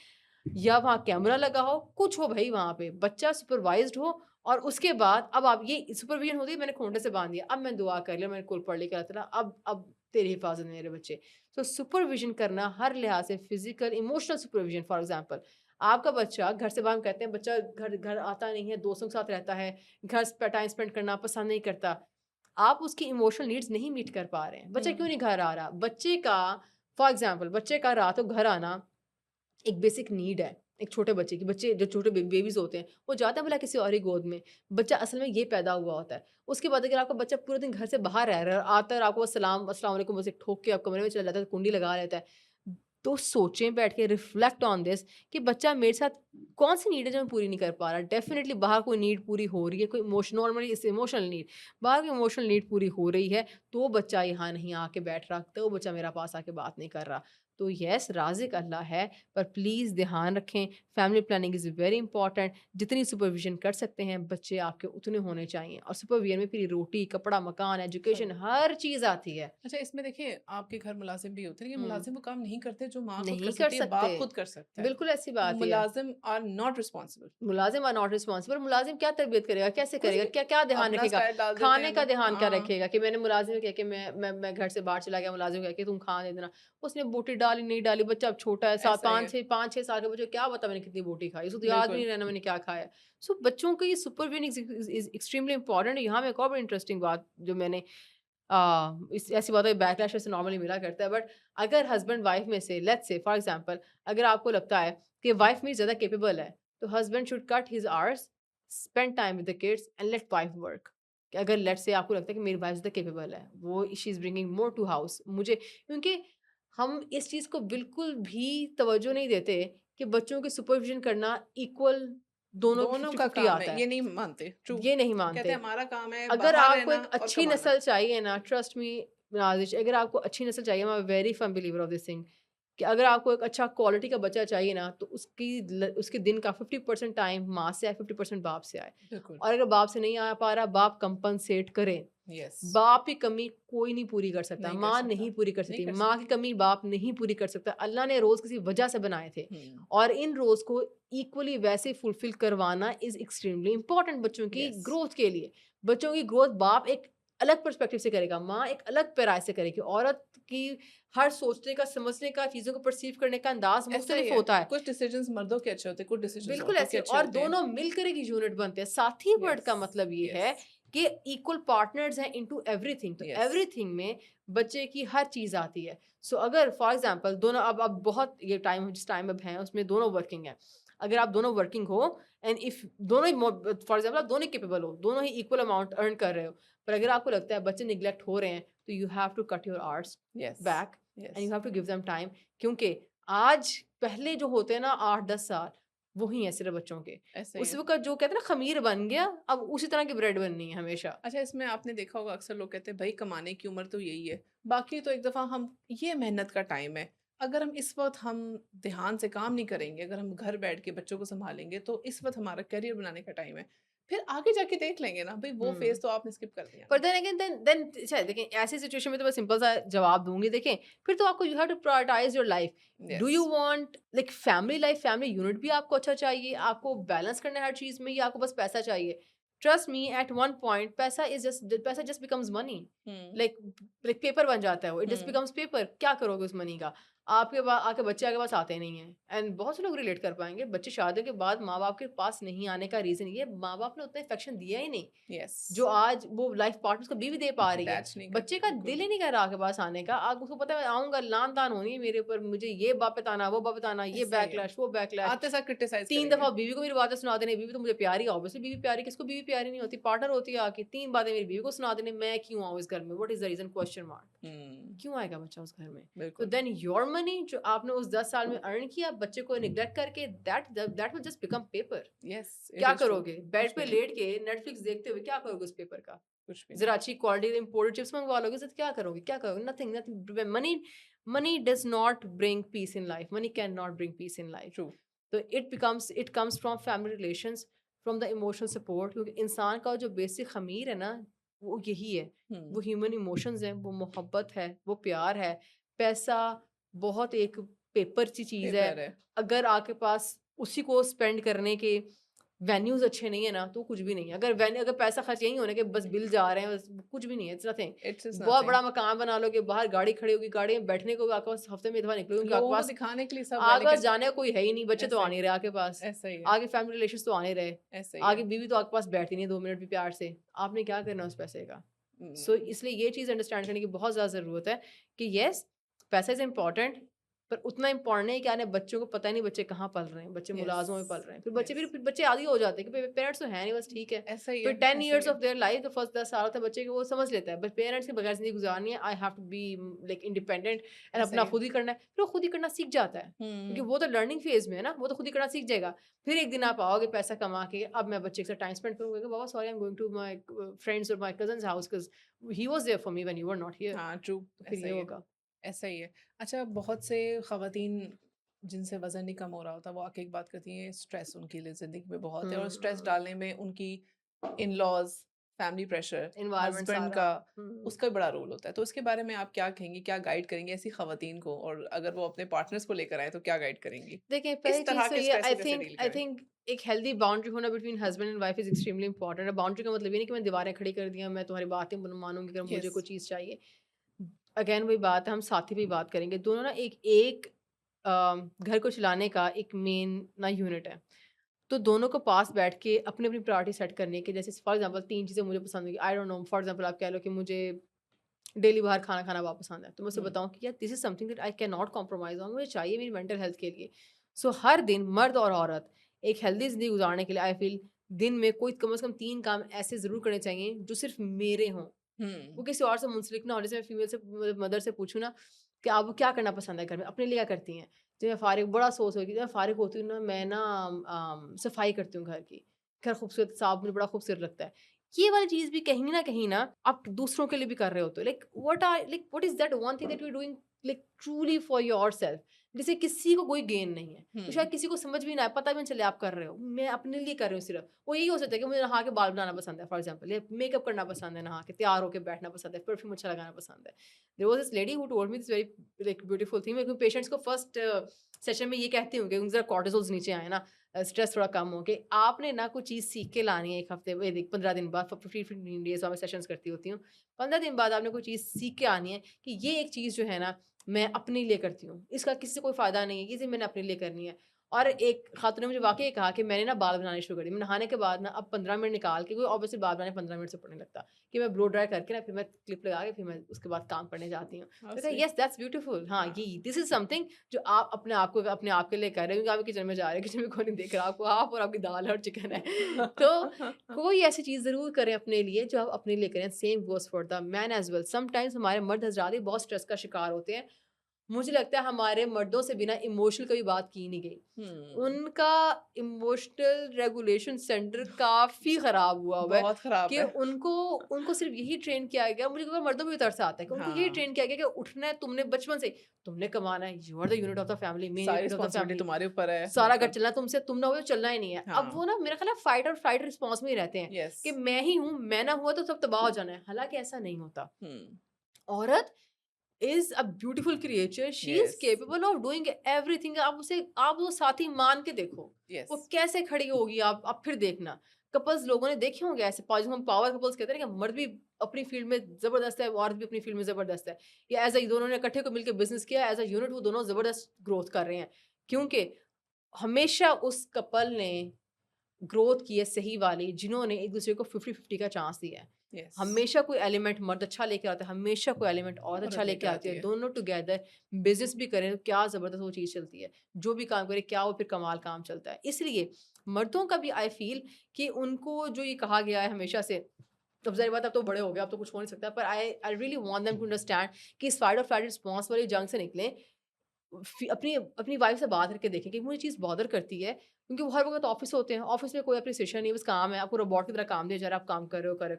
या वहाँ कैमरा लगा हो, कुछ हो भई वहाँ पे, बच्चा सुपरवाइज़्ड हो, और उसके बाद अब आप ये सुपरविज़न होती है, मैंने खूँटे से बाँध दिया, अब मैं दुआ कर लिया, मैंने कुल पढ़ लिया, अल्लाह ताला अब तेरी हिफ़ाज़त में मेरे बच्चे। तो सुपरविज़न करना हर लिहाज़ से physical, emotional supervision for example, आपका बच्चा घर से बाहर, हम कहते हैं बच्चा घर घर आता नहीं है, दोस्तों के साथ रहता है, घर पे टाइम स्पेंड करना पसंद नहीं करता। आप उसकी इमोशनल नीड्स नहीं मीट कर पा रहे हैं। बच्चा क्यों हुँ, नहीं घर आ रहा? बच्चे का फॉर एग्ज़ाम्पल बच्चे का रात को घर आना एक बेसिक नीड है, एक छोटे बच्चे की। बच्चे जो छोटे बेबीज़ होते हैं, वो जाता है भला किसी और की गोद में। बच्चा असल में ये पैदा हुआ होता है। उसके बाद अगर आपका बच्चा पूरे दिन घर से बाहर रह रहा है और आता है और आपको बस सलाम अस्सलाम वालेकुम बस एक ठोक के आप कमरे में चला जाता है, कुंडी लगा लेता है। तो सोचें बैठ के, रिफ्लेक्ट ऑन दिस कि बच्चा मेरे साथ कौन-सी नीड है जो मैं पूरी नहीं कर पा रहा। डेफ़िनिटली बाहर कोई नीड पूरी हो रही है, कोई नॉर्मली इस इमोशनल नीड, बाहर की इमोशनल नीड पूरी हो रही है, तो बच्चा यहाँ नहीं आके बैठ रहा, तो बच्चा मेरा पास आके बात नहीं कर रहा। तो येस राज़िक अल्लाह है, पर प्लीज़ ध्यान रखें, family planning is very important. जितनी सुपरविज़न कर सकते हैं बच्चे आपके उतने होने चाहिए, और सुपरविज़न में फिर रोटी, कपड़ा, मकान, एजुकेशन सब। हर चीज़ आती है। अच्छा इसमें देखिए आपके घर मुलाज़िम भी होते हैं, लेकिन हुँ, मुलाज़िम वो काम नहीं करते जो माँ खुद कर नहीं कर सकती है, सकते। बाप खुद कर सकता है। बिल्कुल ऐसी बात ही है। मुलाज़िम आर नॉट रिस्पॉन्सिबल। मुलाज़िम आर नॉट रिस्पॉन्सिबल। मुलाज़िम क्या तरबियत करेगा, कैसे कुछ करेगा, नहीं, क्या-क्या ध्यान अपना रखेगा? स्टाइल डाल देते हैं खाने का लोग। ध्यान क्या हाँ, रखेगा कि मैंने मुलाज़िम को कहा कि मैं घर से बाहर चला गया, मुलाज़िम को कहा कि तुम खाना दे देना। उसने बोटी डाली, नहीं डाली, बच्चा अब छोटा है, ऐसा ही है। 5-6 साल के बच्चे को क्या पता मैंने कितनी बोटी खाई, उसको तो याद भी बिल्कुल। नहीं रहना मैंने क्या खाया। सो बच्चों का ये सुपरविज़न इज़ एक्सट्रीमली इम्पोर्टेंट। यहाँ मैं एक और बड़ी इंटरेस्टिंग बात जो मैंने इस ऐसी बातों पे बैकलैश वैसे नॉर्मली मिला करता है, बट अगर हस्बैंड वाइफ में से लेट्स से फॉर एग्जांपल अगर आपको लगता है कि वाइफ में ज़्यादा कैपेबल है, तो husband should cut his hours, spend time with the kids and let wife work. कि अगर लेट्स से आपको लगता है कि मेरी वाइफ ज़्यादा कैपेबल है, वो she is bringing more to house, मुझे क्योंकि हम इस चीज़ को बिल्कुल भी तवज्जो नहीं देते कि बच्चों की सुपरविज़न करना इक्वल दोनों दोनों का 50-50 काम है, आता है। ये नहीं मानते। ट्रू। ये नहीं कहते मानते। हैं हमारा काम है अगर बाहर आपको रहना एक और अच्छी कमाना। नस्ल चाहिए ना, ट्रस्ट मी नाज़िश, अगर आपको अच्छी नस्ल चाहिए, I am a very firm believer of this thing कि अगर आपको एक अच्छा क्वालिटी का बच्चा चाहिए ना, तो उसके दिन का 50% टाइम माँ से आए, 50% बाप से आए। बिल्कुल। और अगर बाप से नहीं आ पा रहा, बाप कंपनसेट करे। यस। बाप की कमी कोई नहीं पूरी कर सकता, नहीं कर माँ सकता, नहीं पूरी कर नहीं सकती, कर माँ की सकती। कमी बाप नहीं पूरी कर सकता। अल्लाह ने रोज़ किसी वजह से बनाए थे हुँ। और इन रोज़ को इक्वली वैसे फुलफिल करवाना इज़ एक्सट्रीमली इम्पोर्टेंट बच्चों की यस। ग्रोथ के लिए। बच्चों की ग्रोथ बाप एक अलग पर्सपेक्टिव से करेगा, माँ एक अलग पैराय से करेगी। औरत की हर सोचने का, समझने का, चीज़ों को परसीव करने का अंदाज़ ऐसा ही मुख्तलिफ है। होता है। कुछ डिसीजंस मर्दों के अच्छे होते हैं, कुछ डिसीजंस बिल्कुल औरतों के ऐसे, अच्छे और होते हैं। दोनों मिलकर एक यूनिट बनते हैं। साथी वर्ड यस, का मतलब ये यस, है कि इक्वल पार्टनर्स हैं इनटू एवरीथिंग। तो यस। एवरीथिंग में बच्चे की हर चीज़ आती है। सो अगर फॉर एग्ज़ाम्पल दोनों अब बहुत ये टाइम जिस टाइम अब हैं उसमें दोनों वर्किंग हैं। अगर आप दोनों वर्किंग हो एंड इफ दोनों ही फॉर एग्ज़ाम्पल आप दोनों ही कैपेबल हो, दोनों ही इक्वल अमाउंट अर्न कर रहे हो, पर अगर आपको लगता है बच्चे नेग्लेक्ट हो रहे हैं, तो you have to cut your hours yes, back and yes. You have to give them time. क्योंकि आज पहले जो होते हैं ना 8-10 साल, वही हैं सिर्फ़ बच्चों के। ऐसा ही उस है। वक़्त जो कहते हैं ना ख़मीर बन गया, अब उसी तरह की ब्रेड बननी है हमेशा। अच्छा, इसमें आपने देखा होगा अक्सर लोग कहते हैं भई कमाने की उम्र तो यही है। बाकी तो एक दफ़ा हम ये मेहनत का टाइम है। अगर हम इस वक़्त हम ध्यान से काम नहीं करेंगे, अगर हम घर बैठ के बच्चों को सँभालेंगे तो इस वक़्त हमारा करियर बनाने का टाइम है। फिर आगे जाके देख लेंगे ना, भई वो फ़ेज़ हुँ। तो आपने स्किप कर दिया पर ना। देन अगेन देन अच्छा देखें, ऐसी सिचुएशन में तो मैं सिंपल सा जवाब दूँगी। देखें, फिर तो आपको you have to prioritise your life. Do yes. You want like family life, family unit भी आपको अच्छा चाहिए, आपको बैलेंस करना है हर चीज़ में, या आपको बस पैसा चाहिए? Trust me at one point पैसा जस्ट बिकम्स मनी। हुँ, लाइक लाइक पेपर बन जाता है वो, it just hmm. Becomes paper. क्या करोगे उस मनी का? आपके बच्चे आपके पास आते नहीं हैं, एंड बहुत से लोग रिलेट कर पाएँगे। बच्चे शादियों के बाद माँ-बाप के पास नहीं आने का रीज़न ये है, माँ-बाप ने उतना अफेक्शन दिया ही नहीं। यस। जो आज वो लाइफ पार्टनर उसको बीवी दे पा रही है। अटैच नहीं बच्चे करते, का बिल्कुल। दिल ही नहीं कर रहा आपके पास आने का। आप उसको पता है मैं आऊँगा, लान-तान होनी है मेरे ऊपर, मुझे ये बात बताना, वो बात बताना, ये ऐसा ही है। बैकलैश, वो बैकलैश। आते साथ क्रिटिसाइज़ 3 करेंगे। दफ़ा बीवी को मेरी बातें सुना देनी, बीवी तो मुझे प्यारी है, ऑब्वियसली बीवी प्यारी, किसको बीवी प्यारी नहीं होती, पार्टनर होती है आके, 3 बातें मेरी बीवी को सुना देनी, मैं क्यों आऊँ इस घर में? What is the reason? Question mark. Hmm, क्यों आएगा बच्चा उस घर में? तो बिल्कुल। देन योर मनी जो आपने उस 10 साल में अर्न किया, बच्चे को नेग्लेक्ट करके, that will just become paper. Yes, it क्या इज़ ट्रू। करोगे? कुछ बेड भी पे नहीं, लेट के नेटफ्लिक्स देखते हुए क्या करोगे उस पेपर का? कुछ भी नहीं। ज़रा अच्छी क्वालिटी के इम्पोर्टेड चिप्स मँगवा लोगे तो क्या करोगे? क्या करोगे? Nothing, nothing. Money does not bring peace in life, money can not bring peace in life. True. तो it comes from family relations, from the emotional support, क्योंकि इंसान का जो बेसिक ख़मीर है ना, वो यही है। वो हुँ, ह्यूमन इमोशंस हैं, वो मोहब्बत है, वो प्यार है। पैसा बहुत एक पेपर सी चीज़ है। पेपर है। अगर आपके पास उसी को स्पेंड करने के वेन्यूज़ अच्छे नहीं है ना, तो कुछ भी नहीं है। अगर पैसा खर्च यहीं होने के बस बिल जा रहे हैं, बस कुछ भी नहीं है, इट्स नथिंग। इट्स इज़ बहुत नथिंग। बड़ा मकान बना लोगे, बाहर गाड़ी खड़ी होगी, गाड़ी में बैठने को भी आपके पास हफ्ते में 1 दफ़ा निकलोगे, क्योंकि आपके लोगों को पास दिखाने के लिए सब है आगे पास लेकिन जाने का कोई है ही नहीं, बच्चे तो ऐसा आ ही नहीं रहे आपके पास, ऐसा ही है, आगे फैमिली रिलेशंस तो आ नहीं रहे, ऐसा ही आगे है। बीवी तो आपके पास बैठती नहीं है 2 मिनट भी प्यार से। आपने क्या करना है उस पैसे का? सो हुँ, इसलिए ये चीज़ अंडरस्टैंड करने की बहुत ज़्यादा ज़रूरत है कि येस, पैसा इज़ इम्पोर्टेंट, पर उतना इम्पोर्टेंट नहीं कि आने बच्चों को पता ही नहीं बच्चे कहाँ पल रहे हैं, बच्चे यस, मुलाज़ों में पल रहे हैं। यस। फिर बच्चे आदी हो जाते हैं कि पेरेंट्स तो हैं नहीं, बस ठीक है। ऐसा ही फिर है, 10 ऐसा ही इयर्स है। Of their life, the first 10 साल होते हैं बच्चे के, वो समझ लेता है, बट पेरेंट्स के बगैर ज़िंदगी गुज़ारनी है, I have to be like independent and ऐसा अपना ही है। खुद ही करना है। फिर वो खुद ही करना सीख जाता है, क्योंकि हुँ, वो तो लर्निंग फेज़ में है ना, वो तो खुद ही करना सीख जाएगा। फिर एक दिन आप आओगे पैसा कमा के, अब मैं बच्चे के साथ टाइम स्पेंड करूँगा, बाबा sorry I am going to my friends और my cousins house, 'cause he was there for me when you were not here. हाँ, ट्रू, तो फिर ऐसा ये ही है, होगा। ऐसा ही है। अच्छा, बहुत से ख़वातीन जिनसे वज़न नहीं कम हो रहा होता, वो आके एक बात कहती हैं, स्ट्रेस उनके लिए ज़िंदगी में बहुत है और स्ट्रेस हुँ, डालने में उनकी in-laws, family pressure, environment husband सारा। का, हुँ। उसका भी बड़ा रोल होता है। तो उसके बारे में आप क्या कहेंगी? क्या गाइड करेंगी ऐसी ख़वातीन को? और अगर वो अपने पार्टनर्स को लेकर आएँ, तो क्या गाइड करेंगी? देखिए, पहली किस तरह चीज़ तो के ये स्ट्रेस से कैसे डील आई करें? थिंक एक हेल्दी बाउंड्री होना between husband and wife is extremely important. Boundary का मतलब ये नहीं कि मैंने दीवारें खड़ी कर दी हैं, मैं तुम्हारी बात नहीं मानूँगी अगर मुझे यस। कोई चीज़ चाहिए। अगेन वही बात है, हम साथी पे ही बात करेंगे। दोनों ना एक घर को चलाने का एक मेन ना यूनिट है। तो दोनों को पास बैठ के अपनी-अपनी प्रायोरिटी सेट करनी है कि जैसे फॉर एग्ज़ाम्पल 3 चीज़ें मुझे पसंद होंगी। I don't know, for example आप कह लो कि मुझे डेली बाहर खाना खाना बहुत पसंद है, तो मैं उसे हम्म, बताऊँ कि यार this is something that I can not compromise on, मुझे चाहिए मेरी मेंटल हेल्थ के लिए। सो हर दिन मर्द और औरत एक हेल्दी जिंदगी गुजारने के लिए आई फील दिन में कोई कम से कम 3 काम ऐसे ज़रूर करने चाहिए जो सिर्फ मेरे हों। वो किसी और से मुंसलिक ना हो। जैसे मैं फीमेल से मदर से पूछूँ ना कि आपको क्या करना पसंद है घर में? अपने लिए क्या करती हैं? जब मैं फ़ारिग बड़ा अफ़सोस होगी, जब मैं फ़ारिग होती हूँ ना, मैं ना सफाई करती हूँ घर की। घर खूबसूरत साफ मुझे बड़ा खूबसूरत लगता है। ये वाली चीज़ भी कहीं न आप दूसरों के लिए भी कर रहे होते हो। What is that one thing that you are doing like truly for yourself, जिससे किसी को कोई गेन नहीं है। तो शायद किसी को समझ भी ना आए, पता भी ना चले आप कर रहे हो। मैं अपने लिए कर रही हूँ सिर्फ़। वो यही हो सकता है कि मुझे नहा के बाल बनाना पसंद है फॉर एग्ज़ाम्पल, या मेकअप करना पसंद है, नहा के तैयार होके बैठना पसंद है, परफ्यूम अच्छा लगाना पसंद है। There was this lady who told me this very like beautiful thing. मैं अपने पेशेंट्स को फर्स्ट सेशन में ये कहती हूँ कि उनके ज़रा कॉर्टिसोल्स नीचे आए ना, स्ट्रेस थोड़ा कम हो, कि आपने ना कोई चीज़ सीख के लानी है 1 हफ्ते में, 15 दिन बाद, 15 डेज़ बाद मैं सेशंस करती होती हूँ। 15 दिन बाद आपने कोई चीज़ सीख के आनी है कि ये एक चीज़ जो है ना, मैं अपने लिए करती हूँ। इसका किसी से कोई फ़ायदा नहीं है, ये सिर्फ़ मैंने अपने लिए करनी है। और एक खातून ने मुझे वाक़ई कहा कि मैंने ना बाल बनाने शुरू कर दिए। मैं नहाने के बाद ना अब 15 मिनट निकाल के, कोई ऑब्वियसली बाल बनाने 15 मिनट से ऊपर नहीं लगता, कि मैं ब्लो ड्राई करके ना फिर मैं क्लिप लगा के फिर मैं उसके बाद काम करने जाती हूँ। हाउ तो कहा स्वीट। Yes that's beautiful. हाँ, हाँ, ये दिस इज़ समथिंग जो आप अपने आप के लिए कर रहे हो, क्योंकि आप किचन में जा रहे हो, किचन में कोई नहीं देख रहा आपको, आप और आपकी दाल और चिकन है। तो कोई ऐसी चीज़ ज़रूर करें अपने लिए जो आप अपने लिए करें। Same goes for the man as well. Sometimes हमारे मर्द हज़रात भी बहुत स्ट्रेस का शिकार होते हैं। मुझे लगता है हमारे मर्दों से बिना इमोशनल कभी बात की नहीं गई। हुँ, उनका इमोशनल रेगुलेशन सेंटर काफ़ी ख़राब हुआ हुआ है, बहुत खराब कि है। उनको उनको सिर्फ़ यही ट्रेन किया गया। मुझे कई बार मर्दों पे भी तरस आता है कि उनको यही हाँ, ट्रेन किया गया कि उठना है तुमने बचपन से, तुमने कमाना है, you are the unit of the family, main सारी unit of the responsibility family. तुम्हारे ऊपर है, सारा घर बिल्कुल। चलना है तुमसे, तुम ना हो तो चलना ही नहीं है। अब हाँ, वो ना मेरा ख़्याल है फ़ाइट और फ़्लाइट रिस्पॉन्स में ही रहते हैं यस। कि मैं ही हूँ, मैं ना हुआ तो सब तबाह हो जाना है। हालाँकि ऐसा नहीं होता। हुँ, औरत is a beautiful creature, she is yes, capable of doing everything. आप वो साथी मान के देखो, वो यस। कैसे खड़ी होगी, आप फिर देखना। कपल्स लोगों ने देखे होंगे ऐसे, जिनको हम पावर कपल्स कहते हैं ना, कि मर्द भी अपनी फील्ड में ज़बरदस्त है, औरत भी अपनी फील्ड में ज़बरदस्त है। या एज़ अ दोनों ने इकट्ठे को मिलके बिज़नेस किया, एज़ अ यूनिट वो दोनों ज़बरदस्त ग्रोथ कर रहे हैं। क्योंकि हमेशा उस कपल ने ग्रोथ की है सही वाली, जिन्होंने एक-दूसरे को 50-50 का चांस दिया है। यस, हमेशा कोई एलिमेंट मर्द अच्छा लेके आता है, हमेशा कोई एलिमेंट औरत अच्छा औरत लेके लेकर आती आती है। है। दोनों टुगेदर बिज़नेस भी करें तो क्या ज़बरदस्त वो चीज़ चलती है। जो भी काम करें क्या वो फिर कमाल काम चलता है। इसलिए मर्दों का भी आई फ़ील कि उनको जो ये कहा गया है हमेशा से, अब ज़ाहिर बात है अब तो बड़े हो गए, अब तो कुछ हो नहीं सकता, पर I really want them to understand कि इस फाइट और फ्लाइट रिस्पॉन्स वाली जंग से निकलें। अपनी अपनी वाइफ से बात करके देखें कि मुझे चीज़ बॉदर करती है, क्योंकि वो हर वक़्त ऑफ़िस होते हैं, ऑफ़िस में कोई एप्रिसिएशन नहीं है, बस काम है, आपको रोबोट की तरह काम दिया जा रहा है, आप काम कर रहे हो, घर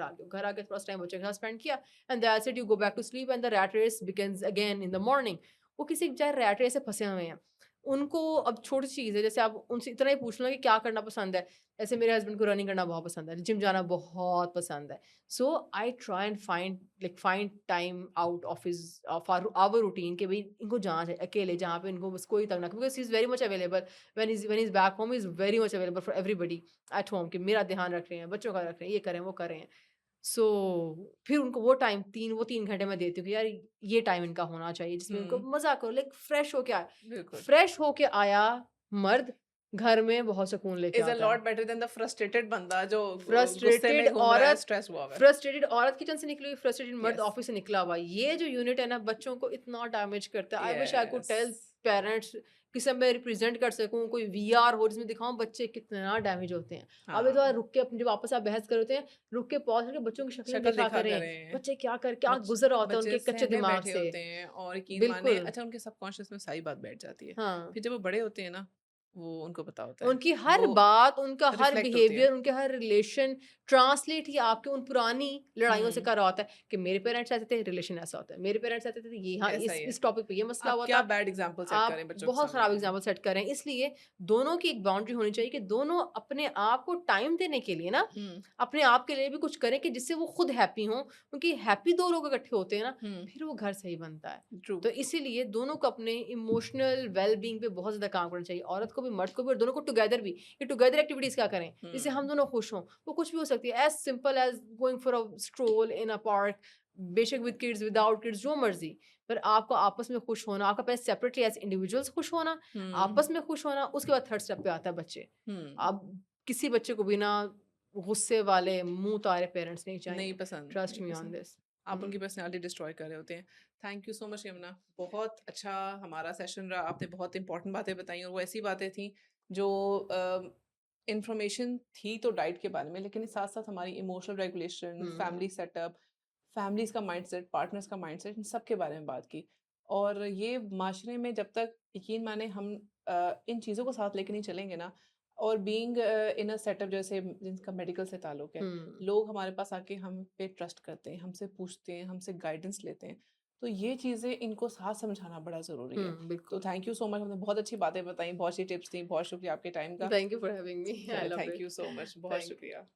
आ गए हो, घर आके थोड़ा सा टाइम बच्चे के साथ स्पेंड किया, and that's it, you go back to sleep and the rat race begins again in the morning. वो किसी बेचारे रैट रेस से फँसे हुए हैं। उनको अब छोटी सी चीज़ है, जैसे आप उनसे इतना ही पूछ लो कि क्या करना पसंद है? ऐसे मेरे हस्बैंड को रनिंग करना बहुत पसंद है, जिम जाना बहुत पसंद है। So I try and find time out of our routine कि भाई इनको जाना चाहिए अकेले, जहाँ पे इनको बस कोई तंग ना करे, because he is very much available when he's back home, he is very much available for everybody at home, कि मेरा ध्यान रख रहे हैं, बच्चों का रख रहे हैं, ये करें वो करें। सो फिर उनको वो 3 घंटे मैं देती हूँ कि यार ये टाइम इनका होना चाहिए जिसमें इनको हुँ, मज़ा करो, लाइक फ्रेश होके आए। बिल्कुल। फ्रेश होके आया मर्द घर में बहुत सुकून लेके इज़ अ आता है। Lot better then the frustrated बंदा जो गुस्से फ्रस्ट्रेटेड में घूम रहा है, औरत स्ट्रेस हुआ हुआ है। फ्रस्ट्रेटेड औरत किचन से निकली हुई, फ्रस्ट्रेटेड मर्द यस, ऑफिस से निकला हुआ। ये जो यूनिट है ना बच्चों को इतना डैमेज करता है। I wish I could yes. Tell parents कि सब मैं रिप्रेजेंट कर सकूं, कोई वीआर हो जिसमें दिखाऊं बच्चे कितना डैमेज होते हैं। अब ये तो हाँ, रुक के जब वापस आप बहस कर होते हैं, रुक के पॉज करके बच्चों की शक्लें शक्ल दिखा दिखा करें, करें। बच्चे क्या बच गुजर रहा होता है बच्चे उनके कच्चे सहमे दिमाग बैठे से। होते हैं और यकीन माने बिल्कुल। अच्छा उनके सबकॉन्शियस में सारी बात बैठ जाती है। हाँ, फिर जब वो बड़े होते हैं ना, वो उनको पता होता है। उनकी हर वो बात, उनका हर रिफ्लेक्ट होती है। बिहेवियर, उनके हर रिलेशन ट्रांसलेट ही आपके उन पुरानी लड़ाइयों से हुँ, कर रहा होता है कि मेरे पेरेंट्स ऐसे थे, रिलेशन ऐसा होता है। मेरे पेरेंट्स ऐसे थे, ये हाँ, ऐसा ही है। इस टॉपिक पे ये मसला आप हुआ क्या था। बैड एग्ज़ाम्पल सेट आप करें बच्चों के बहुत सामने खराब अपने। एग्जाम्पल सेट कर रहे हैं। इसलिए दोनों की एक बाउंड्री होनी चाहिए कि दोनों अपने आप को टाइम देने के लिए ना, हुँ, अपने आप के लिए भी कुछ करें कि जिससे वो खुद हैप्पी हों, क्योंकि हैप्पी 2 लोग इकट्ठे होते हैं ना, हुँ, फिर वो घर सही बनता है। ट्रू। तो इसीलिए दोनों को अपने इमोशनल वेल बीइंग पे बहुत ज़्यादा काम करना चाहिए। औरत को भी, मर्द को भी, और दोनों को टुगेदर भी। ये टुगेदर एक्टिविटीज़ क्या करें, जिससे हम हुँ, दोनों खुश हों। वो कुछ भी हो सकती है, as simple as going for a stroll in a park, बेशक विद किड्स, विदाउट किड्स, जो मर्ज़ी। पर आपको आपस में खुश होना, आपका पहले सेपरेटली एज़ इंडिविजुअल्स खुश होना, हुँ, आपस में खुश होना, उसके बाद थर्ड स्टेप पे आता है बच्चे। हुँ। अब किसी बच्चे को भी ना गुस्से वाले, मुँह तारे पेरेंट्स नहीं नहीं चाहिए। पसंद, ट्रस्ट नहीं मी ऑन पसंद। दिस। आप उनकी पर्सनैलिटी डिस्ट्रॉय कर रहे होते हैं। Thank you so much Yamuna, बहुत अच्छा हमारा सेशन रहा, आपने बहुत इंपॉर्टेंट बातें बताई और वो ऐसी बातें थी जो इंफॉर्मेशन थी तो डाइट के बारे में, लेकिन साथ साथ हमारी emotional regulation, family setup, families का माइंडसेट, पार्टनर्स का माइंडसेट, इन सब के बारे में बात की। और ये माशरे में जब तक यकीन माने हम इन चीज़ों को साथ लेके नहीं चलेंगे ना, और बीइंग इन अ सेटअप जैसे जिनका मेडिकल से ताल्लुक है, लोग हमारे पास आके हम पे ट्रस्ट करते हैं, हमसे पूछते हैं, हमसे गाइडेंस लेते हैं, तो ये चीज़ें इनको साथ समझाना बड़ा ज़रूरी है। तो बिल्कुल। थैंक यू सो मच, आपने बहुत अच्छी बातें बताई, बहुत सी टिप्स दी, बहुत शुक्रिया आपके टाइम का। Thank you for having me, I चले, love thank it. You so much, बहुत थैंक शुक्रिया।